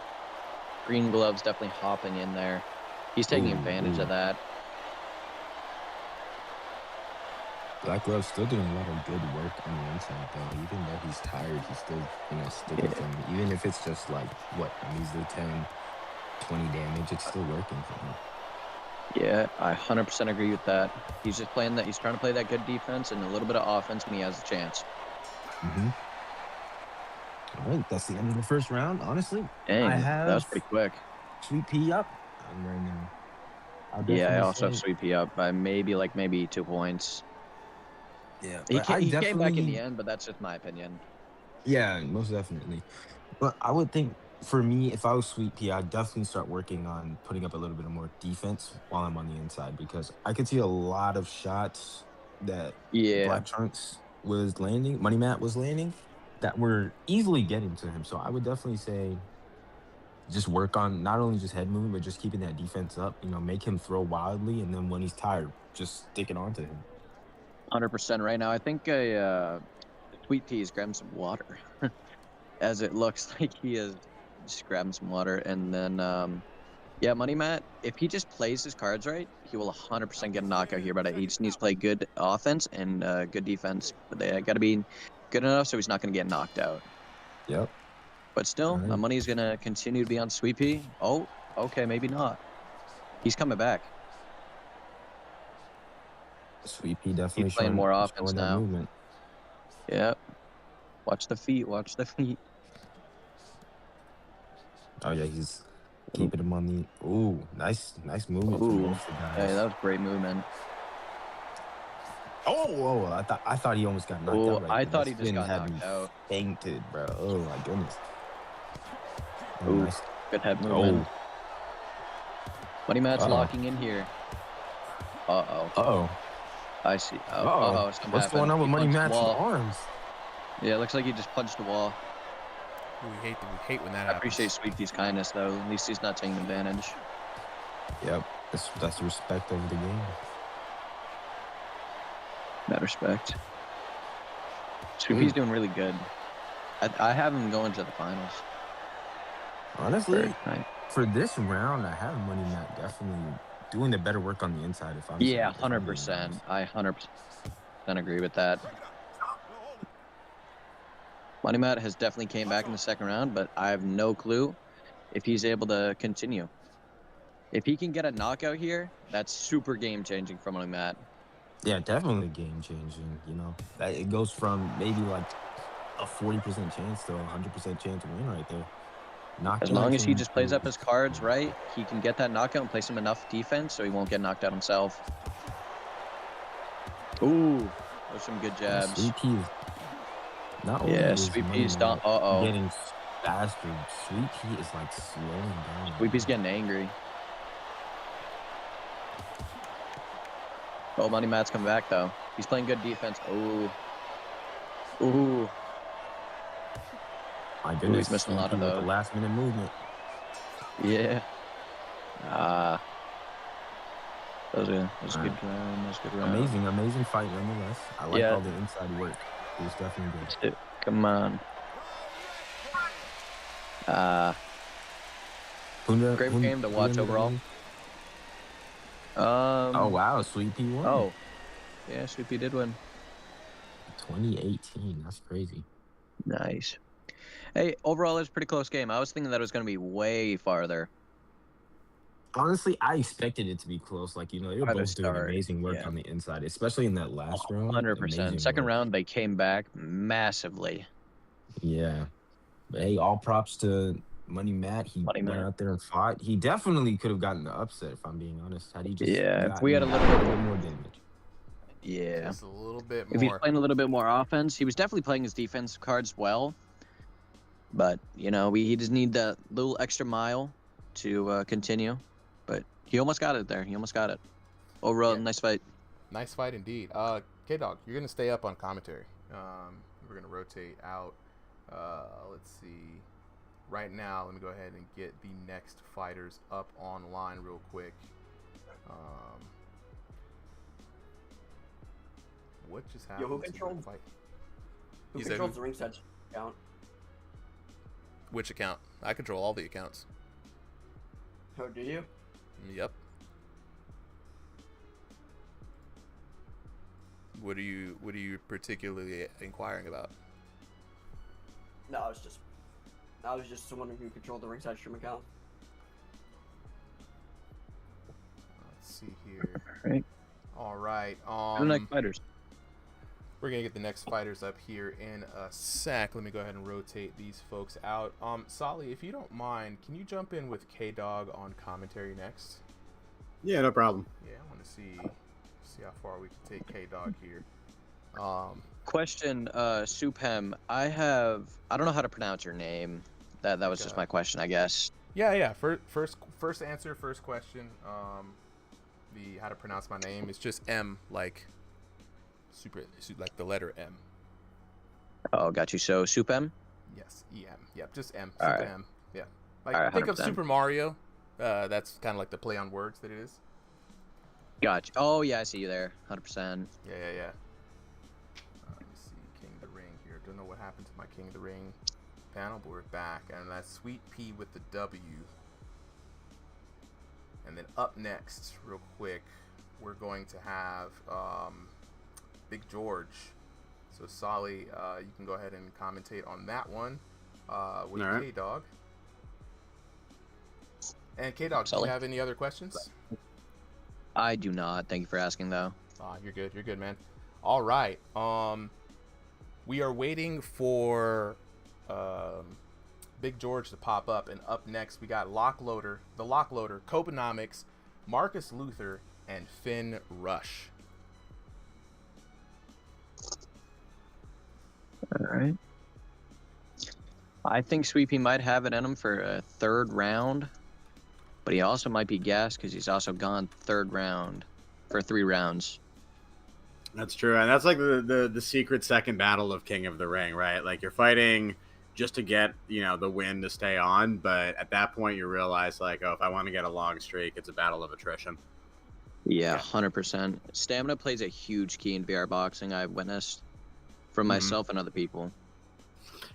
Speaker 7: Green Glove's definitely hopping in there. He's taking advantage of that.
Speaker 3: Black Glove's still doing a lot of good work on the inside though. Even though he's tired, he's still, sticking to him. Even if it's just like a measly 10, 20 damage, it's still working for him.
Speaker 7: Yeah, I 100% agree with that. He's just playing that. He's trying to play that good defense and a little bit of offense when he has a chance.
Speaker 3: All right, that's the end of the first round. Honestly,
Speaker 7: Dang,
Speaker 3: I have
Speaker 7: that was pretty quick.
Speaker 3: Sweet Pea up right now.
Speaker 7: Yeah, I also have Sweet Pea up by maybe 2 points.
Speaker 3: Yeah,
Speaker 7: He came back in the end, but that's just my opinion.
Speaker 3: Yeah, most definitely. But I would think for me, if I was Sweet Pea, I'd definitely start working on putting up a little bit of more defense while I'm on the inside because I could see a lot of shots that Black Trunks was landing, Money Matt was landing, that were easily getting to him. So I would definitely say just work on not only just head movement, but just keeping that defense up, make him throw wildly. And then when he's tired, just stick it onto him.
Speaker 7: 100% right now. I think Sweet Pea is grabbing some water as it looks like he is just grabbing some water. And then, Money Matt, if he just plays his cards right, he will 100% get a knockout here. But he just needs to play good offense and good defense. But they got to be good enough so he's not going to get knocked out.
Speaker 3: Yep.
Speaker 7: But still, my money is going to continue to be on Sweet Pea. Oh, okay, maybe not. He's coming back.
Speaker 3: Sweet Pea definitely
Speaker 7: He's playing more offense now.
Speaker 3: Movement.
Speaker 7: Yep. Watch the feet. Watch the feet.
Speaker 3: Oh yeah, he's keeping him on the. Ooh, nice movement from both the guys.
Speaker 7: Hey, that was great movement.
Speaker 3: Oh, I thought he almost got knocked out. Right
Speaker 7: I thought he just got knocked out.
Speaker 3: Fainted, bro. Oh my goodness.
Speaker 7: Ooh, nice. Good head movement. Money Matt's locking in here. I see.
Speaker 3: What's going on with Money Matt's arms?
Speaker 7: Yeah, it looks like he just punched the wall.
Speaker 1: We hate when that happens.
Speaker 7: I appreciate Sweet Pea's kindness, though. At least he's not taking advantage.
Speaker 3: Yep, that's the respect of the game.
Speaker 7: That respect. Sweet Pea's doing really good. I have him going to the finals.
Speaker 3: Honestly, for this round, I have Money Matt definitely doing the better work on the inside.
Speaker 7: 100%. I 100% agree with that. Money Matt has definitely came back in the second round, but I have no clue if he's able to continue. If he can get a knockout here, that's super game-changing for Money Matt.
Speaker 3: Yeah, definitely game-changing. It goes from maybe like a 40% chance to a 100% chance to win right there.
Speaker 7: As long as he just plays up his cards right, he can get that knockout and play some enough defense so he won't get knocked out himself. Ooh, those some good jabs.
Speaker 3: Sweet Pea.
Speaker 7: Sweet Pea's done.
Speaker 3: Getting faster. Sweet Pea is like slowing down.
Speaker 7: Sweet Pea's getting angry. Oh, Money Matt's coming back though. He's playing good defense. Ooh.
Speaker 3: My goodness,
Speaker 7: he's missing a lot of those.
Speaker 3: The last-minute movement.
Speaker 7: Yeah. That was a good round.
Speaker 3: Amazing fight nonetheless. I like all the inside work. It was definitely good.
Speaker 7: Come on. Great game to watch overall.
Speaker 3: Oh wow, Sweet Pea won.
Speaker 7: Oh, yeah, Sweet Pea did win.
Speaker 3: 2018. That's crazy.
Speaker 7: Nice. Hey, overall, it was a pretty close game. I was thinking that it was going to be way farther.
Speaker 3: Honestly, I expected it to be close. They were both doing amazing work on the inside, especially in that last round.
Speaker 7: 100%. Second round, they came back massively.
Speaker 3: Yeah. But hey, all props to Money Matt, he
Speaker 7: Money
Speaker 3: went
Speaker 7: Matt.
Speaker 3: out there and fought. He definitely could have gotten the upset, if I'm being honest, had he just
Speaker 7: Yeah, if
Speaker 3: gotten
Speaker 7: we had a
Speaker 3: a
Speaker 7: little
Speaker 3: little
Speaker 7: bit,
Speaker 3: bit more damage.
Speaker 7: yeah.
Speaker 1: Just a little bit
Speaker 7: If he's
Speaker 1: more.
Speaker 7: playing a little bit more offense, he was definitely playing his defense cards well. But he just need that little extra mile to continue. But he almost got it there. He almost got it. Overall,
Speaker 1: Yeah.
Speaker 7: nice fight.
Speaker 1: Nice fight indeed. K-Dog, you're going to stay up on commentary. We're going to rotate out. Let's see. Right now, let me go ahead and get the next fighters up online real quick. What just happened?
Speaker 6: Yo, who
Speaker 1: to the
Speaker 6: controls?
Speaker 1: fight?
Speaker 6: Who
Speaker 1: You said
Speaker 6: controls
Speaker 1: who?
Speaker 6: the ringside account?
Speaker 1: Which account? I control all the accounts.
Speaker 6: Oh, do you?
Speaker 1: Yep. What are you particularly inquiring about?
Speaker 6: No, I was just wondering who controlled the ringside stream account.
Speaker 1: Let's see here.
Speaker 7: Right.
Speaker 1: All right.
Speaker 7: Who like fighters?
Speaker 1: We're gonna get the next fighters up here in a sec. Let me go ahead and rotate these folks out. Solly, if you don't mind, can you jump in with K-Dog on commentary next?
Speaker 2: Yeah, no problem.
Speaker 1: Yeah, I want to see how far we can take K-Dog here.
Speaker 7: Question, Supem. I don't know how to pronounce your name. That was just my question, I guess.
Speaker 1: Yeah. First answer, first question. The how to pronounce my name is just M, like like the letter M.
Speaker 7: Oh, got you. So Supem.
Speaker 1: Yes, EM. Yep, just M.
Speaker 7: All
Speaker 1: Super
Speaker 7: right.
Speaker 1: M. Yeah. Like
Speaker 7: All right,
Speaker 1: think of
Speaker 7: 100%.
Speaker 1: Super Mario. That's kind of like the play on words that it is.
Speaker 7: Gotcha. Oh yeah, I see you there. 100%.
Speaker 1: Yeah. Let me see, King of the Ring here. Don't know what happened to my King of the Ring panel, but we're back, and that's Sweet P with the W. And then up next, real quick, we're going to have Big George. So Solly, you can go ahead and commentate on that one with
Speaker 2: All right.
Speaker 1: K-Dog. And K-Dog, do
Speaker 7: Solly.
Speaker 1: you have any other questions?
Speaker 7: I do not. Thank you for asking, though.
Speaker 1: You're good, man. All right. We are waiting for Big George to pop up, and up next we got the Lockloader, Kobenomics, Marcus Luther, and Finn Rush.
Speaker 7: All right. I think Sweet Pea might have it in him for a third round, but he also might be gassed because he's also gone third round for 3 rounds.
Speaker 2: That's true, and that's like the secret second battle of King of the Ring, right? Like you're fighting just to get the win to stay on, but at that point you realize like, oh, if I want to get a long streak, it's a battle of attrition.
Speaker 7: Yeah, 100%. Stamina plays a huge key in VR boxing. I've witnessed from myself and other people.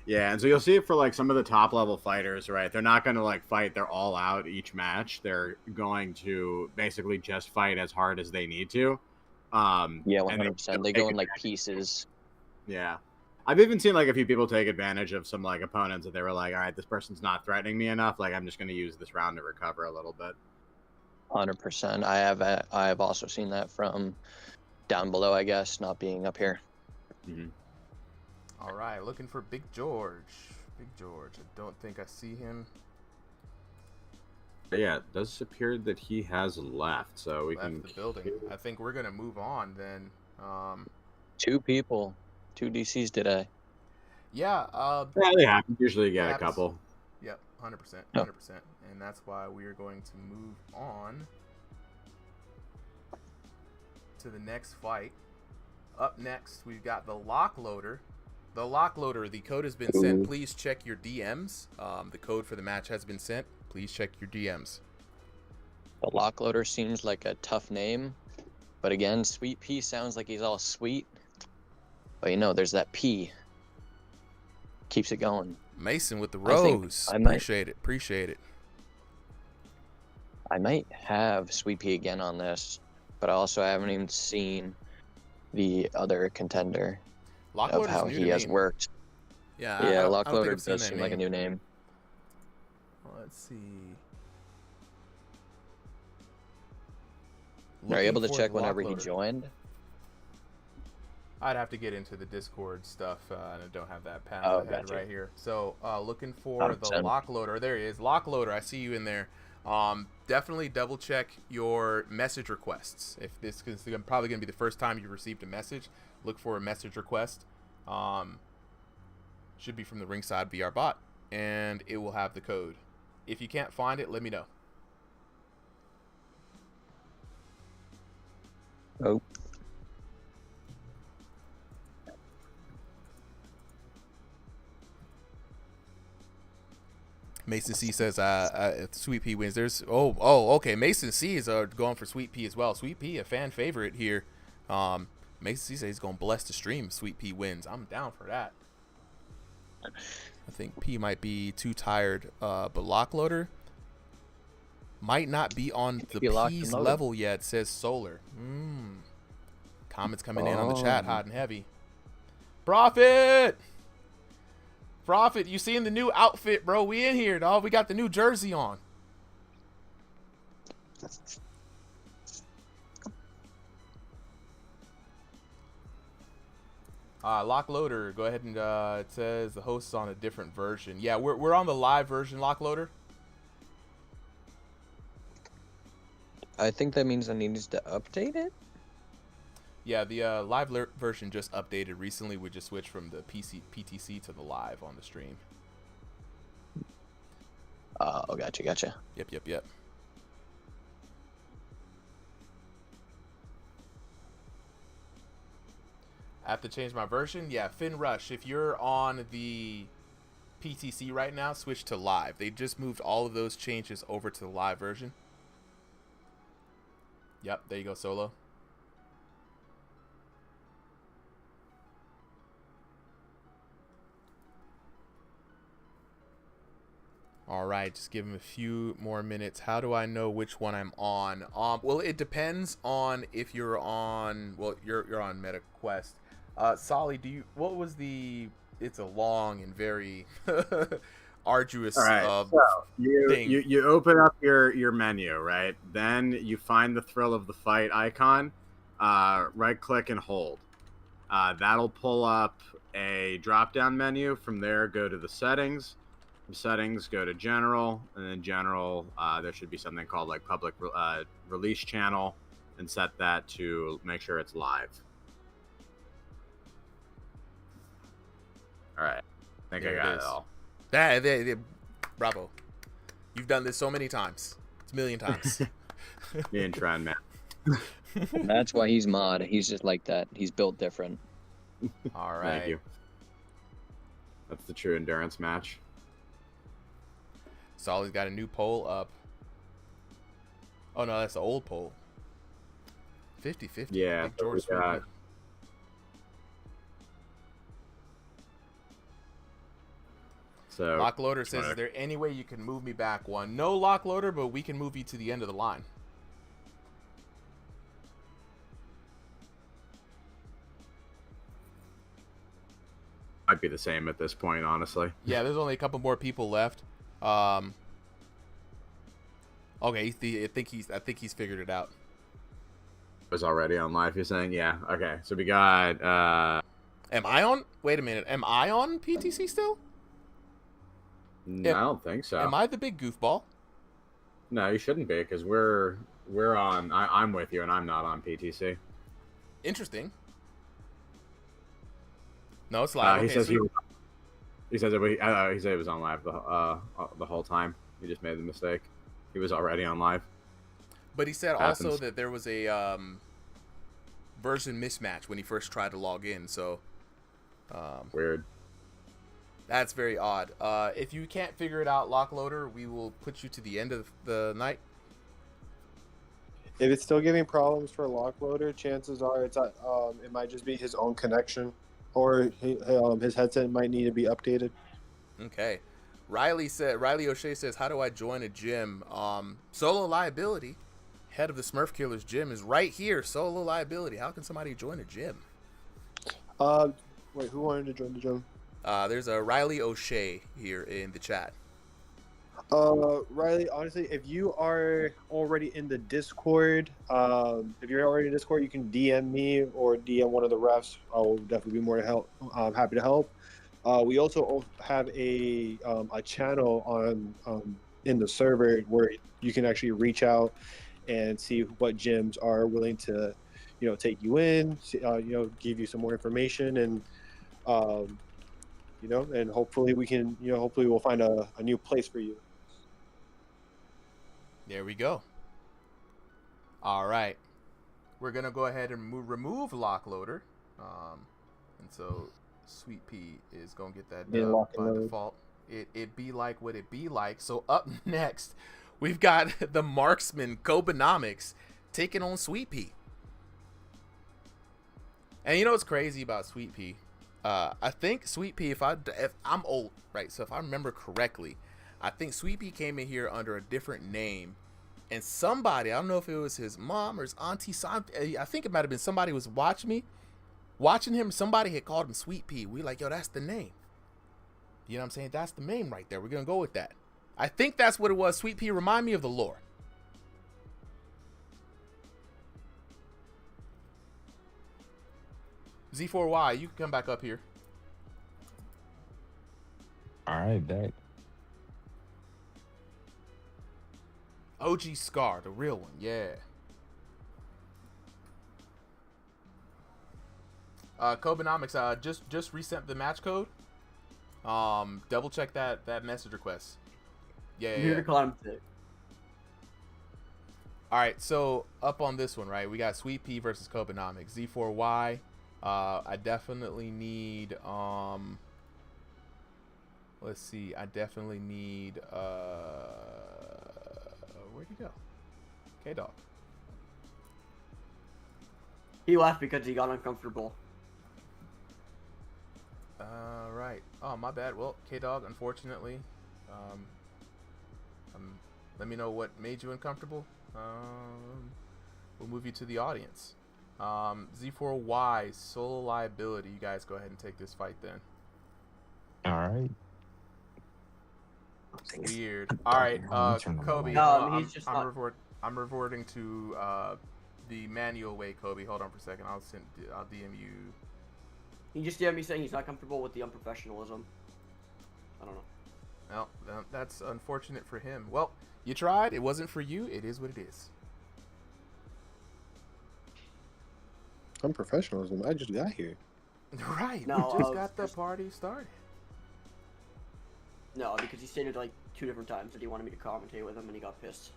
Speaker 2: Yeah, and so you'll see it for like some of the top level fighters, right? They're not going to like fight their all out each match. They're going to basically just fight as hard as they need to.
Speaker 7: Yeah, 100%. They go in like pieces.
Speaker 2: Yeah. I've even seen like a few people take advantage of some like opponents that they were like, all right, this person's not threatening me enough. Like I'm just going to use this round to recover a little bit.
Speaker 7: 100%. I have also seen that from down below, I guess, not being up here.
Speaker 2: Mm-hmm.
Speaker 1: All right, looking for Big George. Big George. I don't think I see him.
Speaker 2: But yeah, it does appear that he has left, so we
Speaker 1: Left
Speaker 2: can
Speaker 1: the building. I think we're gonna move on then.
Speaker 7: 2 people, 2 DCs today.
Speaker 1: Yeah.
Speaker 2: Yeah, they happen. Usually you get a
Speaker 1: happens.
Speaker 2: couple.
Speaker 1: Yep, 100%, 100%, and that's why we are going to move on to the next fight. Up next, we've got the Lockloader. The Lockloader. The code has been sent. Please check your DMs. The code for the match has been sent. Please check your DMs.
Speaker 7: The Lockloader seems like a tough name, but again, Sweet Pea sounds like he's all sweet. But there's that P. Keeps it going.
Speaker 1: Mason with the
Speaker 7: I think
Speaker 1: rose.
Speaker 7: I might-
Speaker 1: Appreciate it.
Speaker 7: I might have Sweet Pea again on this, but I also haven't even seen the other contender of
Speaker 1: Lockloader's
Speaker 7: how
Speaker 1: new
Speaker 7: he
Speaker 1: to
Speaker 7: has
Speaker 1: me.
Speaker 7: worked.
Speaker 1: Yeah,
Speaker 7: Yeah,
Speaker 1: I don't think
Speaker 7: Lockloader
Speaker 1: I've seen
Speaker 7: does
Speaker 1: that
Speaker 7: seem like a new name.
Speaker 1: Let's see.
Speaker 7: Are you able to
Speaker 1: Looking for
Speaker 7: check
Speaker 1: the
Speaker 7: whenever he
Speaker 1: Lockloader.
Speaker 7: joined?
Speaker 1: I'd have to get into the Discord stuff, and I don't have that pen on the head right here. So, looking for the lock loader. There he is. Lock loader, I see you in there. Definitely double check your message requests. If this is probably going to be the first time you received a message, look for a message request. Should be from the Ringside VR bot, and it will have the code. If you can't find it, let me know.
Speaker 7: Oh.
Speaker 1: Mason C says, Sweet Pea wins. Okay. Mason C is going for Sweet Pea as well. Sweet Pea, a fan favorite here. Mason C says he's going to bless the stream. Sweet Pea wins. I'm down for that. I think P might be too tired, but Lockloader might not be on the P's level yet, says Solar. Comments coming in on the chat, hot and heavy. Profit, you seeing the new outfit, bro? We in here, dog. We got the new jersey on. Lockloader, go ahead and it says the host is on a different version. Yeah, we're on the live version, Lockloader.
Speaker 7: I think that means I need to update it.
Speaker 1: Yeah, the live version just updated recently. We just switched from the PTC to the live on the stream.
Speaker 7: Oh, gotcha.
Speaker 1: Yep. I have to change my version. Yeah, Finn Rush, if you're on the PTC right now, switch to live. They just moved all of those changes over to the live version. Yep, there you go, Solo. All right, just give him a few more minutes. How do I know which one I'm on? Well, it depends on if you're on. Well, you're on MetaQuest. Solly, what was the? It's a long and very arduous
Speaker 2: so
Speaker 1: thing.
Speaker 2: You open up your menu, right? Then you find the Thrill of the Fight icon. Right click and hold. That'll pull up a drop down menu. From there, go to the settings. From settings, go to general, and then general, there should be something called like public release channel, and set that to make sure it's live. All right, I think I got it all.
Speaker 1: Bravo. You've done this so many times. It's a million times.
Speaker 2: Me and Tron, man.
Speaker 7: That's why he's mod. He's just like that. He's built different.
Speaker 1: All right.
Speaker 2: Thank you. That's the true endurance match.
Speaker 1: Solly's got a new poll up. Oh, no, that's the old poll. 50-50.
Speaker 2: Yeah.
Speaker 1: I think George got...
Speaker 2: So,
Speaker 1: Lockloader says, is there any way you can move me back one? No, Lockloader, but we can move you to the end of the line.
Speaker 2: Might be the same at this point, honestly.
Speaker 1: Yeah, there's only a couple more people left. Okay, I think he's figured it out.
Speaker 2: Was already on live, you're saying? Yeah. Okay. So we got
Speaker 1: Am I on? Wait a minute. Am I on PTC still?
Speaker 2: No, I don't think so.
Speaker 1: Am I the big goofball?
Speaker 2: No, you shouldn't be, because we're on. I'm with you, and I'm not on PTC.
Speaker 1: Interesting. No, it's live.
Speaker 2: He says he said it was on live the whole time. He just made the mistake. He was already on live.
Speaker 1: But he said also that there was a version mismatch when he first tried to log in. So
Speaker 2: weird.
Speaker 1: That's very odd. If you can't figure it out, Lockloader, we will put you to the end of the night.
Speaker 5: If it's still giving problems for Lockloader, chances are it might just be his own connection, or his headset might need to be updated.
Speaker 1: Okay. Riley O'Shea says, how do I join a gym? Solo Liability, head of the Smurf Killers gym, is right here. Solo Liability. How can somebody join a gym?
Speaker 5: Wait, who wanted to join the gym?
Speaker 1: There's a Riley O'Shea here in the chat.
Speaker 5: Riley, honestly, if you are already in the Discord, you can DM me or DM one of the refs. I will definitely be more to help. Happy to help. We also have a channel on in the server where you can actually reach out and see what gyms are willing to, take you in, give you some more information, and um, and hopefully we can, hopefully we'll find a new place for you.
Speaker 1: There we go. All right. We're going to go ahead and remove lock loader. And so Sweet Pea is going to get that
Speaker 5: Yeah,
Speaker 1: dub
Speaker 5: lock and
Speaker 1: by
Speaker 5: load.
Speaker 1: default. It be like what it be like. So up next, we've got the marksman Kobenomics taking on Sweet Pea. And you know what's crazy about Sweet Pea? I think Sweet Pea, if I'm old, right? So if I remember correctly, I think Sweet Pea came in here under a different name. And somebody, I don't know if it was his mom or his auntie, I think it might have been somebody who was watching him. Somebody had called him Sweet Pea. We like, yo, that's the name. You know what I'm saying? That's the name right there. We're going to go with that. I think that's what it was. Sweet Pea, remind me of the lore. Z4Y, you can come back up here.
Speaker 3: All right, back.
Speaker 1: OG Scar, the real one, yeah. Kobenomics, just resent the match code. Double check that message request. Yeah.
Speaker 6: Here to climb it.
Speaker 1: All right, so up on this one, right? We got Sweet Pea versus Kobenomics. Z4Y. I definitely need let's see. I definitely need where'd he go? K-Dog.
Speaker 6: He left because he got uncomfortable.
Speaker 1: Right. Oh, my bad. Well, K-Dog, unfortunately, let me know what made you uncomfortable. We'll move you to the audience. Z4Y, solo liability. You guys go ahead and take this fight then.
Speaker 3: All right.
Speaker 1: Weird. All right, Kobe.
Speaker 6: No,
Speaker 1: I'm,
Speaker 6: he's just
Speaker 1: I'm,
Speaker 6: not...
Speaker 1: I'm reverting to the manual way, Kobe. Hold on for a second. I'll DM you.
Speaker 6: He just DM'd me saying he's not comfortable with the unprofessionalism. I don't know.
Speaker 1: Well, that's unfortunate for him. Well, you tried. It wasn't for you. It is what it is.
Speaker 5: Unprofessionalism. I just got here.
Speaker 1: Right.
Speaker 6: No,
Speaker 1: we just got the party started.
Speaker 6: No, because he stated like 2 different times that he wanted me to commentate with him, and he got pissed.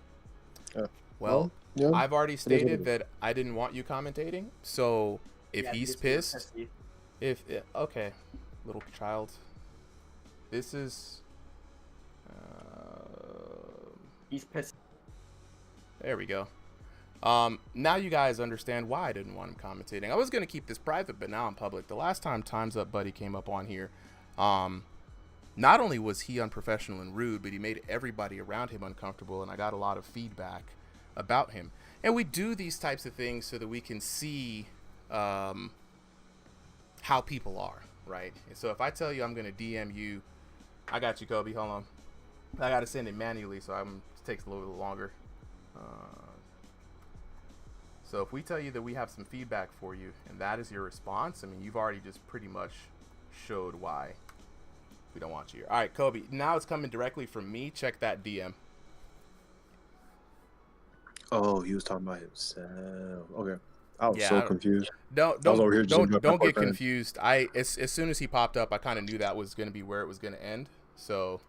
Speaker 1: Well,
Speaker 5: yeah,
Speaker 1: I've already stated that I didn't want you commentating. So if
Speaker 6: Yeah,
Speaker 1: he's pissed, okay, little child, this is.
Speaker 6: He's pissed.
Speaker 1: There we go. Now you guys understand why I didn't want him commentating. I was gonna keep this private, but now I'm public. The last time Time's Up Buddy came up on here, not only was he unprofessional and rude, but he made everybody around him uncomfortable, and I got a lot of feedback about him. And we do these types of things so that we can see how people are, right? And so if I tell you I'm gonna DM you, I got you, Kobe. Hold on, I gotta send it manually, so it takes a little bit longer. So if we tell you that we have some feedback for you, and that is your response, I mean, you've already just pretty much showed why we don't want you here. All right, Kobe, now it's coming directly from me. Check that DM.
Speaker 5: Oh, he was talking about himself. Okay. I was so confused.
Speaker 1: Don't get
Speaker 5: fan.
Speaker 1: confused. As soon as he popped up, I kind of knew that was going to be where it was going to end. So,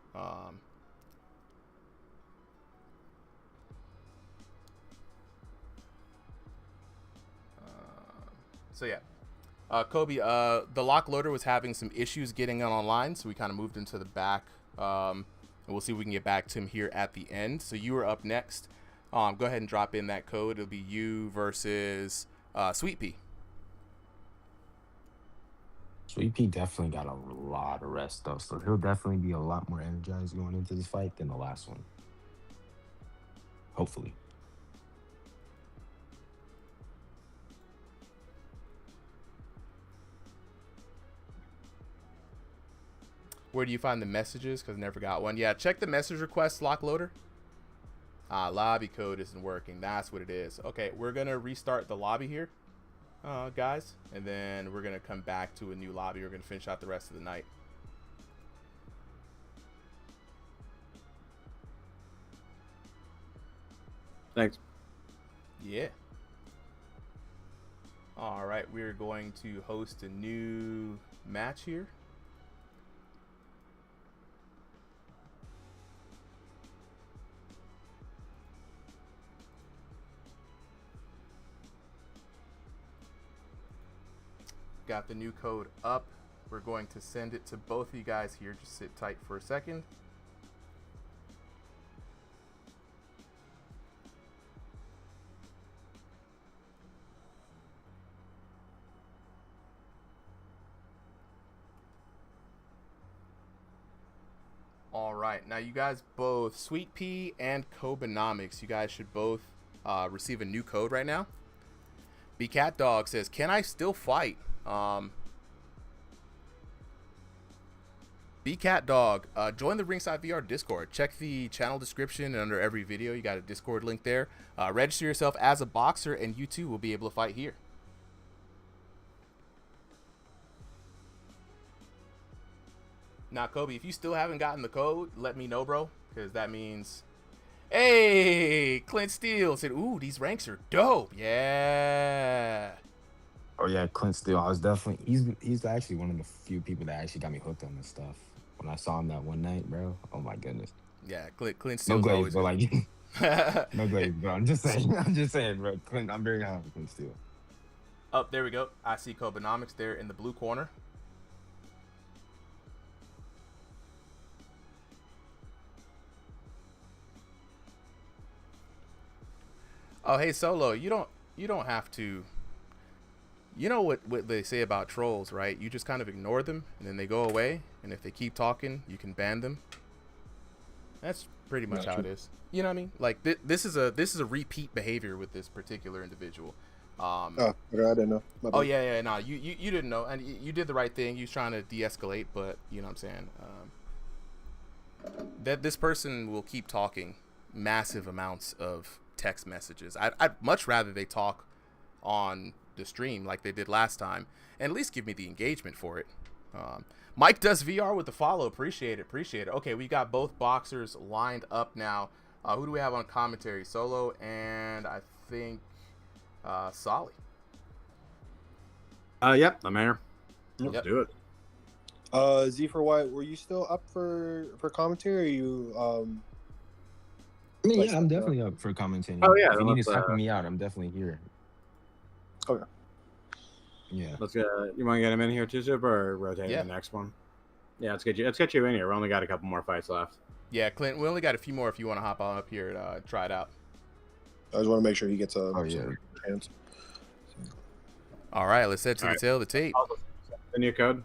Speaker 1: Kobe, the lock loader was having some issues getting online, so we kind of moved into the back. And we'll see if we can get back to him here at the end. So you are up next. Go ahead and drop in that code. It'll be you versus Sweet Pea.
Speaker 3: Sweet Pea definitely got a lot of rest though, so he'll definitely be a lot more energized going into this fight than the last one. Hopefully.
Speaker 1: Where do you find the messages? Because I never got one. Yeah, check the message request lock loader. Lobby code isn't working. That's what it is. Okay, we're going to restart the lobby here, guys. And then we're going to come back to a new lobby. We're going to finish out the rest of the night.
Speaker 2: Thanks.
Speaker 1: Yeah. All right, we're going to host a new match here. Got the new code up. We're going to send it to both of you guys here. Just sit tight for a second. All right, now you guys both, Sweet Pea and Kobenomics, you guys should both receive a new code right now. BCat Dog says, "Can I still fight?" BCat Dog, join the Ringside VR Discord. Check the channel description, and under every video, you got a Discord link there. Register yourself as a boxer, and you too will be able to fight here. Now, Kobe, if you still haven't gotten the code, let me know, bro, because that means... Hey, Clint Steele said, "Ooh, these ranks are dope." Yeah.
Speaker 3: Oh yeah, Clint Steele. I was definitely he's actually one of the few people that actually got me hooked on this stuff. When I saw him that one night, bro. Oh my goodness.
Speaker 1: Yeah, Clint Steele.
Speaker 3: No glaze,
Speaker 1: always
Speaker 3: but like no glaze, bro. I'm just saying, bro. Clint, I'm very high on Clint Steele.
Speaker 1: Oh, there we go. I see Kobenomics there in the blue corner. Oh, hey, Solo, you don't have to. You know what they say about trolls, right? You just kind of ignore them, and then they go away. And if they keep talking, you can ban them. That's pretty much how it is. You know what I mean? Like this is a repeat behavior with this particular individual.
Speaker 8: I didn't know.
Speaker 1: Oh yeah, no, you didn't know, and you did the right thing. You was trying to de-escalate, but you know what I'm saying. That this person will keep talking massive amounts of text messages. I'd much rather they talk on the stream like they did last time, and at least give me the engagement for it. Mike does VR with the follow. Appreciate it. Okay, we got both boxers lined up now. Who do we have on commentary? Solo and I think Solly.
Speaker 2: Yep, I'm here. Let's do it.
Speaker 8: Z for White, were you still up for commentary? Or you
Speaker 3: Yeah, I'm definitely up for commentating.
Speaker 2: Oh yeah,
Speaker 3: if you need to suck me out, I'm definitely here.
Speaker 8: Okay.
Speaker 3: Yeah.
Speaker 2: Let's get. You want to get him in here too, Super, or rotate to the next one? Yeah, let's get you in here. We only got a couple more fights left.
Speaker 1: Yeah, Clint, we only got a few more if you want to hop on up here and try it out.
Speaker 8: I just want to make sure he gets a chance.
Speaker 1: All right, let's head to the tail of the tape.
Speaker 2: The new code.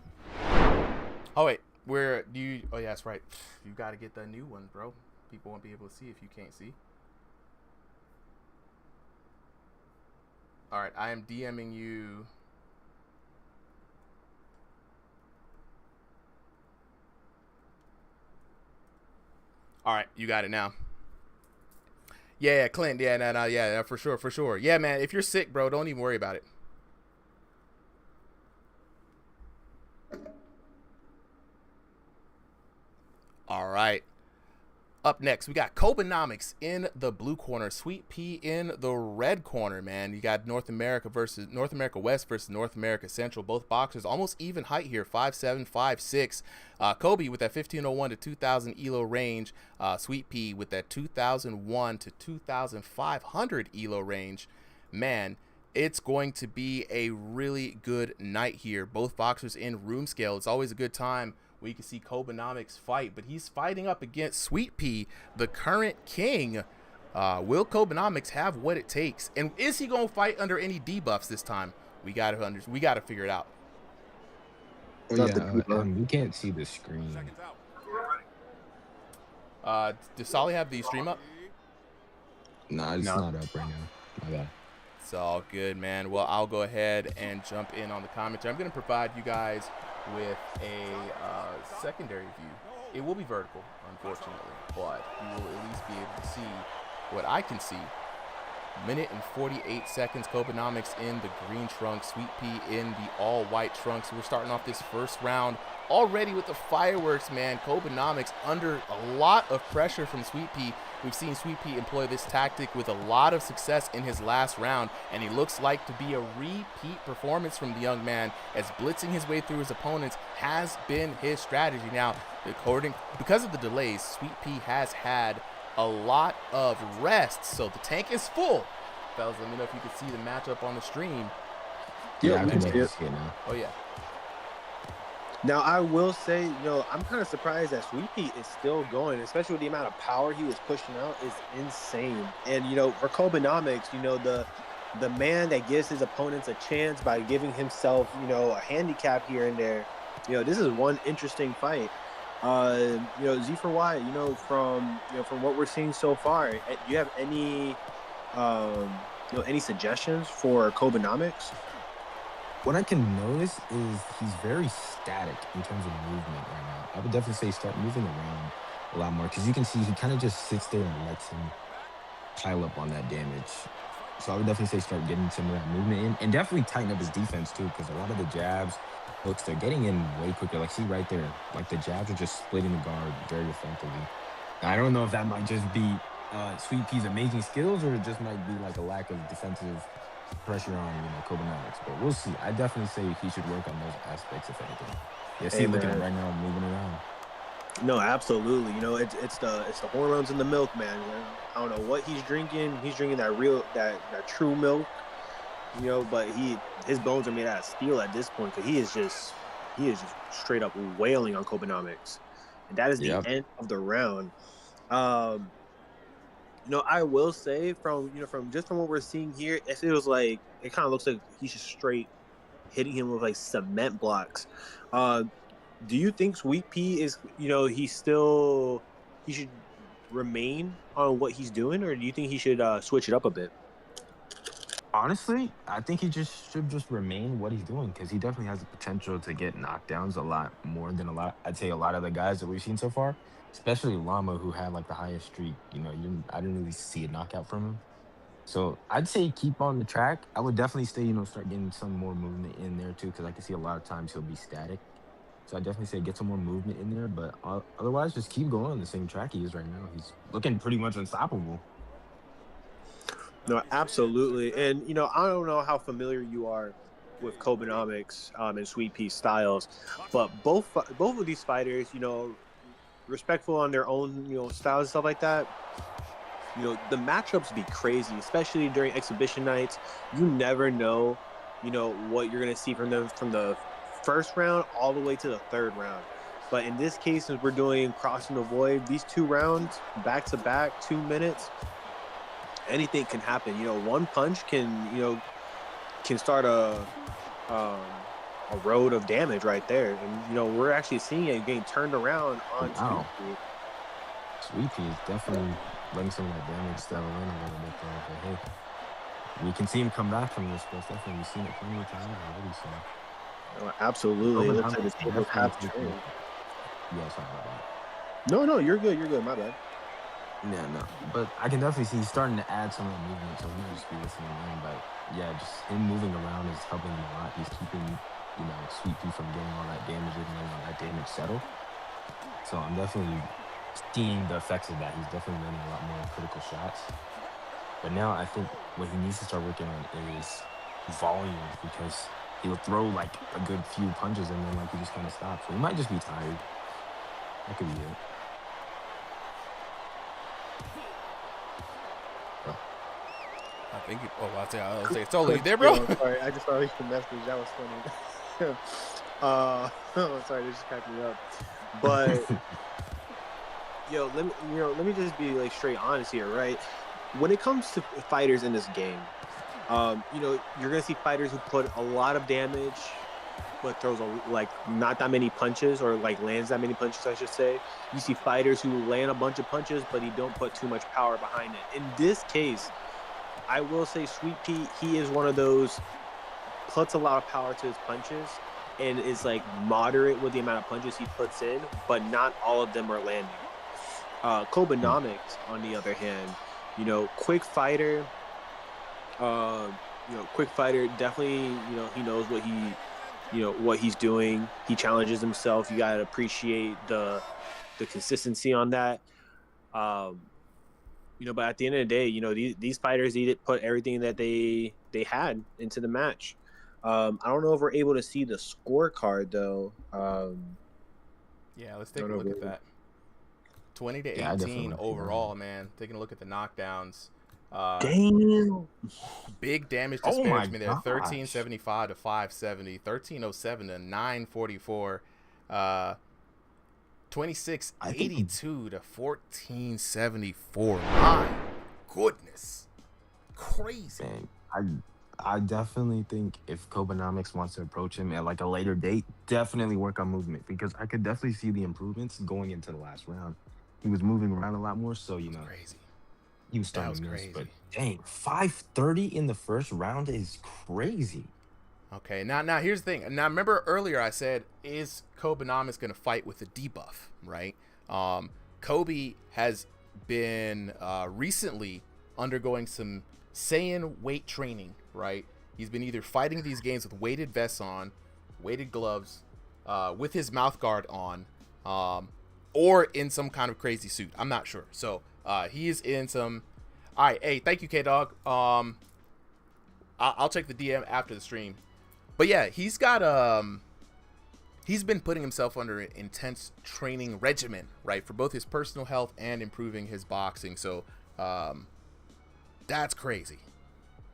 Speaker 1: Oh wait, where do you? Oh yeah, that's right. You got to get the new one, bro. People won't be able to see if you can't see. All right, I am DMing you. All right, you got it now. Yeah, Clint. Yeah, no, yeah, for sure. Yeah, man, if you're sick, bro, don't even worry about it. All right. Up next, we got Kobenomics in the blue corner, Sweet Pea in the red corner, man. You got North America West versus North America Central. Both boxers almost even height here, 5'7", 5'6". Kobe with that 1501 to 2000 ELO range. Sweet Pea with that 2001 to 2500 ELO range. Man, it's going to be a really good night here. Both boxers in room scale. It's always a good time where you can see Kobenomics fight, but he's fighting up against Sweet Pea, the current king. Will Kobenomics have what it takes, and is he going to fight under any debuffs this time? We got to figure it out.
Speaker 3: Oh, yeah, we can't see the screen.
Speaker 1: Does Solly have the stream up?
Speaker 3: Nah, it's not up right now. My bad.
Speaker 1: It's all good, man. Well, I'll go ahead and jump in on the commentary. I'm going to provide you guys with a secondary view, it will be vertical, unfortunately, but you will at least be able to see what I can see. Minute and 48 seconds. Kobenomics in the green trunks, Sweet Pea in the all-white trunks. We're starting off this first round already with the fireworks, man. Kobenomics under a lot of pressure from Sweet Pea. We've seen Sweet Pea employ this tactic with a lot of success in his last round, and he looks like to be a repeat performance from the young man, as blitzing his way through his opponents has been his strategy. Now, because of the delays, Sweet Pea has had a lot of rest, so the tank is full. Fellas, let me know if you can see the matchup on the stream.
Speaker 3: Yeah, I
Speaker 8: we
Speaker 3: can
Speaker 8: can see it.
Speaker 3: see it now.
Speaker 1: Oh yeah.
Speaker 8: Now, I will say, I'm kind of surprised that Sweet Pea is still going, especially with the amount of power he was pushing out is insane. And, for Kobenomics, the man that gives his opponents a chance by giving himself, a handicap here and there, this is one interesting fight. Z for Y, from what we're seeing so far, do you have any, any suggestions for Kobenomics?
Speaker 3: What I can notice is he's very static in terms of movement right now. I would definitely say start moving around a lot more, because you can see he kind of just sits there and lets him pile up on that damage. So I would definitely say start getting some of that movement in, and definitely tighten up his defense too, because a lot of the jabs, hooks, they're getting in way quicker. Like, see right there, like the jabs are just splitting the guard very effectively. I don't know if that might just be Sweet Pea's amazing skills, or it just might be like a lack of defensive pressure on Kobenomics, but we'll see. I definitely say he should work on those aspects, if anything. Yeah, see, look at him right now moving around.
Speaker 8: No, absolutely. It's the hormones in the milk, man. I don't know what he's drinking. He's drinking that true milk, but his bones are made out of steel at this point, because he is just straight up wailing on Kobenomics, and that is the end of the round. I will say from what we're seeing here, it feels like it kind of looks like he's just straight hitting him with like cement blocks. Do you think Sweet Pea is, he should remain on what he's doing, or do you think he should switch it up a bit?
Speaker 3: Honestly, I think he should just remain what he's doing, because he definitely has the potential to get knockdowns a lot more than I'd say a lot of the guys that we've seen so far, especially Llama, who had like the highest streak. I didn't really see a knockout from him. So I'd say keep on the track. I would definitely stay, start getting some more movement in there too, because I can see a lot of times he'll be static. So I definitely say get some more movement in there, but otherwise just keep going on the same track he is right now. He's looking pretty much unstoppable.
Speaker 8: No, absolutely. And, I don't know how familiar you are with Kobenomics and Sweet Pea styles, but both of these fighters, respectful on their own, styles and stuff like that, the matchups be crazy, especially during exhibition nights. You never know, what you're going to see from them from the first round all the way to the third round. But in this case, since we're doing Crossing the Void, these 2 rounds, back-to-back, 2 minutes, anything can happen. One punch can start a road of damage right there. And, we're actually seeing it getting turned around on
Speaker 3: Wow. Sweet Pea is definitely letting some of that damage settle in a little bit there. But hey, we can see him come back from this, but definitely we've seen it plenty of times already. So.
Speaker 8: Absolutely. It looks like it's half trained.
Speaker 3: Yeah, sorry about that.
Speaker 8: No, you're good. My bad.
Speaker 3: Yeah, no. But I can definitely see he's starting to add some of the movement, so we might just be listening in. But yeah, just him moving around is helping him a lot. He's keeping, Sweet Pea from getting all that damage and letting all that damage settle. So I'm definitely seeing the effects of that. He's definitely landing a lot more critical shots. But now I think what he needs to start working on is volume, because he'll throw like a good few punches and then like he just kind of stops. So he might just be tired. That could be it.
Speaker 1: I think I'll say it's all you there, bro.
Speaker 8: Sorry, I just saw the message. That was funny. Sorry, this just cracked me up. But let me just be like straight honest here, right? When it comes to fighters in this game, you're gonna see fighters who put a lot of damage, but throws not that many punches, or like lands that many punches, I should say. You see fighters who land a bunch of punches, but he don't put too much power behind it. In this case, I will say Sweet Pea, he is one of those, puts a lot of power to his punches, and is like moderate with the amount of punches he puts in, but not all of them are landing. Kobenomics, on the other hand, quick fighter. Quick fighter, definitely. He knows what he's doing. He challenges himself. You gotta appreciate the consistency on that. But at the end of the day, these fighters needed put everything that they had into the match. I don't know if we're able to see the scorecard though.
Speaker 1: Yeah, let's take a look at that. 20 to 18 overall, man. Taking a look at the knockdowns.
Speaker 8: Damn.
Speaker 1: Big damage disparagement there. 1375 to 570. 1307 to 944. 2682 to 1474. My goodness. Crazy.
Speaker 3: Man, I definitely think if Kobenomics wants to approach him at like a later date, definitely work on movement, because I could definitely see the improvements going into the last round. He was moving around a lot more, so
Speaker 1: crazy.
Speaker 3: He was starting to miss, but dang, 530 in the first round is crazy.
Speaker 1: Okay, now here's the thing. Now remember earlier I said, is Kobenomics going to fight with a debuff, right? Kobe has been recently undergoing some Saiyan weight training, right? He's been either fighting these games with weighted vests on, weighted gloves, with his mouth guard on, or in some kind of crazy suit. I'm not sure. So he is in some. All right, hey, thank you, K-Dog. I'll check the DM after the stream. But yeah, he's got he's been putting himself under an intense training regimen, right, for both his personal health and improving his boxing. So that's crazy.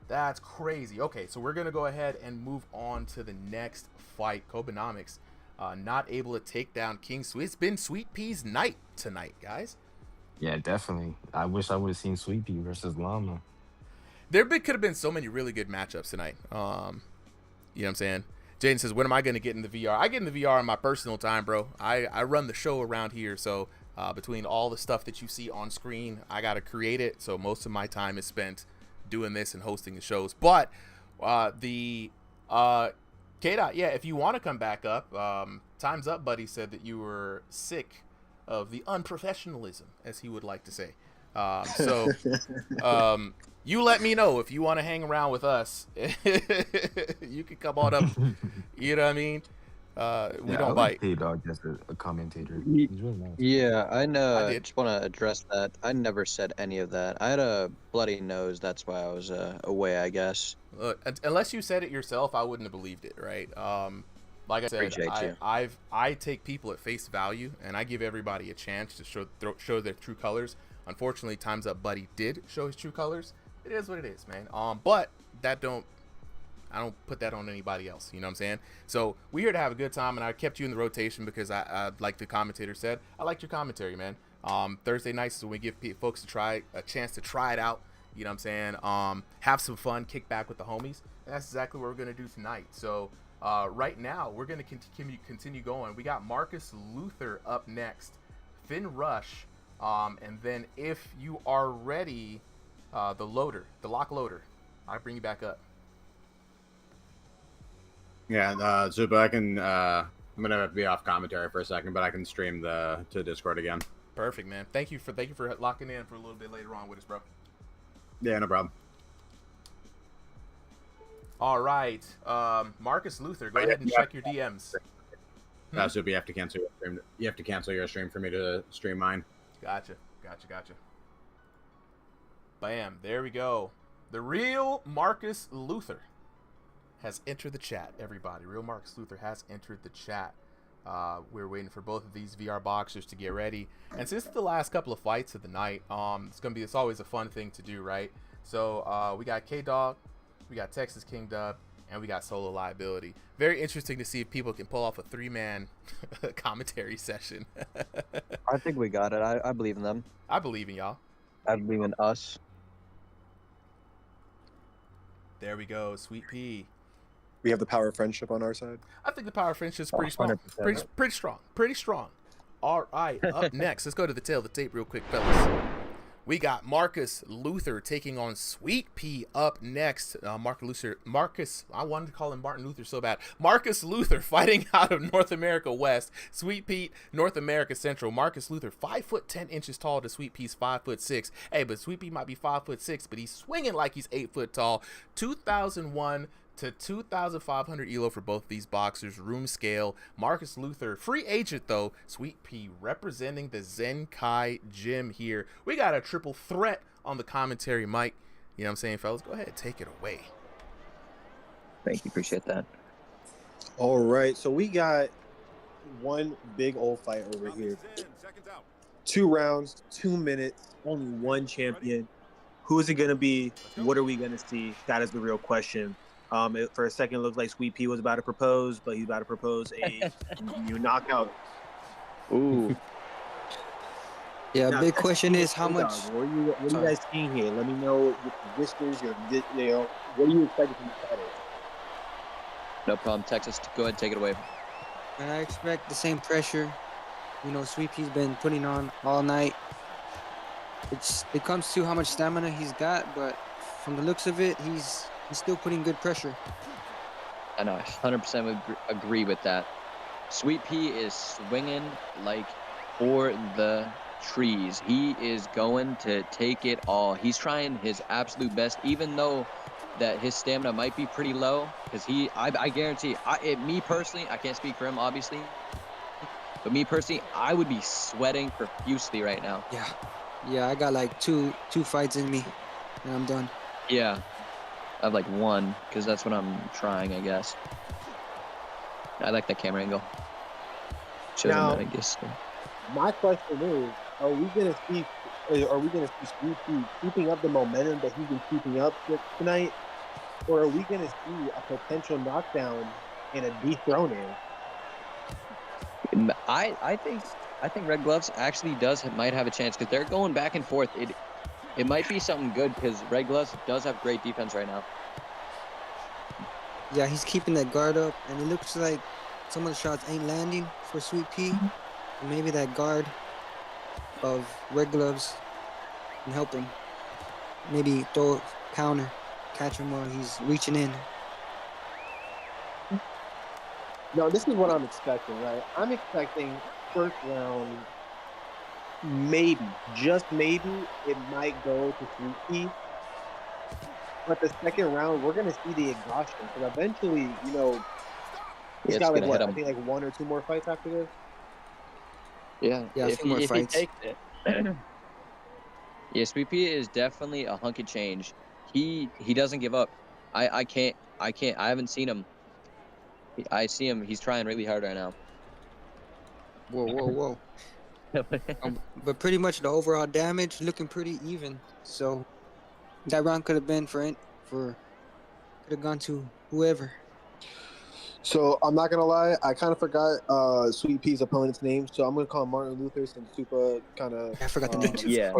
Speaker 1: That's crazy. Okay, so we're gonna go ahead and move on to the next fight. Kobenomics not able to take down King Sweet. It's been Sweet Pea's night tonight, guys.
Speaker 3: Yeah, definitely. I wish I would have seen Sweet Pea versus Llama.
Speaker 1: Could have been so many really good matchups tonight. You know what I'm saying? Jaden says, when am I going to get in the VR? I get in the VR in my personal time, bro. I run the show around here, so between all the stuff that you see on screen, I got to create it, so most of my time is spent doing this and hosting the shows. But K-Dot, yeah, if you want to come back up, time's up, buddy, said that you were sick of the unprofessionalism, as he would like to say. You let me know if you want to hang around with us. You can come on up. You know what I mean? We don't bite.
Speaker 3: K-Dog as a commentator. He's really nice.
Speaker 7: Yeah, I know. I just want to address that. I never said any of that. I had a bloody nose. That's why I was away, I guess.
Speaker 1: Look, unless you said it yourself, I wouldn't have believed it, right? Like I said, I take people at face value, and I give everybody a chance to show their true colors. Unfortunately, Time's Up Buddy did show his true colors. It is what it is, man. But I don't put that on anybody else. You know what I'm saying? So we're here to have a good time, and I kept you in the rotation because I like the commentator said, I liked your commentary, man. Thursday nights is when we give folks a chance to try it out. You know what I'm saying? Have some fun, kick back with the homies, and that's exactly what we're gonna do tonight. So right now we're gonna continue going. We got Marcus Luther up next, Finn Rush, and then if you are ready. The lock loader. I'll bring you back up.
Speaker 2: Yeah, Zupa, I can. I'm gonna have to be off commentary for a second, but I can stream to Discord again.
Speaker 1: Perfect, man. Thank you for locking in for a little bit later on with us, bro.
Speaker 2: Yeah, no problem.
Speaker 1: All right, Marcus Luther, go ahead and check your DMs.
Speaker 2: Zupa, you have to cancel your stream. You have to cancel your stream for me to stream mine.
Speaker 1: Gotcha. Bam, there we go. The real Marcus Luther has entered the chat, everybody. Real Marcus Luther has entered the chat. We're waiting for both of these VR boxers to get ready. And since it's the last couple of fights of the night, it's always a fun thing to do, right? So we got K-Dog, we got Texas King Dub, and we got Solo Liability. Very interesting to see if people can pull off a 3-man commentary session.
Speaker 7: I think we got it. I believe in them.
Speaker 1: I believe in y'all.
Speaker 7: I believe in us.
Speaker 1: There we go, Sweet Pea.
Speaker 9: We have the power of friendship on our side.
Speaker 1: I think the power of friendship is pretty strong. Pretty strong. All right, up next, let's go to the tail of the tape real quick, fellas. We got Marcus Luther taking on Sweet Pea up next. Marcus, I wanted to call him Martin Luther so bad. Marcus Luther fighting out of North America West. Sweet Pea, North America Central. Marcus Luther, 5'10" tall to Sweet Pea's 5'6". Hey, but Sweet Pea might be 5'6", but he's swinging like he's 8 foot tall. 2001 to 2,500 ELO for both these boxers, room scale. Marcus Luther, free agent though. Sweet Pea representing the Zenkai gym here. We got a triple threat on the commentary mic. You know what I'm saying, fellas? Go ahead, take it away.
Speaker 7: Thank you, appreciate that.
Speaker 8: All right, so we got one big old fight over here. 2 rounds, 2 minutes, only one champion. Who is it going to be? What are we going to see? That is the real question. For a second, it looked like Sweet Pea was about to propose, but he's about to propose a new knockout.
Speaker 7: Ooh.
Speaker 4: Yeah,
Speaker 8: Now,
Speaker 4: big
Speaker 8: that's
Speaker 4: question is how
Speaker 8: Hey,
Speaker 4: much.
Speaker 8: dog, what are you guys seeing here? Let me know your whispers, what are you expecting from the fighters?
Speaker 7: No problem. Texas, go ahead, take it away.
Speaker 4: And I expect the same pressure. You know, Sweet Pea's been putting on all night. It comes to how much stamina he's got, but from the looks of it, he's still putting good pressure.
Speaker 7: I know, I 100% agree with that. Sweet Pea is swinging like for the trees. He is going to take it all. He's trying his absolute best, even though that his stamina might be pretty low. Because I guarantee, me personally, I can't speak for him, obviously. But me personally, I would be sweating profusely right now.
Speaker 4: Yeah, I got like two fights in me, and I'm done.
Speaker 7: Yeah. I have like one, because that's what I'm trying, I guess. I like that camera angle. Shows
Speaker 8: Now,
Speaker 7: him that, I guess.
Speaker 8: my question is, are we gonna see Sweet Pea keeping up the momentum that he's been keeping up tonight, or are we gonna see a potential knockdown and a dethroning?
Speaker 7: I think Red Gloves actually might have a chance, because they're going back and forth. It might be something good, because Red Gloves does have great defense right now.
Speaker 4: Yeah, he's keeping that guard up, and it looks like some of the shots ain't landing for Sweet Pea. And maybe that guard of Red Gloves can help him. Maybe throw a counter, catch him while he's reaching in.
Speaker 8: No, this is what I'm expecting, right? I'm expecting first round, maybe, just maybe, it might go to Sweet Pea. But the second round, we're going to see the exhaustion. Because eventually, he's got like what? I think like 1 or 2 more fights after this.
Speaker 4: Yeah, a few more fights.
Speaker 7: He takes it. Yeah, Sweet Pea is definitely a hunk of change. He doesn't give up. I haven't seen him. I see him. He's trying really hard right now.
Speaker 4: Whoa. But pretty much the overall damage looking pretty even. So that round could have been could have gone to whoever.
Speaker 9: So I'm not gonna lie, I kind of forgot Sweet Pea's opponent's name, so I'm gonna call him Martin Luther since Super kind of.
Speaker 4: I forgot the name too.
Speaker 7: Yeah,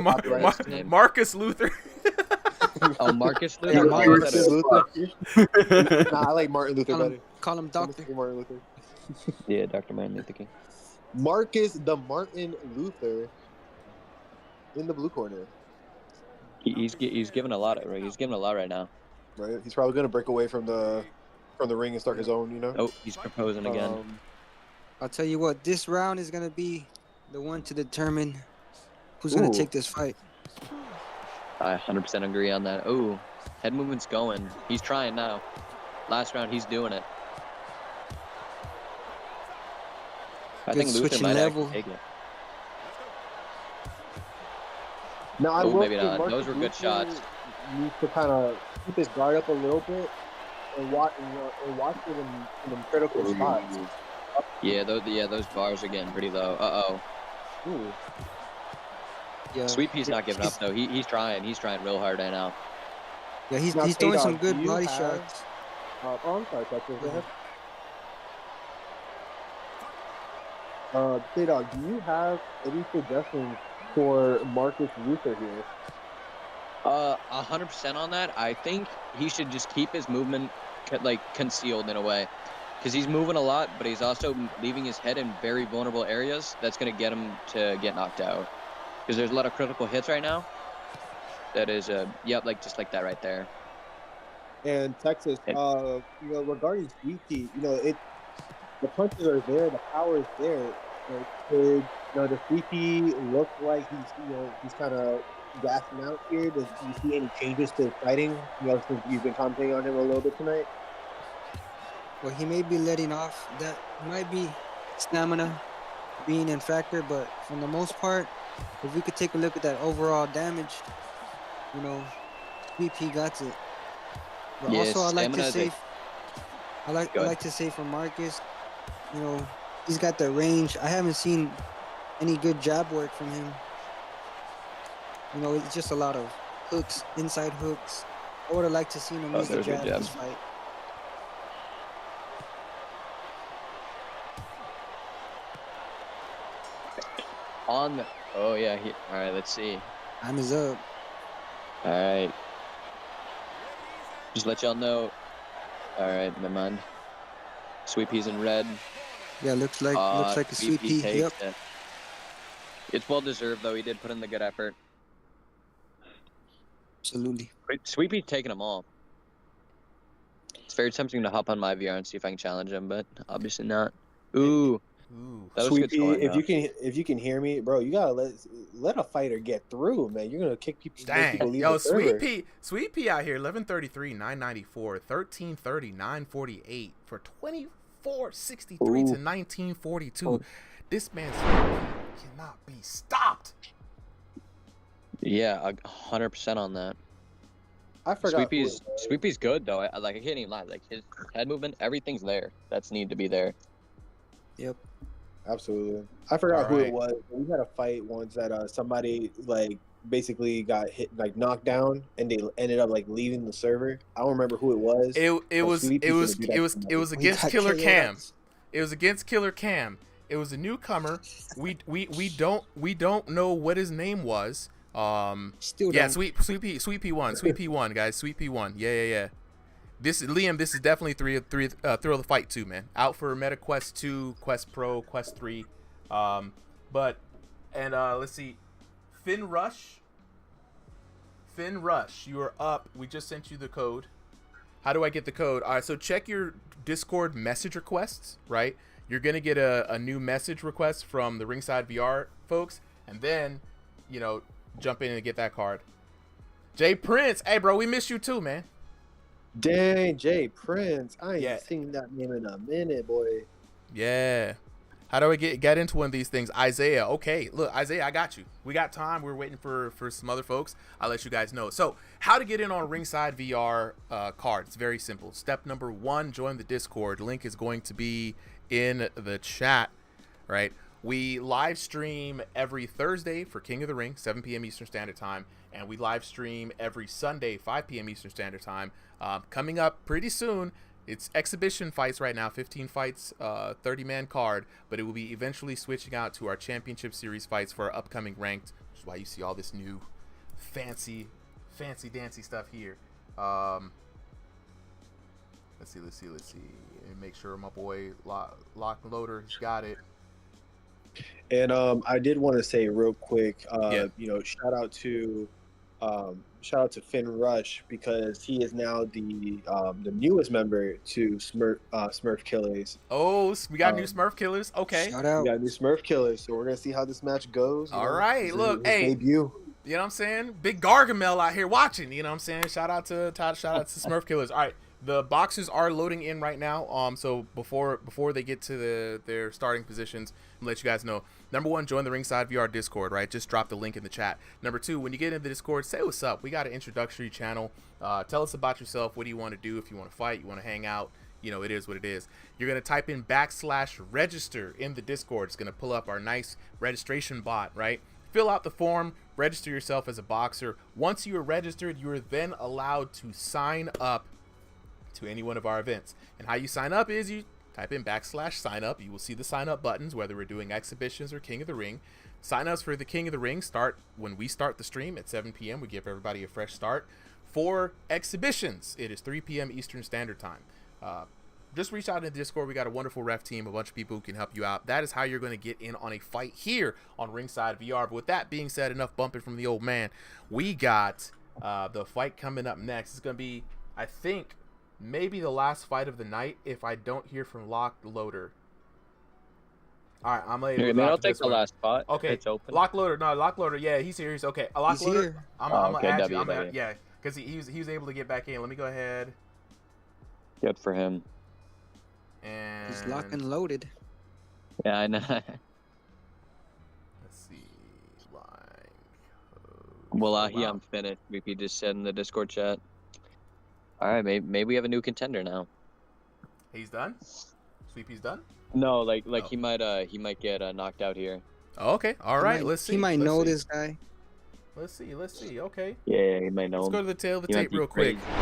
Speaker 1: Marcus Luther.
Speaker 7: Oh, Marcus Luther.
Speaker 4: Yeah,
Speaker 9: Marcus Luther. Nah, I like Martin Luther better.
Speaker 4: Call him Doctor.
Speaker 9: Martin Luther.
Speaker 7: Yeah, Dr. Martin Luther King.
Speaker 9: Marcus the Martin Luther in the blue corner.
Speaker 7: He's giving a lot. He's giving a lot right now.
Speaker 9: Right, he's probably gonna break away from the ring and start his own.
Speaker 7: Oh, he's proposing again.
Speaker 4: I'll tell you what, this round is gonna be the one to determine who's gonna take this fight.
Speaker 7: I 100% agree on that. Oh, head movement's going. He's trying now. Last round, he's doing it. I think Luther might actually take it.
Speaker 8: No, I will
Speaker 7: maybe
Speaker 8: say
Speaker 7: not.
Speaker 8: Marcus
Speaker 7: Those were good
Speaker 8: Luther
Speaker 7: shots.
Speaker 8: Needs to kind of keep his guard up a little bit and watch for them in them critical spots.
Speaker 7: Yeah, those bars are getting pretty low.
Speaker 8: Ooh.
Speaker 4: Yeah.
Speaker 7: Sweet Pea's not giving up though. He's trying. He's trying real hard right now.
Speaker 4: Yeah, he's
Speaker 8: Now,
Speaker 4: throwing some
Speaker 8: K-Dog,
Speaker 4: good
Speaker 8: do you
Speaker 4: body
Speaker 8: have-
Speaker 4: shots.
Speaker 8: I'm sorry, Texas. Go ahead. K-Dog, do you have any suggestions for Marcus Luther here?
Speaker 7: 100% on that. I think he should just keep his movement concealed in a way, because he's moving a lot, but he's also leaving his head in very vulnerable areas. That's going to get him to get knocked out, because there's a lot of critical hits right now. That is yep, like just like that right there.
Speaker 9: And Texas, regarding Sweet Pea, the punches are there, the power is there. Does Sweet Pea look like he's kind of gassing out here? Do you see any changes to his fighting? Since you've been commenting on him a little bit tonight.
Speaker 4: Well, he may be letting off. That might be stamina being in factor, but for the most part, if we could take a look at that overall damage, VP got it. But
Speaker 7: Yeah,
Speaker 4: also, I like
Speaker 7: Good.
Speaker 4: to say for Marcus, he's got the range. I haven't seen any good jab work from him. It's just a lot of hooks, inside hooks. I would have liked to see him use the
Speaker 7: there's a
Speaker 4: jab
Speaker 7: good
Speaker 4: in
Speaker 7: jab.
Speaker 4: this fight.
Speaker 7: Oh yeah, all right, let's see.
Speaker 4: Time is up.
Speaker 7: All right. Just let y'all know. All right, never mind. Sweet Pea's in red.
Speaker 4: Yeah, looks like a Sweet
Speaker 7: VP
Speaker 4: Pea. Yep.
Speaker 7: takes it. It's well deserved though. He did put in the good effort.
Speaker 4: Absolutely.
Speaker 7: Sweet Pea's taking them all. It's very tempting to hop on my VR and see if I can challenge him, but obviously not. Ooh. That was
Speaker 9: Sweet
Speaker 7: good
Speaker 9: Pea,
Speaker 7: scoring,
Speaker 9: if you can hear me, bro, you gotta let a fighter get through, man. You're gonna kick people.
Speaker 1: Dang.
Speaker 9: People leave
Speaker 1: Yo,
Speaker 9: the server.
Speaker 1: Sweet Pea out here, 1133, 994, 1330, 948 for 2463 to 1942. This man's cannot be stopped.
Speaker 7: Yeah, 100% on that.
Speaker 9: I forgot.
Speaker 7: Sweet Pea's good though. I can't even lie. Like his head movement, everything's there. That's need to be there.
Speaker 4: Yep.
Speaker 9: Absolutely. I forgot
Speaker 1: All
Speaker 9: who
Speaker 1: right.
Speaker 9: it was. We had a fight once that somebody basically got hit, knocked down, and they ended up leaving the server. I don't remember who it was.
Speaker 1: It was against Killer Cam. It was against Killer Cam. It was a newcomer. We don't know what his name was.
Speaker 4: Still
Speaker 1: yeah,
Speaker 4: don't.
Speaker 1: Sweet P won, guys. Sweet P won. Yeah. This is Liam. This is definitely thrill of the fight too, man. Out for Meta Quest 2, Quest Pro, Quest 3. Let's see, Finn Rush, you are up. We just sent you the code. How do I get the code? All right, so check your Discord message requests. Right, you're gonna get a new message request from the Ringside VR folks, and then jump in and get that card. Jay Prince, hey bro, we miss you too, man.
Speaker 9: Dang, Jay Prince. I ain't seen that name in a minute, boy.
Speaker 1: Yeah. How do I get into one of these things? Isaiah. Okay, look, Isaiah, I got you. We got time. We're waiting for some other folks. I'll let you guys know. So, how to get in on Ringside VR card. It's very simple. Step number 1, join the Discord. Link is going to be in the chat, right? We live stream every Thursday for King of the Ring, 7 p.m. Eastern Standard Time, and we live stream every Sunday, 5 p.m. Eastern Standard Time. Coming up pretty soon, it's exhibition fights right now, 15 fights, 30-man card, but it will be eventually switching out to our Championship Series fights for our upcoming ranked, which is why you see all this new fancy dancy stuff here. Let's see. And make sure my boy Lock and Loader has got it.
Speaker 9: And I did want to say real quick, shout out to Finn Rush, because he is now the newest member to Smurf Killers.
Speaker 1: Oh, we got new Smurf Killers. Okay,
Speaker 4: Shout out.
Speaker 9: We got new Smurf Killers, so we're gonna see how this match goes.
Speaker 1: All right, look,
Speaker 9: his
Speaker 1: hey,
Speaker 9: debut.
Speaker 1: You know what I'm saying? Big Gargamel out here watching. You know what I'm saying? Shout out to Smurf Killers. All right, the boxes are loading in right now. So before they get to their starting positions, I'll let you guys know. Number 1, join the Ringside VR Discord, right? Just drop the link in the chat. Number 2, when you get into the Discord, say what's up. We got an introductory channel. Tell us about yourself. What do you want to do? If you want to fight, you want to hang out, it is what it is. You're going to type in /register in the Discord. It's going to pull up our nice registration bot, right? Fill out the form, register yourself as a boxer. Once you are registered, you are then allowed to sign up to any one of our events. And how you sign up is you type in /sign up. You will see the sign up buttons, whether we're doing exhibitions or King of the Ring. Sign ups for the King of the Ring start when we start the stream at 7 p.m. We give everybody a fresh start. For exhibitions, it is 3 p.m. Eastern Standard Time. Just reach out in the Discord. We got a wonderful ref team, a bunch of people who can help you out. That is how you're going to get in on a fight here on Ringside VR. But with that being said, enough bumping from the old man. We got The fight coming up next is going to be, I think, maybe the last fight of the night if I don't hear from Lock Loader. All right, I'm going to
Speaker 7: I'll take the last spot.
Speaker 1: Okay,
Speaker 7: if it's open.
Speaker 1: Lock Loader. Yeah, he's here. He's okay. Lock
Speaker 4: He's
Speaker 1: Loader.
Speaker 4: here.
Speaker 1: I'm
Speaker 7: Oh,
Speaker 1: gonna
Speaker 7: okay,
Speaker 1: add you.
Speaker 7: W.
Speaker 1: Yeah, because he was able to get back in. Let me go ahead
Speaker 7: Good for him.
Speaker 1: and
Speaker 4: He's locked and loaded.
Speaker 7: Yeah, I know.
Speaker 1: let's see. Line.
Speaker 7: Wallahi,
Speaker 1: wow.
Speaker 7: I'm finished. VP just said in the Discord chat. All right, maybe we have a new contender now.
Speaker 1: He's done. Sweep. He's done.
Speaker 7: No, like
Speaker 1: Oh.
Speaker 7: he might get knocked out here.
Speaker 1: Oh, okay. All right. Let's see.
Speaker 4: He might
Speaker 1: Let's
Speaker 4: know
Speaker 1: see.
Speaker 4: this guy.
Speaker 1: Let's see. Okay.
Speaker 7: Yeah, he might know.
Speaker 1: Let's
Speaker 7: him.
Speaker 1: go to the tail of the
Speaker 7: He might
Speaker 1: tape
Speaker 7: be
Speaker 1: real quick.
Speaker 7: crazy.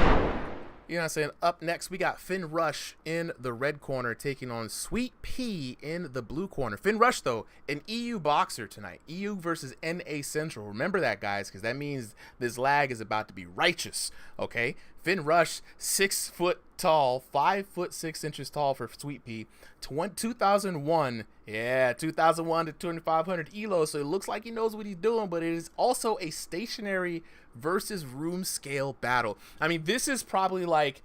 Speaker 1: You know what I'm saying? Up next, we got Finn Rush in the red corner taking on Sweet Pea in the blue corner. Finn Rush, though, an EU boxer tonight. EU versus NA Central. Remember that, guys, because that means this lag is about to be righteous, okay? Finn Rush, 6 foot tall, 5'6" tall for Sweet Pea. 2001, yeah, 2001 to 2500 ELO, so it looks like he knows what he's doing, but it is also a stationary versus room scale battle. I mean, this is probably like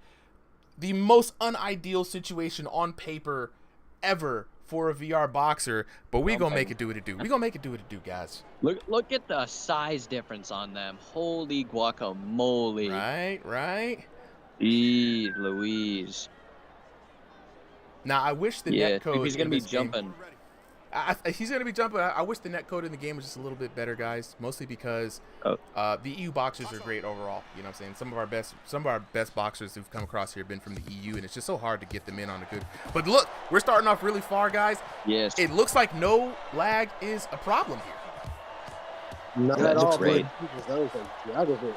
Speaker 1: the most unideal situation on paper ever for a VR boxer, but we gonna make it do what it do. We gonna make it do what it do, guys.
Speaker 7: Look at the size difference on them. Holy guacamole.
Speaker 1: Right.
Speaker 7: Jeez Louise.
Speaker 1: Now, I wish the
Speaker 7: Yeah,
Speaker 1: net code
Speaker 7: he's gonna
Speaker 1: in
Speaker 7: be
Speaker 1: this game-
Speaker 7: jumping.
Speaker 1: he's going to be jumping. I wish the net code in the game was just a little bit better, guys. Mostly because the EU boxers are great overall. You know what I'm saying? Some of our best boxers who've come across here have been from the EU, and it's just so hard to get them in on a good. But look, we're starting off really far, guys.
Speaker 7: Yes.
Speaker 1: It looks like no lag is a problem here.
Speaker 9: Not
Speaker 7: That
Speaker 9: at
Speaker 7: looks
Speaker 9: all,
Speaker 7: great.
Speaker 9: but that was a drag of it.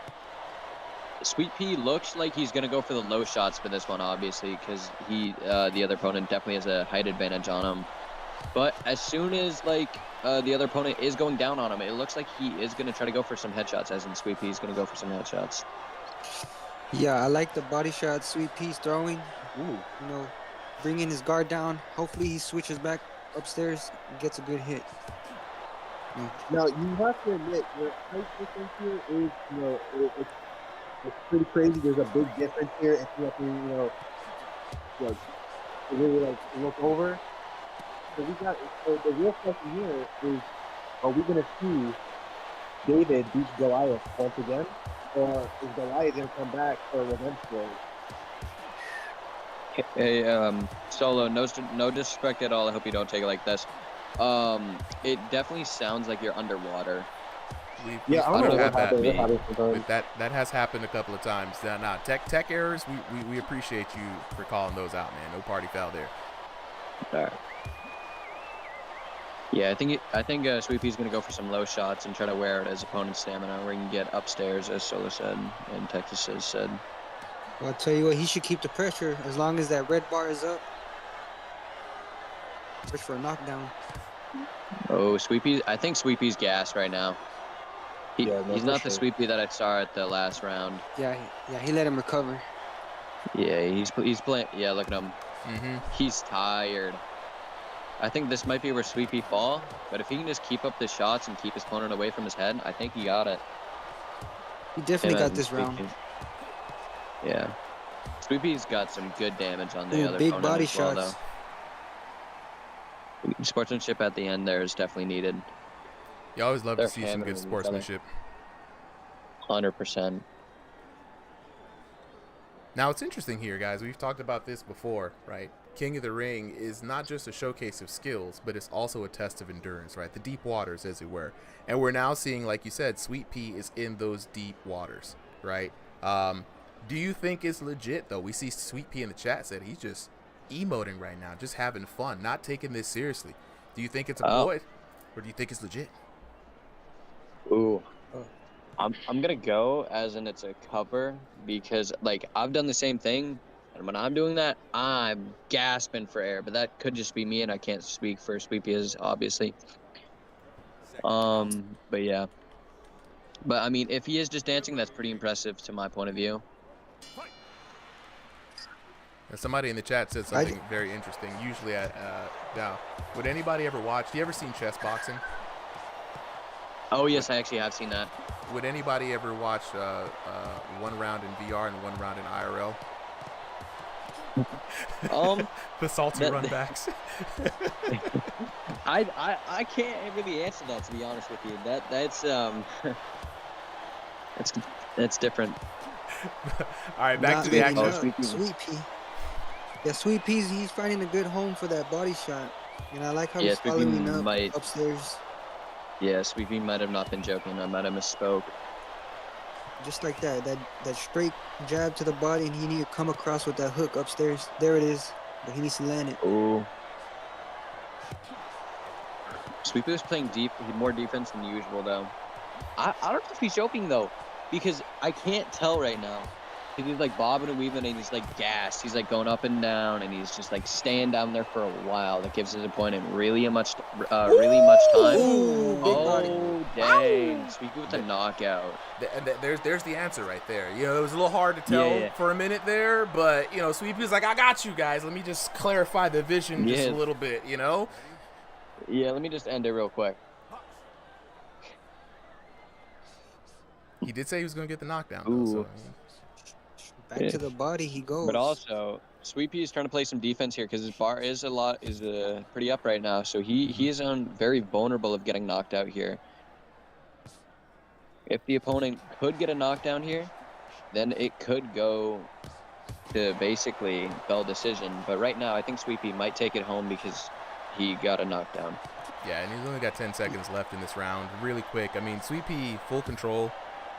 Speaker 7: Sweet Pea looks like he's gonna go for the low shots for this one, obviously, because the other opponent definitely has a height advantage on him. But as soon as the other opponent is going down on him, it looks like he is gonna try to go for some headshots. As in Sweet Pea is gonna go for some headshots.
Speaker 4: Yeah, I like the body shot Sweet Pea's throwing.
Speaker 7: Ooh.
Speaker 4: You know, bringing his guard down. Hopefully he switches back upstairs and gets a good hit.
Speaker 9: Now you have to admit the height difference here is, you know, it's pretty crazy. There's a big difference here if you have to, really like look over. So the real question here is, are we gonna see David beat Goliath once again, or is Goliath gonna come back for a revenge story?
Speaker 7: Hey, Solo, no disrespect at all. I hope you don't take it like this. It definitely sounds like you're underwater.
Speaker 9: Yeah, I don't know what happened.
Speaker 1: But that has happened a couple of times. Nah, tech errors. We appreciate you for calling those out, man. No party foul there.
Speaker 7: All right. Yeah, I think Sweet Pea's gonna go for some low shots and try to wear out his opponent's stamina, where he can get upstairs, as Solo said and Texas has said.
Speaker 4: Well, I'll tell you what, he should keep the pressure as long as that red bar is up. Search for a knockdown.
Speaker 7: Oh, Sweet Pea! I think Sweet Pea's gassed right now. He's not the
Speaker 9: sure.
Speaker 7: Sweet Pea that I saw at the last round.
Speaker 4: Yeah, he let him recover.
Speaker 7: Yeah, he's playing. Yeah, look at him.
Speaker 1: Mm-hmm.
Speaker 7: He's tired. I think this might be where Sweet Pea fall, but if he can just keep up the shots and keep his opponent away from his head, I think he got it.
Speaker 4: He definitely got
Speaker 7: Imagine
Speaker 4: this
Speaker 7: Sweet
Speaker 4: round.
Speaker 7: Pea. Yeah. Sweet Pea's got some good damage on the
Speaker 4: Ooh,
Speaker 7: other
Speaker 4: big
Speaker 7: opponent
Speaker 4: body
Speaker 7: as well,
Speaker 4: shots.
Speaker 7: though. Sportsmanship at the end there is definitely needed.
Speaker 1: You always love
Speaker 7: They're
Speaker 1: to see some
Speaker 7: hammering
Speaker 1: good
Speaker 7: each other.
Speaker 1: sportsmanship.
Speaker 7: 100%.
Speaker 1: Now, it's interesting here, guys. We've talked about this before, right? King of the Ring is not just a showcase of skills, but it's also a test of endurance, right? The deep waters, as it were. And we're now seeing, like you said, Sweet Pea is in those deep waters, right? Do you think it's legit, though? We see Sweet Pea in the chat said he's just emoting right now, just having fun, not taking this seriously. Do you think it's a ploy, or do you think it's legit?
Speaker 7: Ooh. I'm gonna go as in it's a cover, because I've done the same thing, and when I'm doing that, I'm gasping for air. But that could just be me, and I can't speak for Sweet Peas, obviously. But yeah. But I mean, if he is just dancing, that's pretty impressive to my point of view.
Speaker 1: And somebody in the chat said something very interesting. Usually, now, would anybody ever watch? Do you ever seen chess boxing?
Speaker 7: Oh yes, I actually have seen that.
Speaker 1: would anybody ever watch one round in VR and one round in IRL? The salty runbacks.
Speaker 7: I can't really answer that, to be honest with you. That's that's different.
Speaker 1: All right, back to the action.
Speaker 4: Sweet Pea. Yeah, Sweet Pea's he's finding a good home for that body shot. And I like how he's following up upstairs.
Speaker 7: Yeah, Sweet Pea might have not been joking. I might have misspoke.
Speaker 4: Just like that straight jab to the body, and he need to come across with that hook upstairs. There it is, but he needs to land it.
Speaker 7: Ooh. Sweet Pea was playing more defense than usual, though. I don't know if he's joking, though, because I can't tell right now. He's like bobbing and weaving, and he's like gassed. He's like going up and down, and he's just like staying down there for a while. That gives his opponent really much time. Oh, dang! Sweet Pea with a knockout.
Speaker 1: There's the answer right there. You know, it was a little hard to tell for a minute there, but you know, Sweet Pea's like, I got you guys. Let me just clarify the vision just a little bit. You know?
Speaker 7: Yeah. Let me just end it real quick.
Speaker 1: He did say he was going to get the knockdown. Though, so.
Speaker 4: Back to the body he goes.
Speaker 7: But also, Sweet Pea is trying to play some defense here because his bar is pretty up right now. So he is very vulnerable of getting knocked out here. If the opponent could get a knockdown here, then it could go to basically Bell decision. But right now, I think Sweet Pea might take it home because he got a knockdown.
Speaker 1: Yeah, and he's only got 10 seconds left in this round. Really quick. I mean, Sweet Pea, full control.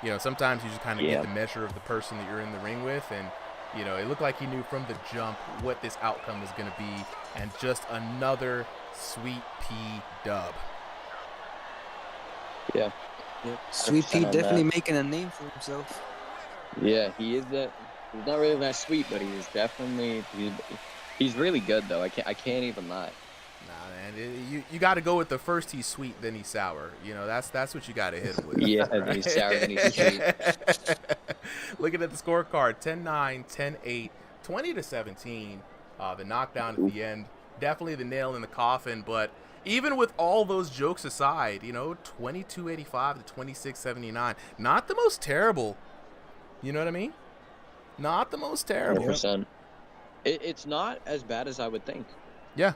Speaker 1: You know, sometimes you just kind of get the measure of the person that you're in the ring with, and, you know, it looked like he knew from the jump what this outcome was going to be, and just another Sweet Pea dub.
Speaker 7: Yeah.
Speaker 4: Sweet Pea definitely making a name for himself.
Speaker 7: Yeah, he is that. He's not really that sweet, but he's definitely he's really good though. I can't even lie.
Speaker 1: Nah, man, you got to go with the first he's sweet, then he's sour. You know, that's what you got to hit him with.
Speaker 7: Yeah, right? He's sour, then he's sweet.
Speaker 1: Looking at the scorecard, 10-9, 10-8, 20-17. The knockdown at the end, definitely the nail in the coffin. But even with all those jokes aside, you know, 22-85 to 26-79, not the most terrible. You know what I mean? Not the most terrible.
Speaker 7: 100%. It's not as bad as I would think.
Speaker 1: Yeah.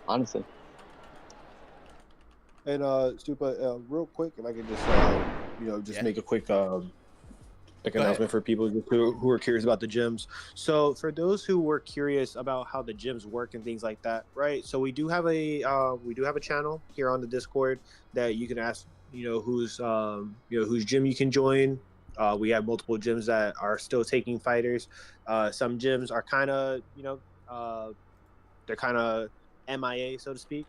Speaker 7: Honestly.
Speaker 8: And Stupa, real quick, if I could just make a quick announcement for people who are curious about the gyms. So for those who were curious about how the gyms work and things like that, right? So we do have a channel here on the Discord that you can ask, whose gym you can join. We have multiple gyms that are still taking fighters. Some gyms are kind of, they're kind of MIA, so to speak.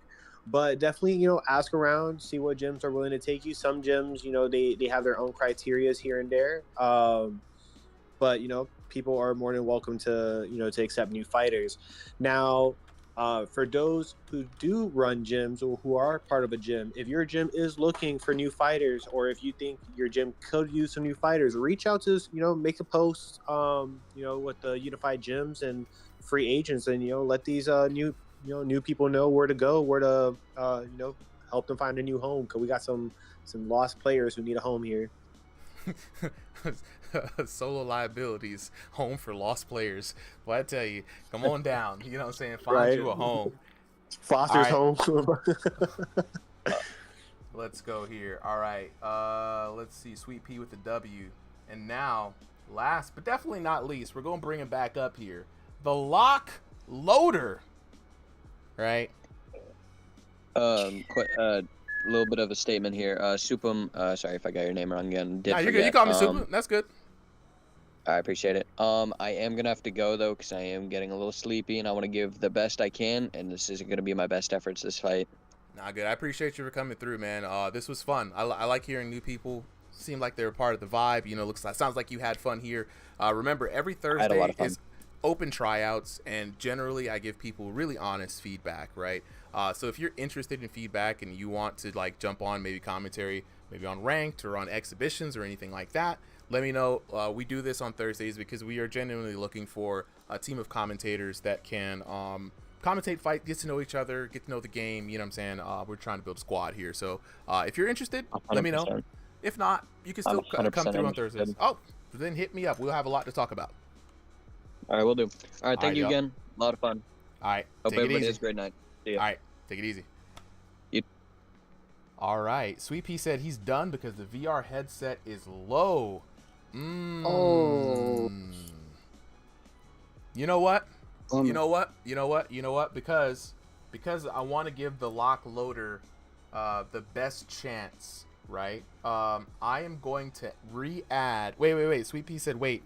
Speaker 8: But definitely, ask around, see what gyms are willing to take you. Some gyms, they have their own criterias here and there. But, people are more than welcome to, to accept new fighters. Now, for those who do run gyms or who are part of a gym, if your gym is looking for new fighters, or if you think your gym could use some new fighters, reach out to us, make a post, with the unified gyms and free agents, and, let these new people know where to go, where to, help them find a new home. Cause we got some lost players who need a home here.
Speaker 1: Solo liabilities, home for lost players. Well, I tell you, come on down. You know what I'm saying? Find you a home.
Speaker 8: Foster's home.
Speaker 1: Let's go here. All right. Let's see. Sweet Pea with the W. And now, last but definitely not least, we're going to bring him back up here. The Lock Loader. Right?
Speaker 7: A little bit of a statement here. Supum, sorry if I got your name wrong again.
Speaker 1: Nah, you're good. You call me Supum. That's good.
Speaker 7: I appreciate it. I am going to have to go, though, because I am getting a little sleepy, and I want to give the best I can, and this is going to be my best efforts this fight.
Speaker 1: Nah, good. I appreciate you for coming through, man. This was fun. I like hearing new people. Seemed like they were part of the vibe. Sounds like you had fun here. Remember, every Thursday is open tryouts, and generally I give people really honest feedback, right? So if you're interested in feedback and you want to jump on maybe commentary, maybe on ranked or on exhibitions or anything like that, let me know. We do this on Thursdays because we are genuinely looking for a team of commentators that can commentate, fight, get to know each other, get to know the game. You know what I'm saying? We're trying to build a squad here. So if you're interested,
Speaker 7: 100%.
Speaker 1: let me know. If not, you can
Speaker 7: I'm
Speaker 1: still come
Speaker 7: 100%
Speaker 1: through on Thursdays.
Speaker 7: interested.
Speaker 1: Oh, then hit me up. We'll have a lot to talk about.
Speaker 7: All right, we'll do. All right,
Speaker 1: All
Speaker 7: thank
Speaker 1: right,
Speaker 7: you
Speaker 1: yo.
Speaker 7: again. A lot of fun.
Speaker 1: All right,
Speaker 7: Hope
Speaker 1: take it
Speaker 7: everybody
Speaker 1: easy.
Speaker 7: has a great night. See ya.
Speaker 1: All right, take it easy.
Speaker 7: You-
Speaker 1: All right, Sweet Pea said he's done because the VR headset is low.
Speaker 4: Oh.
Speaker 1: You know what?
Speaker 4: Um,
Speaker 1: You know what? Because I want to give the lock loader the best chance, right? I am going to re-add. Wait. Sweet Pea said wait.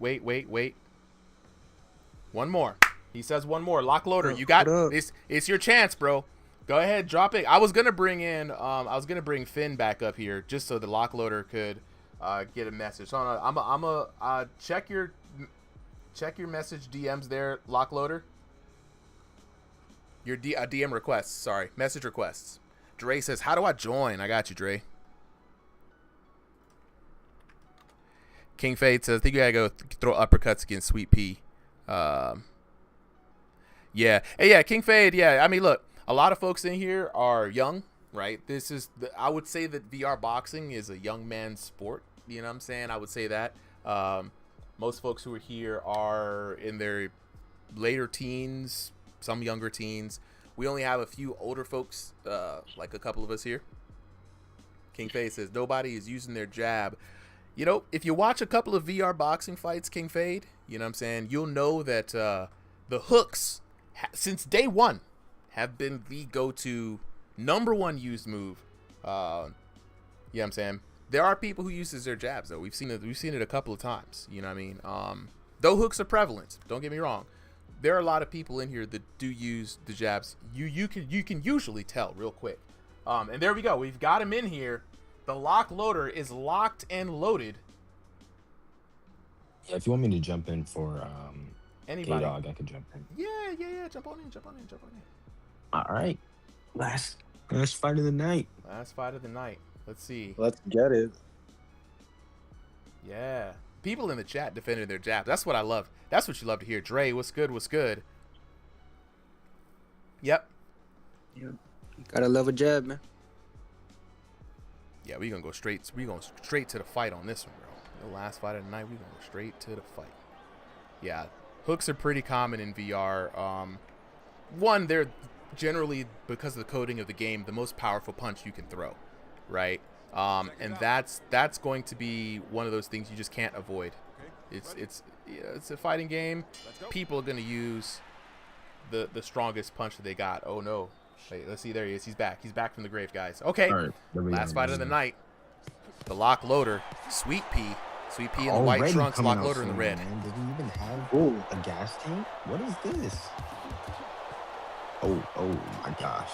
Speaker 1: One more. He says one more. Lock loader, you got this. It's your chance, bro. Go ahead, drop it. I was gonna bring Finn back up here just so the lock loader could get a message. So I'm check your message DMs there, lock loader. Your DM requests, sorry, message requests. Dre says, "How do I join?" I got you, Dre. King Fade says, "I think you gotta go throw uppercuts against Sweet Pea." Yeah. Hey, yeah, King Fade. Yeah, I mean, look, a lot of folks in here are young, right? I would say that VR boxing is a young man's sport. You know what I'm saying? I would say that. Most folks who are here are in their later teens, some younger teens. We only have a few older folks, like a couple of us here. King Fade says, nobody is using their jab. You know, if you watch a couple of VR boxing fights, King Fade, you know what I'm saying, you'll know that the hooks, since day one, have been the go-to #1 used move. You know what I'm saying? There are people who uses their jabs, though. We've seen it a couple of times. You know what I mean? Though hooks are prevalent, don't get me wrong. There are a lot of people in here that do use the jabs. You can usually tell real quick. And there we go. We've got him in here. The lock loader is locked and loaded.
Speaker 3: Yeah, if you want me to jump in for
Speaker 1: Anybody?
Speaker 3: K-Dog, I could jump in.
Speaker 1: Yeah. Jump on in.
Speaker 3: All right. Last fight of the night.
Speaker 1: Last fight of the night. Let's see.
Speaker 9: Let's get it.
Speaker 1: Yeah. People in the chat defended their jabs. That's what I love. That's what you love to hear. Dre, what's good? Yep.
Speaker 4: Gotta love a jab, man.
Speaker 1: Yeah, we're going straight to the fight on this one, bro. The last fight of the night, we're going to go straight to the fight. Yeah. Hooks are pretty common in VR. One, they're generally, because of the coding of the game, the most powerful punch you can throw, right? And that's going to be one of those things you just can't avoid. It's a fighting game. People are going to use the strongest punch that they got. Oh no. Wait, let's see. There he is. He's back. He's back from the grave, guys. Okay.
Speaker 3: All right,
Speaker 1: Last fight of the night. The lock loader, Sweet Pea in the
Speaker 3: Already
Speaker 1: white trunks,
Speaker 3: coming
Speaker 1: lock
Speaker 3: out
Speaker 1: loader in the
Speaker 3: soon,
Speaker 1: red.
Speaker 3: Man. Did he even have a gas tank? What is this? Oh my gosh.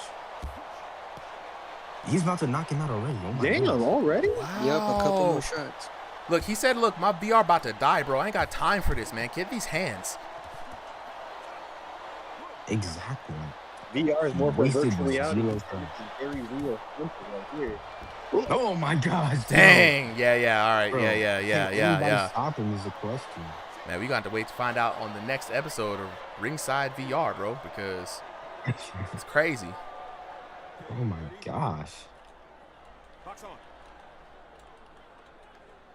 Speaker 3: He's about to knock him out already. Oh my
Speaker 9: Damn,
Speaker 3: goodness.
Speaker 9: already?
Speaker 1: Wow.
Speaker 4: Yep, a couple more shots.
Speaker 1: Look, he said, look, my VR about to die, bro. I ain't got time for this, man. Get these hands.
Speaker 3: Exactly.
Speaker 9: VR is more for
Speaker 3: Wasted
Speaker 9: virtual reality.
Speaker 3: zero
Speaker 9: It's
Speaker 3: time.
Speaker 9: very real simple right here.
Speaker 3: Oh my gosh.
Speaker 1: Dang. Yeah. All right.
Speaker 3: Bro,
Speaker 1: Yeah.
Speaker 3: can anybody stop him is the question.
Speaker 1: Man, we're going to have to wait to find out on the next episode of Ringside VR, bro, because it's crazy.
Speaker 3: Oh my gosh.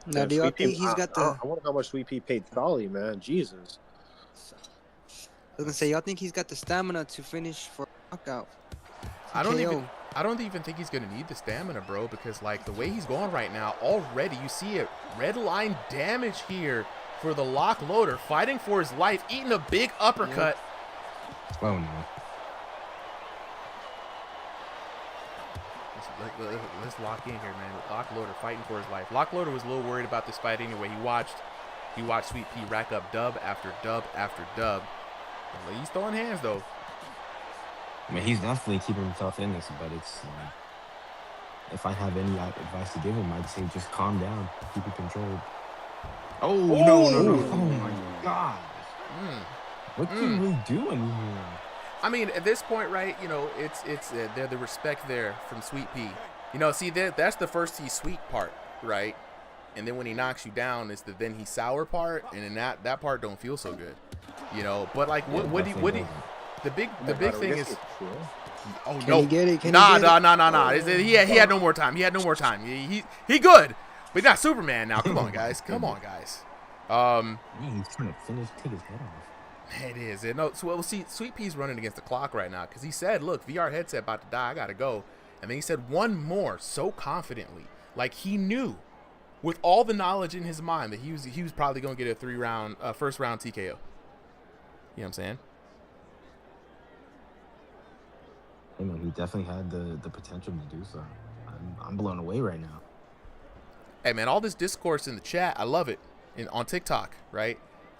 Speaker 4: Now, do y'all
Speaker 9: Sweet Pea,
Speaker 4: think he's got the?
Speaker 9: I wonder how much Sweet Pea paid Thali, man. Jesus.
Speaker 4: I was gonna say, y'all think he's got the stamina to finish for a knockout?
Speaker 1: I don't
Speaker 4: KO.
Speaker 1: even think he's gonna need the stamina, bro, because like the way he's going right now, already you see it, red line damage here for the lock loader, fighting for his life, eating a big uppercut.
Speaker 3: Oh no.
Speaker 1: Let's lock in here, man. Lock loader fighting for his life. Lock loader was a little worried about this fight anyway. He watched Sweet Pea rack up dub after dub after dub. He's throwing hands though.
Speaker 3: I mean, he's definitely keeping himself in this, but it's if I have any advice to give him, I'd say just calm down, keep it controlled. Oh no! Oh my gosh! What's he really doing here?
Speaker 1: I mean, at this point, right? You know, it's the respect there from Sweet Pea. You know, see that's the first he's sweet part, right? And then when he knocks you down, it's the then he's sour part, and then that part don't feel so good. You know, but like what do you the big thing is. Oh
Speaker 4: Can
Speaker 1: no!
Speaker 4: he get it? Can
Speaker 1: Nah.
Speaker 4: he get it?
Speaker 1: He had no more time. He good. But he's not Superman now. Come on, guys. Come on, guys.
Speaker 3: Man, he's trying to take his head off.
Speaker 1: It is. No, so we'll see. Sweet Pea's running against the clock right now because he said, "Look, VR headset about to die. I gotta go." And then he said one more so confidently, like he knew, with all the knowledge in his mind, that he was probably gonna get a first round TKO. You know what I'm saying?
Speaker 3: Hey man, he definitely had the potential to do so. I'm blown away right now.
Speaker 1: Hey man, all this discourse in the chat, I love it. On TikTok, right?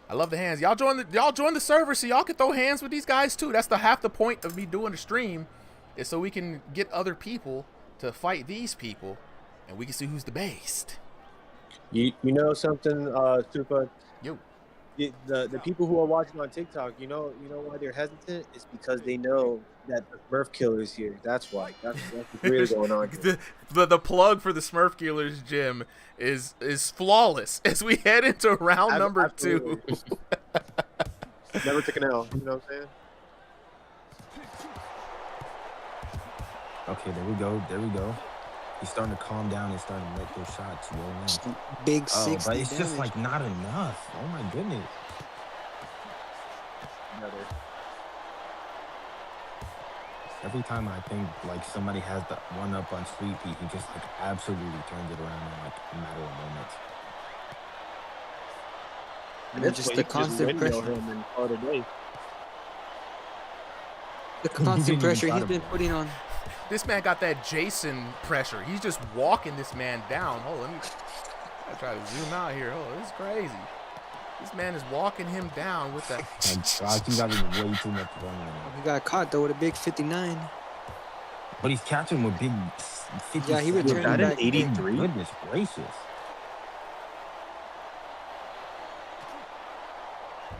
Speaker 1: I love the hands. Y'all join the server so y'all can throw hands with these guys too. That's half the point of me doing the stream, is so we can get other people to fight these people, and we can see who's the best.
Speaker 8: You know something, Stupa?
Speaker 1: Yo.
Speaker 8: The people who are watching on TikTok, you know why they're hesitant? It's because they know that the Smurf Killer is here. That's why. That's what's really going on here.
Speaker 1: The plug for the Smurf Killers gym is flawless as we head into round number 2.
Speaker 8: Never took an L. You know what I'm saying?
Speaker 3: Okay, there we go. He's starting to calm down and starting to let those shots roll in.
Speaker 4: Big 60
Speaker 3: but it's just
Speaker 4: damage.
Speaker 3: like not enough. Oh my goodness. Every time I think like somebody has the one up on Sweet Pea, he just like absolutely turns it around in like a matter of moments.
Speaker 4: And just the constant pressure. The constant pressure he's been putting on.
Speaker 1: This man got that Jason pressure. He's just walking this man down. Hold on, I try to zoom out here. Oh, this is crazy. This man is walking him down with that.
Speaker 3: He's got way too much going on.
Speaker 4: He got caught though with a big 59.
Speaker 3: But he's catching with big 50.
Speaker 4: Yeah, he returned
Speaker 3: that
Speaker 4: back.
Speaker 3: 83. Goodness gracious.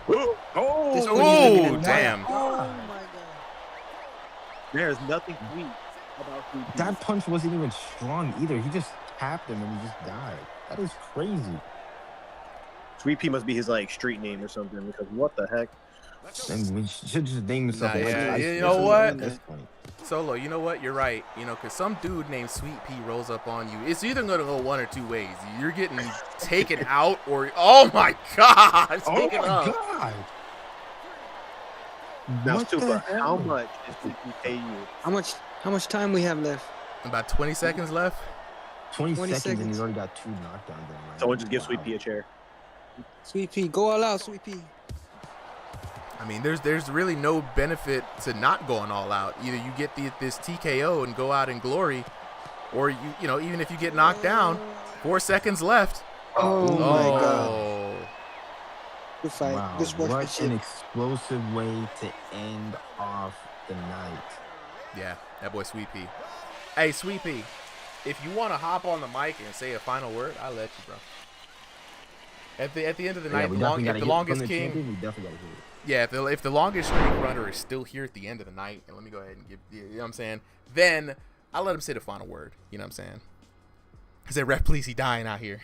Speaker 1: Oh, damn.
Speaker 4: Oh my god.
Speaker 8: There's nothing sweet about Sweet Pea.
Speaker 3: That punch wasn't even strong either. He just tapped him and he just died. That is crazy.
Speaker 8: Sweet Pea must be his like street name or something, because what the heck?
Speaker 3: And we should just name himself.
Speaker 1: Nah, yeah, you know what? Solo, you know what? You're right. You know, because some dude named Sweet Pea rolls up on you. It's either going to go one or two ways. You're getting taken out or... Oh, my God.
Speaker 3: Oh, my God.
Speaker 8: Now, Stupa, how much is Sweet Pea pay you?
Speaker 4: How much time we have left?
Speaker 1: About 20 seconds left.
Speaker 3: 20 seconds and he's already got 2 knockdowns. Right?
Speaker 8: Someone just give Sweet Pea a chair.
Speaker 4: Sweet Pea, go all out, Sweet Pea.
Speaker 1: I mean, there's really no benefit to not going all out. Either you get this TKO and go out in glory, or you know, even if you get knocked down, 4 seconds left.
Speaker 4: Oh my God. Good fight.
Speaker 3: Wow,
Speaker 4: Good
Speaker 3: what an explosive way to end off the night.
Speaker 1: Yeah, that boy Sweet Pea. Hey, Sweet Pea, if you want to hop on the mic and say a final word, I'll let you, bro. At the end of the night, if the longest king,
Speaker 3: we definitely gotta hear it.
Speaker 1: Yeah, if the longest streak runner is still here at the end of the night, and let me go ahead and give, you know what I'm saying, then I'll let him say the final word, you know what I'm saying? I said, ref, please, he dying out here.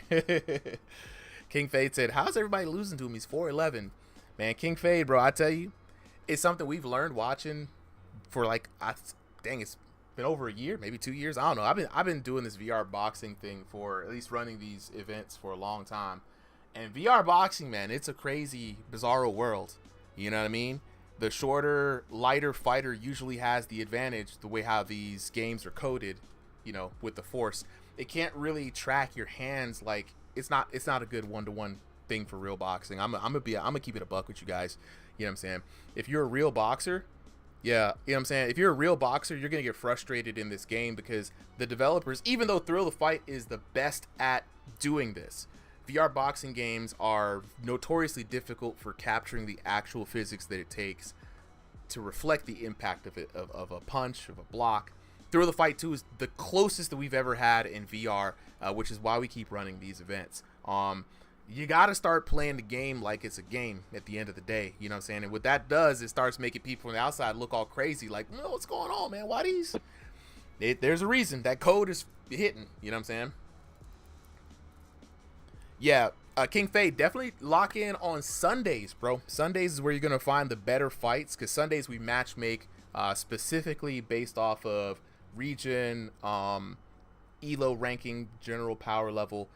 Speaker 1: King Fade said, how's everybody losing to him? He's 4'11". Man, King Fade, bro, I tell you, it's something we've learned watching for like, it's been over a year, maybe 2 years. I don't know. I've been doing this VR boxing thing for, at least running these events for a long time. And VR boxing, man, it's a crazy, bizarro world. You know what I mean? The shorter, lighter fighter usually has the advantage, the way how these games are coded, you know, with the force. It can't really track your hands. Like, it's not a good one-to-one thing for real boxing. I'm gonna keep it a buck with you guys. You know what I'm saying? If you're a real boxer, yeah, you know what I'm saying? If you're a real boxer, you're gonna get frustrated in this game because the developers, even though Thrill the Fight is the best at doing this, VR boxing games are notoriously difficult for capturing the actual physics that it takes to reflect the impact of it, of a punch, of a block. Thrill the Fight 2 is the closest that we've ever had in VR, which is why we keep running these events. You got to start playing the game like it's a game at the end of the day. You know what I'm saying? And what that does, it starts making people from the outside look all crazy. Like, what's going on, man? Why these? There's a reason. That code is hitting. You know what I'm saying? Yeah, King Fade, definitely lock in on Sundays, bro. Sundays is where you're going to find the better fights, because Sundays we match make specifically based off of region, elo ranking, general power level,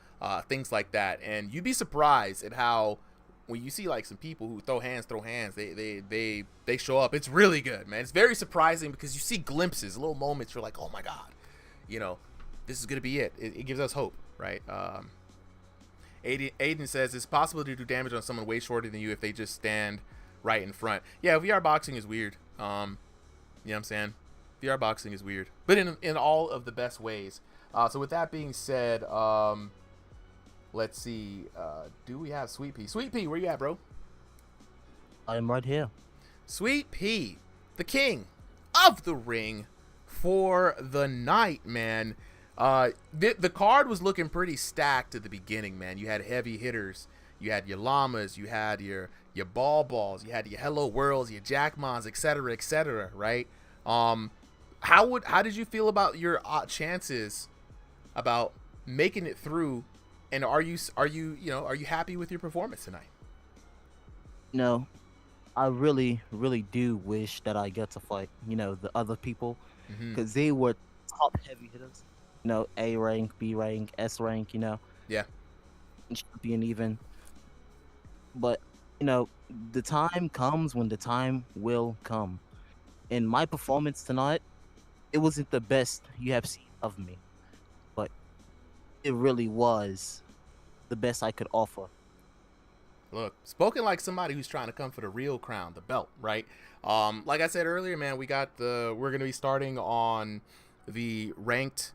Speaker 1: things like that. And you'd be surprised at how when you see like some people who throw hands, they show up. It's really good, man. It's very surprising because you see glimpses, little moments. You're like, oh my god, you know, this is gonna be it. It gives us hope, right? Aiden says it's possible to do damage on someone way shorter than you if they just stand right in front. Yeah, VR boxing is weird. You know what I'm saying? VR boxing is weird, but in all of the best ways. So with that being said, let's see. Do we have Sweet Pea? Sweet Pea, where you at, bro?
Speaker 10: I am right here.
Speaker 1: Sweet Pea, the king of the ring for the night, man. The card was looking pretty stacked at the beginning, man. You had heavy hitters. You had your llamas. You had your balls. You had your hello worlds, your jackmons, etc., right? How did you feel about your chances about making it through? And are you happy with your performance tonight?
Speaker 10: No, I really, really do wish that I get to fight, the other people, because they were top heavy hitters. A rank, B rank, S rank,
Speaker 1: Yeah.
Speaker 10: Champion even. But, the time comes when the time will come. In my performance tonight, it wasn't the best you have seen of me, but it really was the best I could offer.
Speaker 1: Look, spoken like somebody who's trying to come for the real crown, the belt, right? Like I said earlier, man, we're going to be starting on the ranked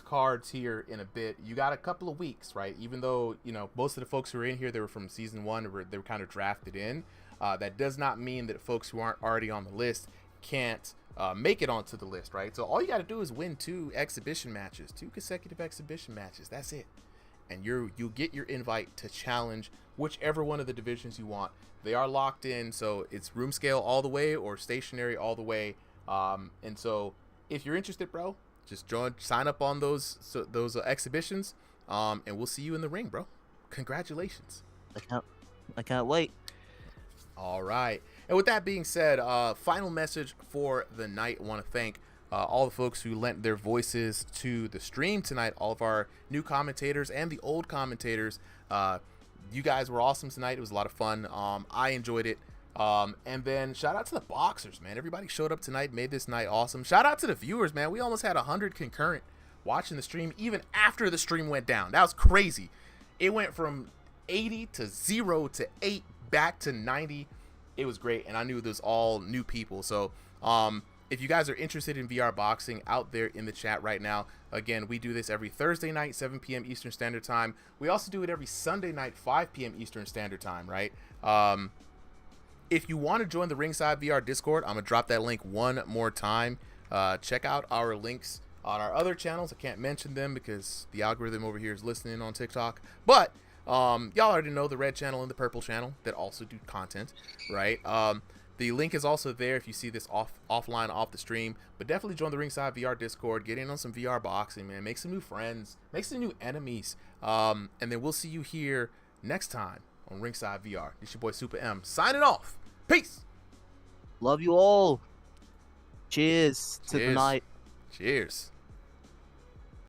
Speaker 1: cards here in a bit. You got a couple of weeks, right? Even though, most of the folks who are in here, they were from season 1, they were kind of drafted in. That does not mean that folks who aren't already on the list can't make it onto the list, right? So all you got to do is win 2 consecutive exhibition matches. That's it. And you'll get your invite to challenge whichever one of the divisions you want. They are locked in, so it's room scale all the way or stationary all the way. And so if you're interested, bro, just sign up on those exhibitions, and we'll see you in the ring, bro. Congratulations.
Speaker 10: I can't wait.
Speaker 1: All right. And with that being said, final message for the night. I want to thank all the folks who lent their voices to the stream tonight, all of our new commentators and the old commentators. You guys were awesome tonight. It was a lot of fun. I enjoyed it. And then shout out to the boxers, man. Everybody showed up tonight, made this night awesome. Shout out to the viewers, man. We almost had 100 concurrent watching the stream even after the stream went down. That was crazy. It went from 80 to 0 to 8 back to 90. It was great, and I knew those all new people. So if you guys are interested in VR boxing, out there in the chat right now, again, we do this every Thursday night, 7 p.m. Eastern Standard Time. We also do it every Sunday night, 5 p.m. Eastern Standard Time, right? If you want to join the Ringside VR Discord, I'm going to drop that link one more time. Check out our links on our other channels. I can't mention them because the algorithm over here is listening on TikTok. But y'all already know the red channel and the purple channel that also do content, right? The link is also there if you see this offline, off the stream. But definitely join the Ringside VR Discord. Get in on some VR boxing, man. Make some new friends. Make some new enemies. And then we'll see you here next time on Ringside VR. This your boy Super M signing off. Peace.
Speaker 10: Love you all. Cheers to the night.
Speaker 1: Cheers.